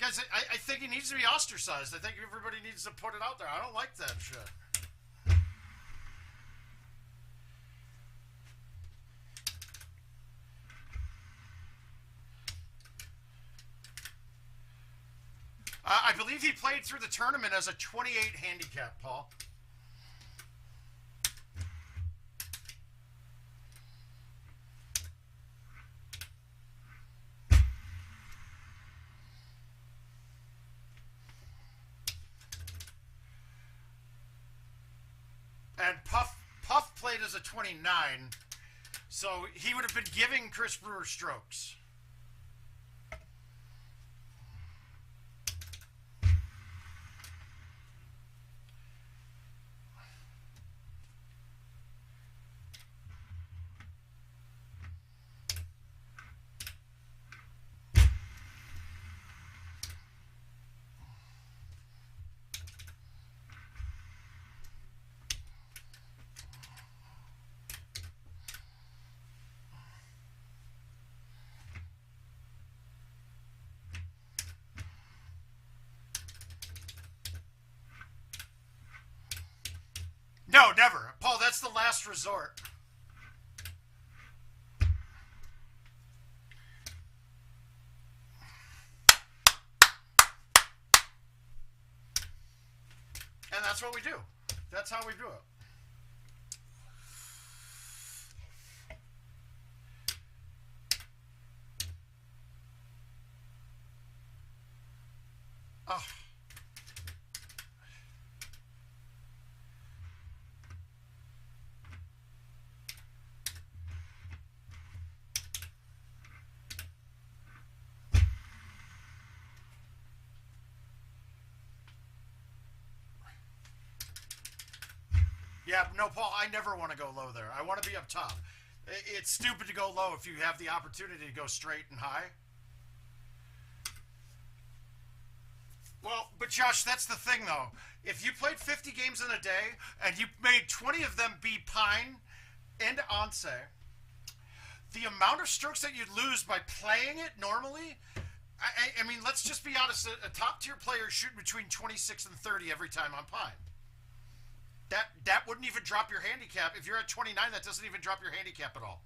Guys, I think he needs to be ostracized. I think everybody needs to put it out there. I don't like that shit. I believe he played through the tournament as a 28 handicap, Paul. And Puff played as a 29, so he would have been giving Chris Brewer strokes. No, never. Paul, that's the last resort. And that's what we do. That's how we do it. Oh. Yeah, no, Paul, I never want to go low there. I want to be up top. It's stupid to go low if you have the opportunity to go straight and high. Well, but Josh, that's the thing, though. If you played 50 games in a day and you made 20 of them be Pine and Once, the amount of strokes that you'd lose by playing it normally, I mean, let's just be honest. A top-tier player shooting between 26 and 30 every time on Pine. That wouldn't even drop your handicap. If you're at 29, that doesn't even drop your handicap at all.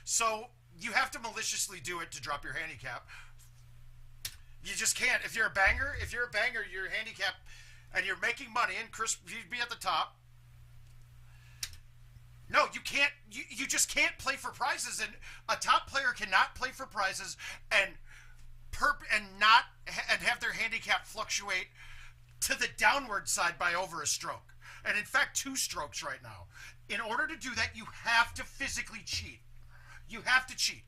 So you have to maliciously do it to drop your handicap. You just can't. If you're a banger, your handicap, and you're making money, and Chris, you'd be at the top. No, you can't. You just can't play for prizes, and a top player cannot play for prizes and have their handicap fluctuate to the downward side by over a stroke. And in fact, 2 strokes right now. In order to do that, you have to physically cheat. You have to cheat.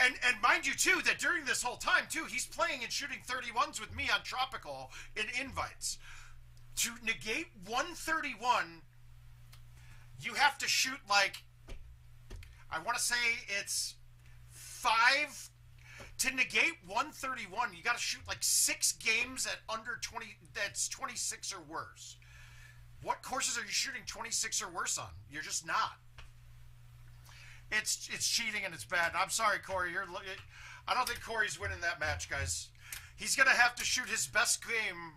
And mind you, too, that during this whole time, too, he's playing and shooting 31s with me on Tropical in invites. To negate 131, you have to shoot like, I want to say it's 5. To negate 131, you got to shoot like 6 games at under 20. That's 26 or worse. What courses are you shooting 26 or worse on? You're just not. It's cheating and it's bad. I'm sorry, Corey. I don't think Corey's winning that match, guys. He's gonna have to shoot his best game.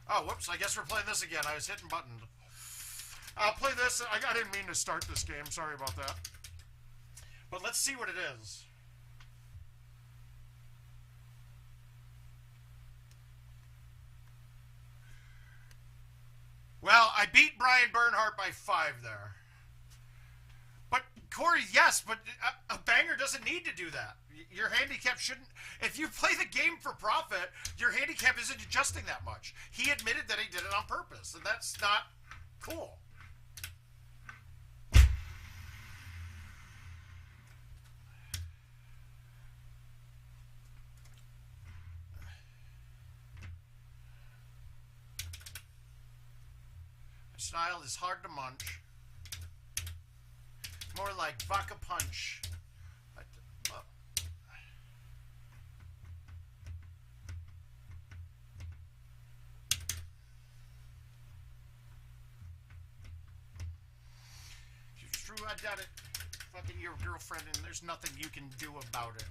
Oh, whoops! I guess we're playing this again. I was hitting buttons. I'll play this. I didn't mean to start this game. Sorry about that. But let's see what it is. Well, I beat Brian Bernhardt by 5 there. But Corey, yes, but a banger doesn't need to do that. Your handicap shouldn't. If you play the game for profit, your handicap isn't adjusting that much. He admitted that he did it on purpose, and that's not cool. Style is hard to munch. More like vodka punch. It's true, I doubt it. Fucking your girlfriend, and there's nothing you can do about it.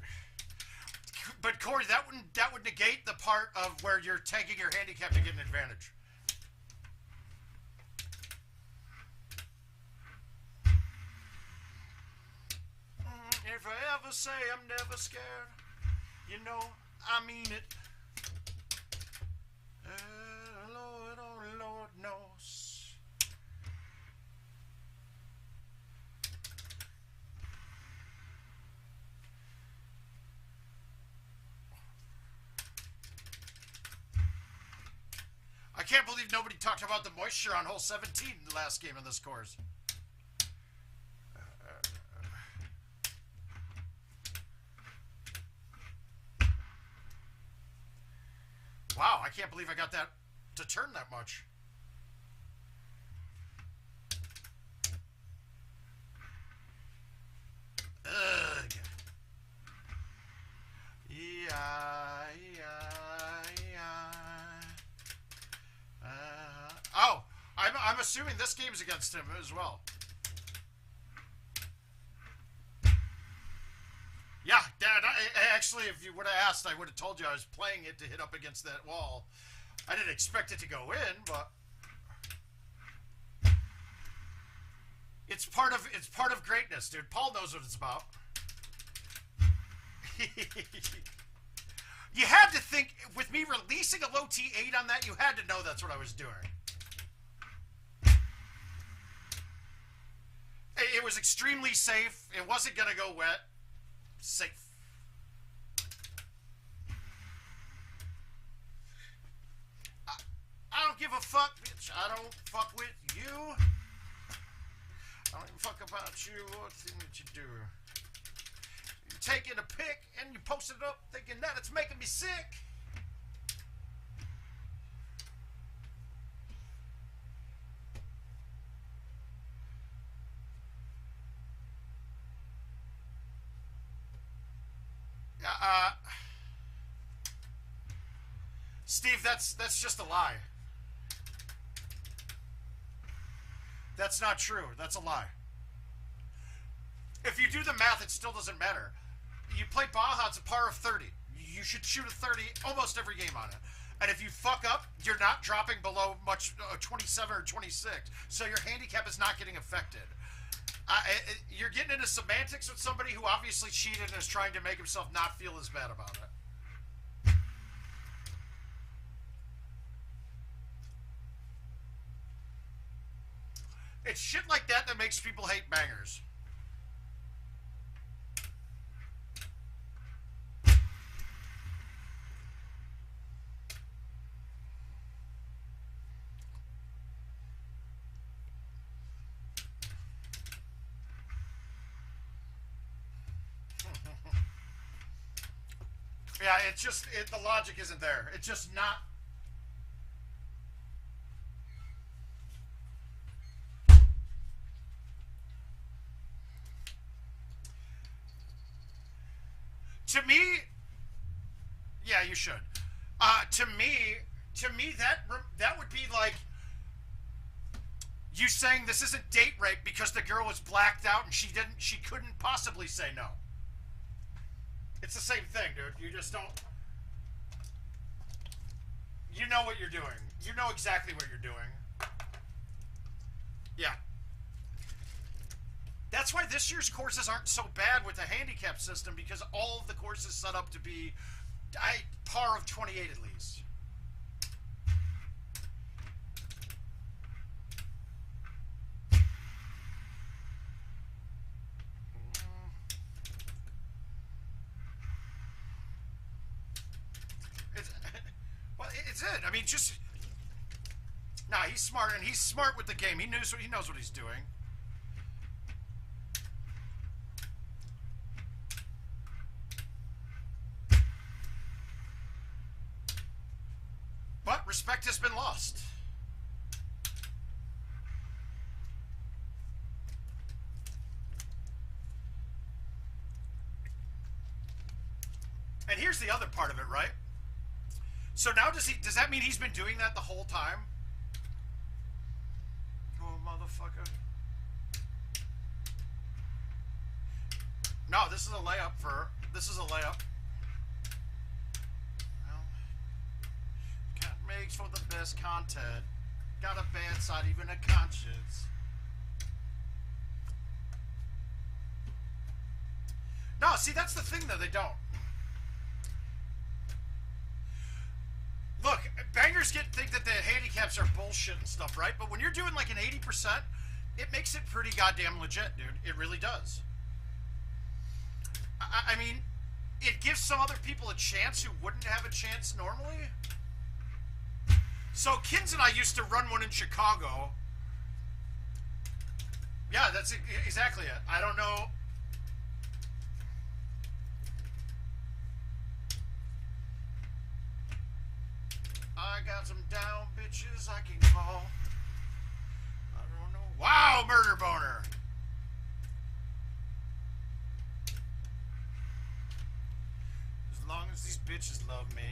But Corey, that would negate the part of where you're taking your handicap to get an advantage. If I ever say I'm never scared, you know I mean it. Lord, oh Lord knows. I can't believe nobody talked about the moisture on hole 17 in the last game of this course. Wow, I can't believe I got that to turn that much. Ugh. Oh, I'm assuming this game's against him as well. Yeah, Dad, actually, if you would have asked, I would have told you I was playing it to hit up against that wall. I didn't expect it to go in, but it's part of greatness, dude. Paul knows what it's about. You had to think, with me releasing a low T8 on that, you had to know that's what I was doing. It was extremely safe. It wasn't going to go wet. Safe. I don't give a fuck, bitch. I don't fuck with you. I don't even fuck about you or the thing that you do. You're taking a pic and you post it up thinking that it's making me sick. Steve, that's just a lie. That's not true. That's a lie. If you do the math, it still doesn't matter. You play Baja, it's a par of 30. You should shoot a 30 almost every game on it. And if you fuck up, you're not dropping below much 27 or 26. So your handicap is not getting affected. You're getting into semantics with somebody who obviously cheated and is trying to make himself not feel as bad about it. It's shit like that that makes people hate bangers. Yeah, it's just, the logic isn't there. It's just not. To me, yeah, you should. To me, that would be like you saying this isn't date rape because the girl was blacked out and she couldn't possibly say no. It's the same thing, dude. You just don't. You know what you're doing. You know exactly what you're doing. Yeah. That's why this year's courses aren't so bad with the handicap system, because all of the courses set up to be par of 28 at least. it. I mean, just... Nah, he's smart, and he's smart with the game. He knows what he's doing. But respect has been lost. And here's the other part of it, right? So now does that mean he's been doing that the whole time? Oh, motherfucker. No, this is a layup. Well, cat makes for the best content. Got a bad side, even a conscience. No, see, that's the thing, though. They don't. Look, bangers think that the handicaps are bullshit and stuff, right? But when you're doing like an 80%, it makes it pretty goddamn legit, dude. It really does. I mean, it gives some other people a chance who wouldn't have a chance normally. So Kins and I used to run one in Chicago. Yeah, that's exactly it. I don't know. I got some down bitches I can call. I don't know. Wow, murder boner. As long as these bitches love me.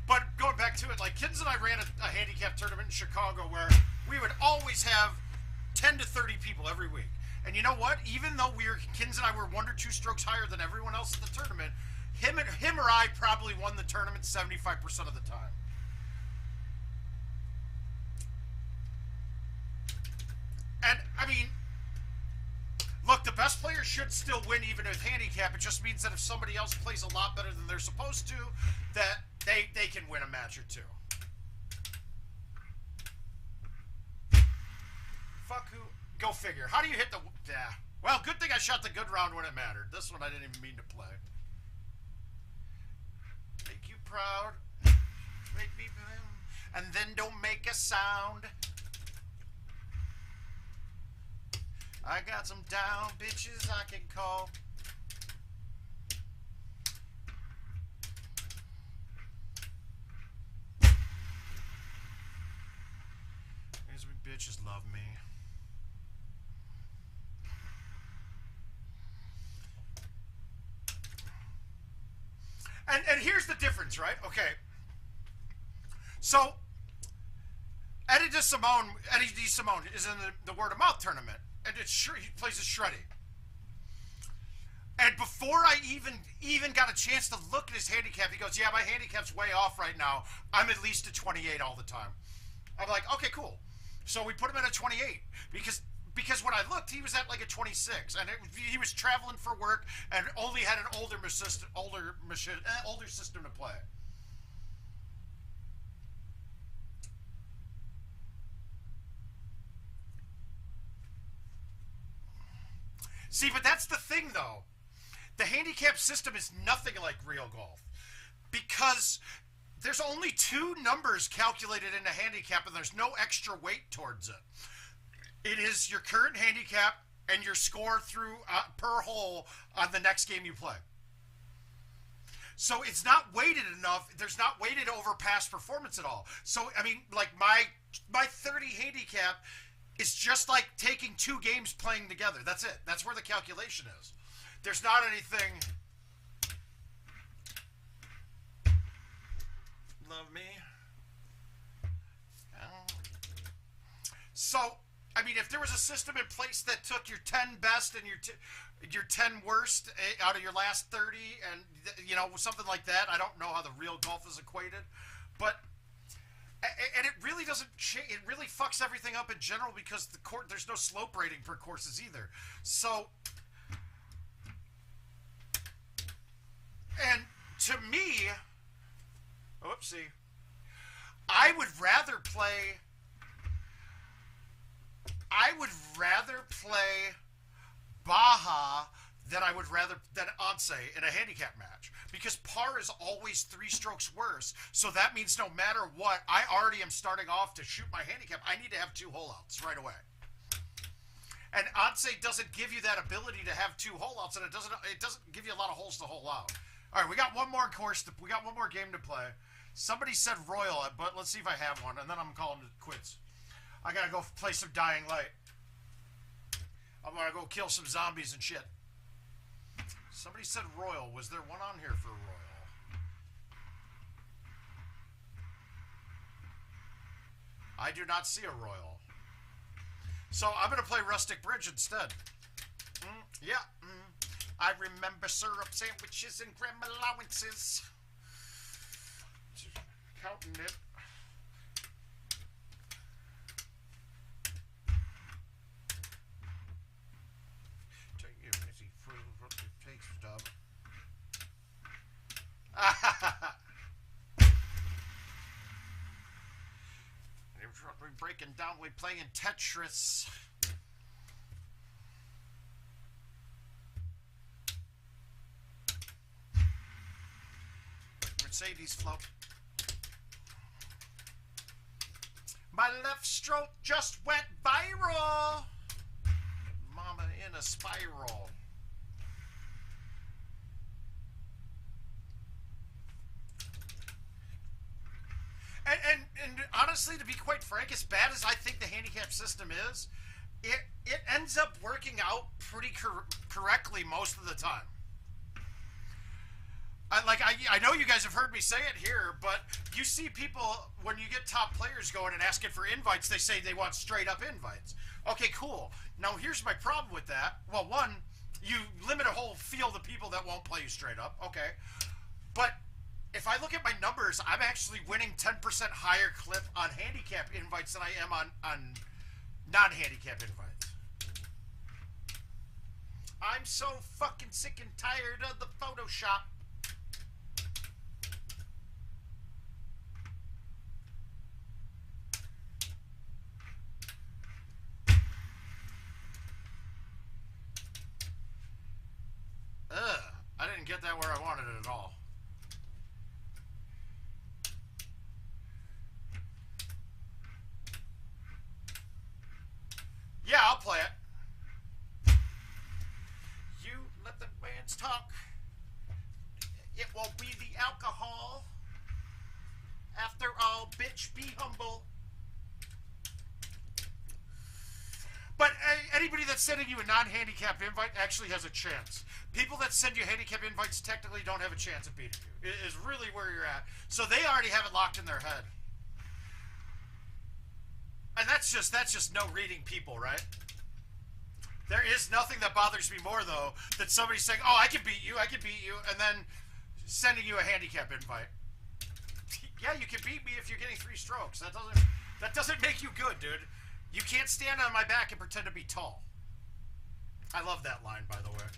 But going back to it, like Kins and I ran a handicap tournament in Chicago where we would always have 10 to 30 people every week. And you know what? Even though Kins and I were 1 or 2 strokes higher than everyone else at the tournament, him or I probably won the tournament 75% of the time. And, I mean, look, the best player should still win even with handicap. It just means that if somebody else plays a lot better than they're supposed to, that they can win a match or two. Fuck who? Go figure. How do you hit the... Yeah. Well, good thing I shot the good round when it mattered. This one I didn't even mean to play. Make you proud. Make me... And then don't make a sound. I got some down bitches I can call. These bitches love me. And here's the difference, right? Okay. So, Eddie D. Simone is in the Word of Mouth tournament. And he plays as Shreddy. And before I even got a chance to look at his handicap, he goes, yeah, my handicap's way off right now. I'm at least a 28 all the time. I'm like, okay, cool. So we put him at a 28. Because when I looked, he was at like a 26. And he was traveling for work and only had an older system to play. See, but that's the thing, though. The handicap system is nothing like real golf. Because there's only 2 numbers calculated in a handicap, and there's no extra weight towards it. It is your current handicap and your score through per hole on the next game you play. So it's not weighted enough. There's not weighted over past performance at all. So, I mean, like my 30 handicap... It's just like taking 2 games playing together. That's it. That's where the calculation is. There's not anything... Love me. So, I mean, if there was a system in place that took your 10 best and your 10 worst out of your last 30 and, you know, something like that, I don't know how the real golf is equated. But... And it really doesn't change. It really fucks everything up in general because there's no slope rating per courses either. So, and to me, I would rather play I would rather play Baja than I would rather than Once in a handicap match, because par is always 3 strokes worse. So that means no matter what, I already am starting off to shoot my handicap. I need to have 2 hole outs right away. And Once doesn't give you that ability to have 2 hole outs, and it doesn't give you a lot of holes to hole out. All right, we got one more we got one more game to play. Somebody said Royal, but let's see if I have one, and then I'm calling it quits. I gotta go play some Dying Light. I'm gonna go kill some zombies and shit. Somebody said Royal. Was there one on here for Royal? I do not see a Royal. So I'm gonna play Rustic Bridge instead. Yeah. I remember syrup sandwiches and grandma allowances. Just counting it. Take you easy fruit from the taste stub. We're breaking down. We're playing Tetris. Mercedes float. My left stroke just went viral. Mama in a spiral. And honestly, to be quite frank, as bad as I think the handicap system is, it ends up working out pretty correctly most of the time. I know you guys have heard me say it here, but you see people, when you get top players going and asking for invites, they say they want straight up invites. Okay, cool. Now here's my problem with that. Well, one, you limit a whole field of people that won't play you straight up. Okay. But if I look at my numbers, I'm actually winning 10% higher clip on handicap invites than I am on non-handicap invites. I'm so fucking sick and tired of the Photoshop. I didn't get that where I wanted it at all. Yeah, I'll play it. You let the bands talk. It won't be the alcohol. After all, bitch, be humble. But anybody that's sending you a non-handicap invite actually has a chance. People that send you handicap invites technically don't have a chance of beating you. It is really where you're at. So they already have it locked in their head. And that's just no reading people, right? There is nothing that bothers me more, though, than somebody saying, oh, I can beat you, and then sending you a handicap invite. Yeah, you can beat me if you're getting 3 strokes. That doesn't make you good, dude. You can't stand on my back and pretend to be tall. I love that line, by the way.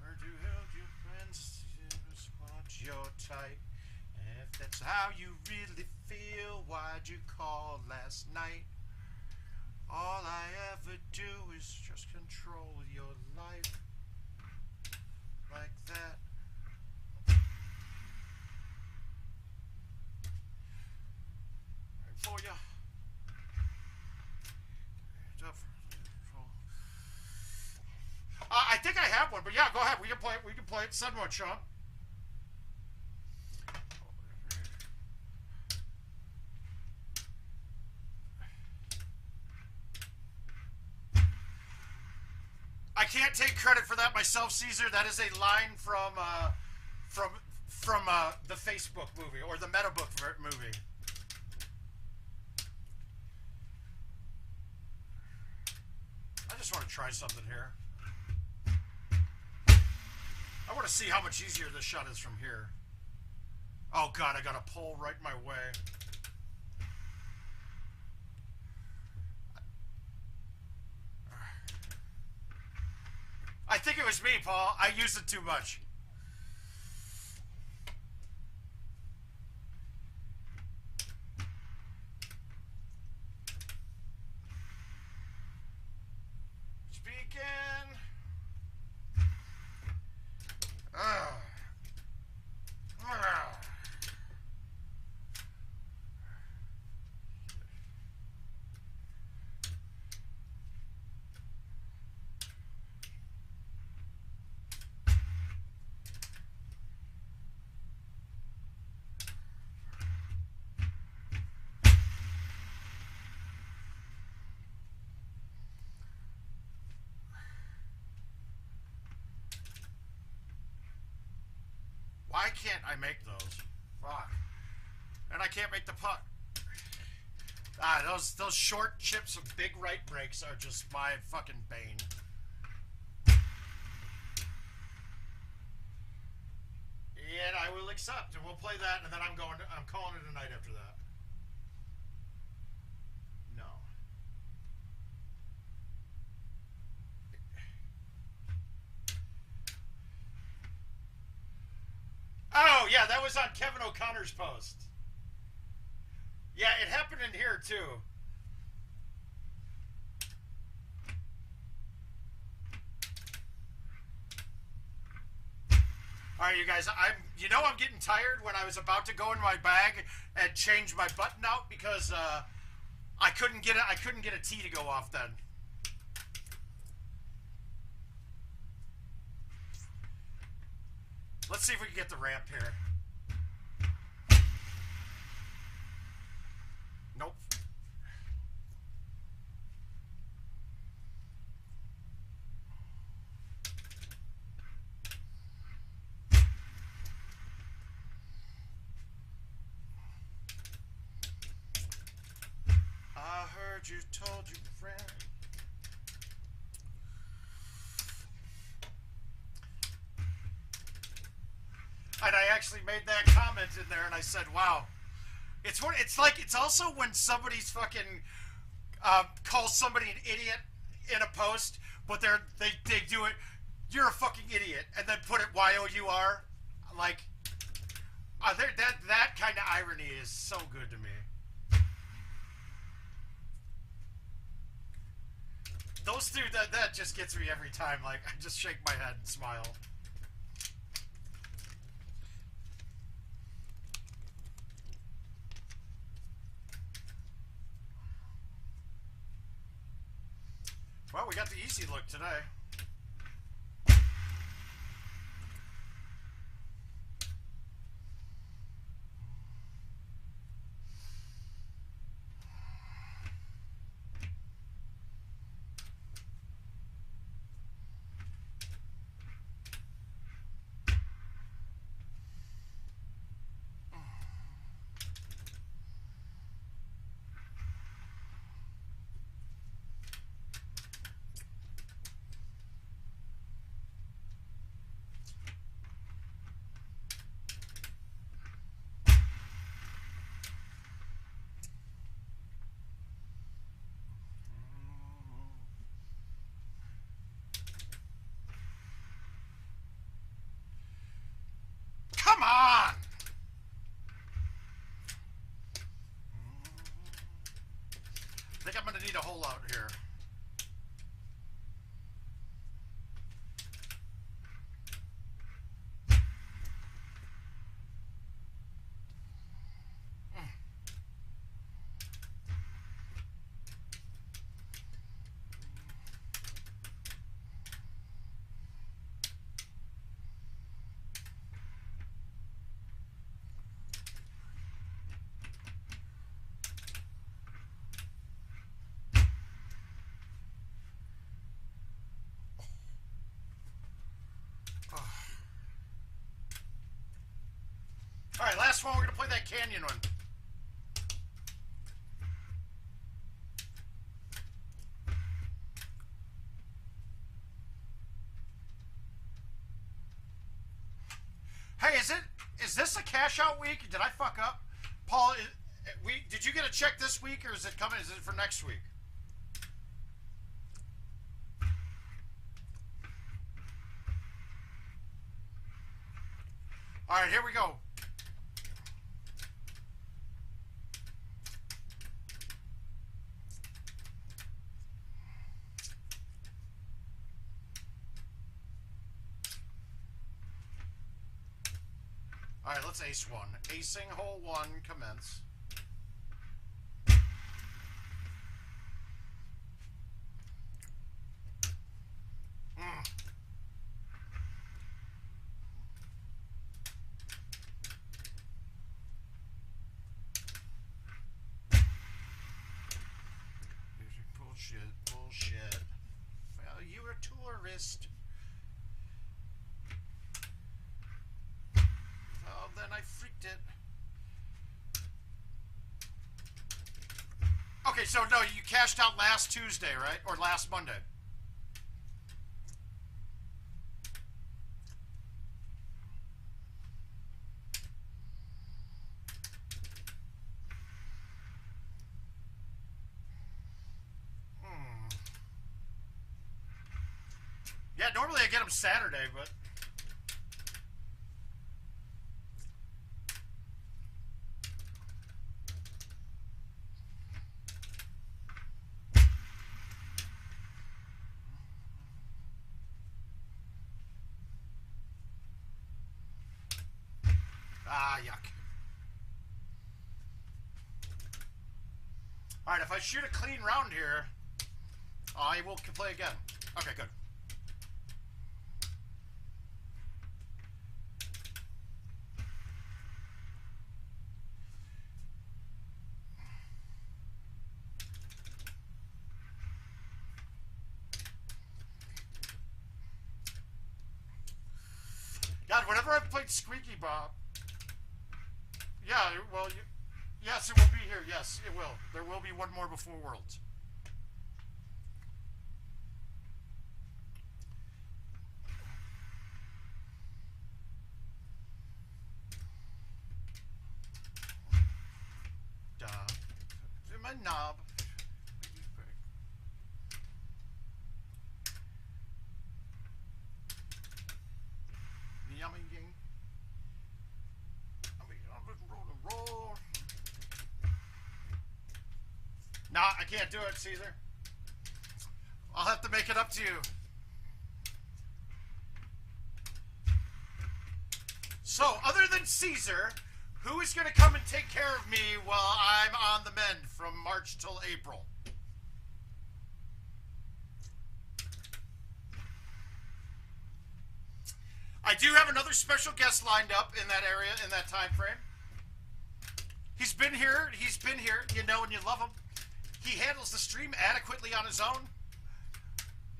Hard to help your friends watch your type. If that's how you really feel, why'd you call last night? All I ever do is just control your life. Like that. For you. I think I have one, but yeah, go ahead. We can play it. Send one, Sean. I can't take credit for that myself, Caesar. That is a line from the Facebook movie or the Metabook movie. I just want to try something here. I want to see how much easier this shot is from here. Oh God, I got a pole right my way. I think it was me, Paul. I used it too much. Why can't I make those? Fuck. And I can't make the putt. Ah, those short chips of big right breaks are just my fucking bane. And I will accept, and we'll play that, and then I'm calling it a night after that. No. Oh, yeah, that was on Kevin O'Connor's post. Yeah, it happened in here, too. All right, you guys, I'm getting tired when I was about to go in my bag and change my button out because I couldn't get a tee to go off then. Let's see if we can get the ramp here. Nope. I heard you told your friend. And I actually made that comment in there, and I said, "Wow, it's also when somebody's fucking calls somebody an idiot in a post, but they do it. You're a fucking idiot, and then put it YOUR. Like, that kind of irony is so good to me. Those two, that just gets me every time. Like, I just shake my head and smile." Well, we got the easy look today. Come on! I think I'm going to need a hole out here. All right, last one. We're going to play that canyon one. Hey, is this a cash out week? Did I fuck up? Paul, did you get a check this week, or is it coming? Is it for next week? All right, here we go. All right, let's ace one. Acing hole one, commence. Bullshit. Well, you're a tourist. Okay, so no, you cashed out last Tuesday, right? Or last Monday? Yeah, normally I get them Saturday, but... Ah, yuck. Alright, if I shoot a clean round here, I will play again. Okay, good. God, whenever I've played Squeaky Bob... Yeah, well, yes, it will be here. Yes, it will. There will be one more before Worlds. My knob. Nah, I can't do it, Caesar. I'll have to make it up to you. So, other than Caesar, who is going to come and take care of me while I'm on the mend from March till April? I do have another special guest lined up in that area, in that time frame. He's been here, you know and you love him. He handles the stream adequately on his own.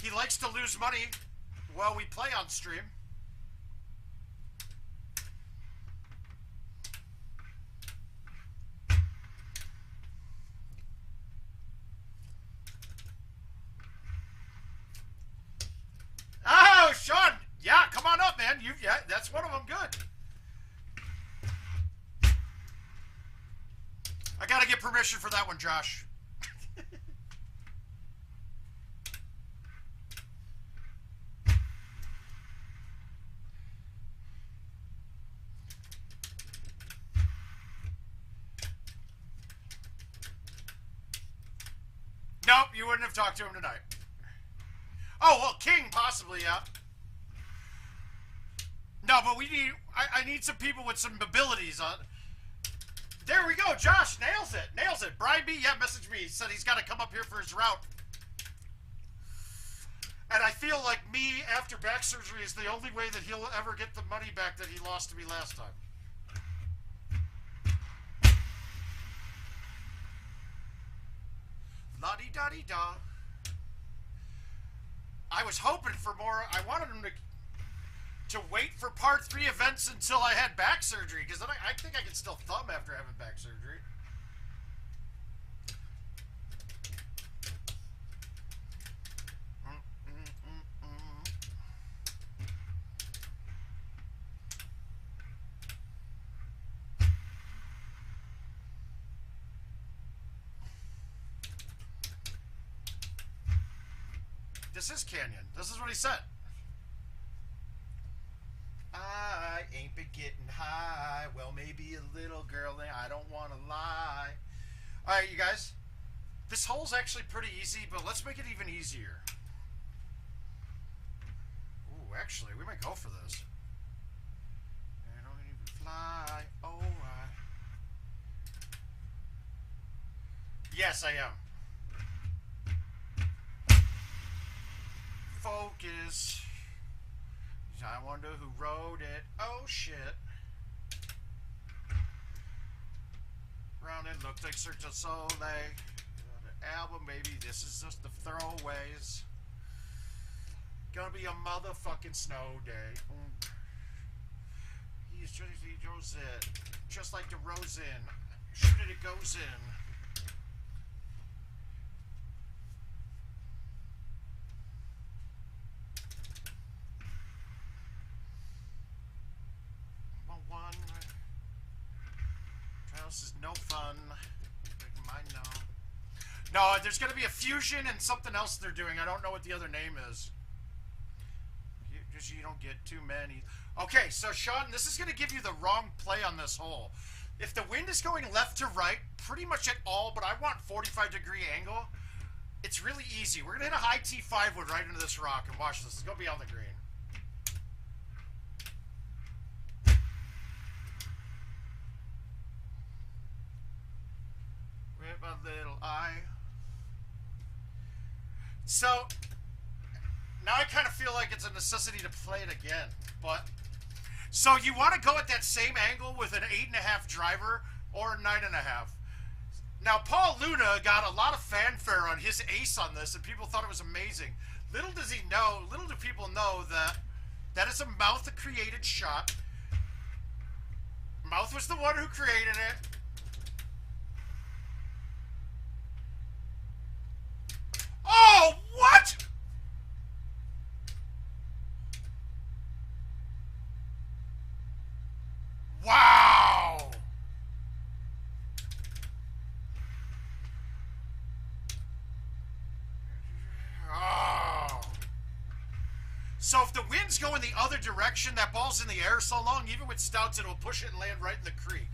He likes to lose money while we play on stream. Oh, Sean! Yeah, come on up, man. Yeah, that's one of them. Good. I gotta get permission for that one, Josh. Nope, you wouldn't have talked to him tonight. Oh, well, King, possibly, yeah. No, but we need... I need some people with some abilities on... There we go, Josh, nails it, nails it. Brian B, yeah, messaged me, said he's got to come up here for his route. And I feel like me, after back surgery, is the only way that he'll ever get the money back that he lost to me last time. La-di-da-di-da. I was hoping for more. I wanted him to wait for part 3 events until I had back surgery, because then I think I can still thumb after having back surgery. This is Canyon. This is what he said. I ain't been getting high. Well, maybe a little girl, I don't want to lie. Alright, you guys. This hole's actually pretty easy, but let's make it even easier. Ooh, actually, we might go for this. I don't even fly. Oh, yes, I am. Focus. I wonder who wrote it. Oh shit. Round it looked like Cirque du Soleil. The album, maybe this is just the throwaways. Gonna be a motherfucking snow day. He's just he goes in. Just like the rose in. Shoot it, it goes in. This is no fun. Mine, no. No, there's going to be a fusion and something else they're doing. I don't know what the other name is. You don't get too many. Okay, so Sean, this is going to give you the wrong play on this hole. If the wind is going left to right, pretty much at all, but I want 45-degree angle, it's really easy. We're going to hit a high T5 wood right into this rock, and watch this. It's going to be on the green. With my little eye. So, now I kind of feel like it's a necessity to play it again, but... So you want to go at that same angle with an 8.5 driver or a 9.5. Now, Paul Luna got a lot of fanfare on his ace on this, and people thought it was amazing. Little does he know, little do people know that that is a Mouth-created shot. Mouth was the one who created it. Oh, what? Wow! Oh. So if the wind's going the other direction, that ball's in the air so long, even with stouts, it'll push it and land right in the creek.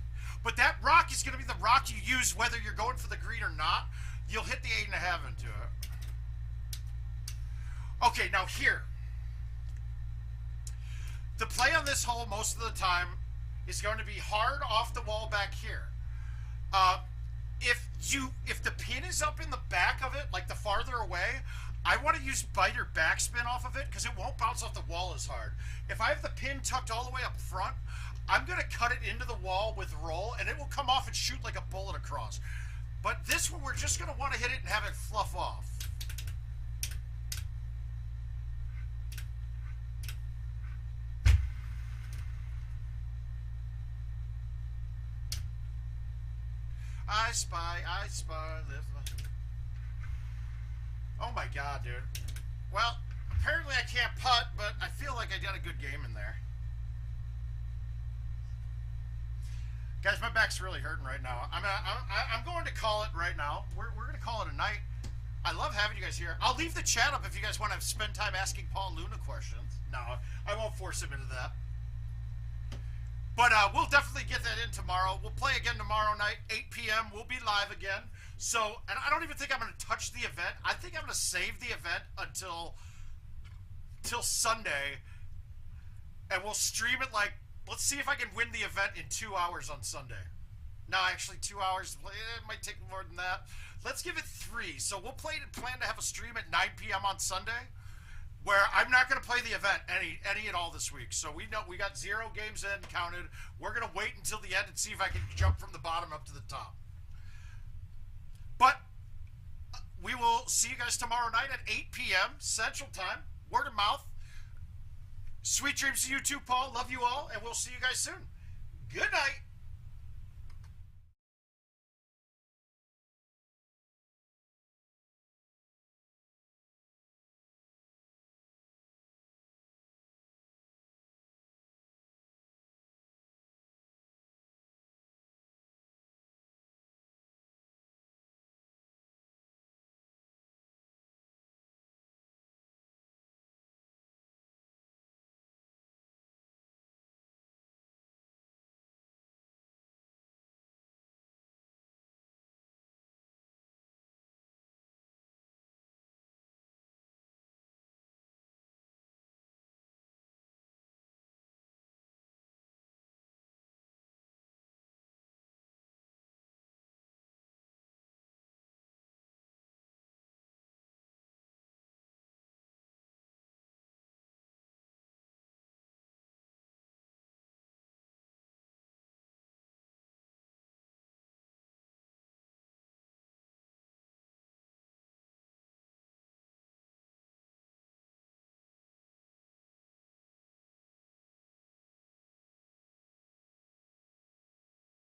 But that rock is going to be the rock you use whether you're going for the green or not. You'll hit the 8.5 into it. Okay, now here. The play on this hole most of the time is going to be hard off the wall back here. If the pin is up in the back of it, like the farther away, I want to use bite or backspin off of it because it won't bounce off the wall as hard. If I have the pin tucked all the way up front, I'm going to cut it into the wall with roll, and it will come off and shoot like a bullet across. But this one, we're just going to want to hit it and have it fluff off. I spy, live. Oh my god, dude. Well, apparently I can't putt, but I feel like I got a good game in there. Guys, my back's really hurting right now. I'm going to call it right now. We're going to call it a night. I love having you guys here. I'll leave the chat up if you guys want to spend time asking Paul Luna questions. No, I won't force him into that. But we'll definitely get that in tomorrow. We'll play again tomorrow night, 8 p.m. We'll be live again. So, and I don't even think I'm going to touch the event. I think I'm going to save the event until Sunday. And we'll stream it like, let's see if I can win the event in 2 hours on Sunday. No, actually 2 hours. It might take more than that. Let's give it 3. So we'll plan to have a stream at 9 p.m. on Sunday, where I'm not going to play the event any at all this week. So we know we got 0 games in counted. We're going to wait until the end and see if I can jump from the bottom up to the top. But we will see you guys tomorrow night at 8 p.m. Central Time. Word of mouth. Sweet dreams to you too, Paul. Love you all, and we'll see you guys soon. Good night.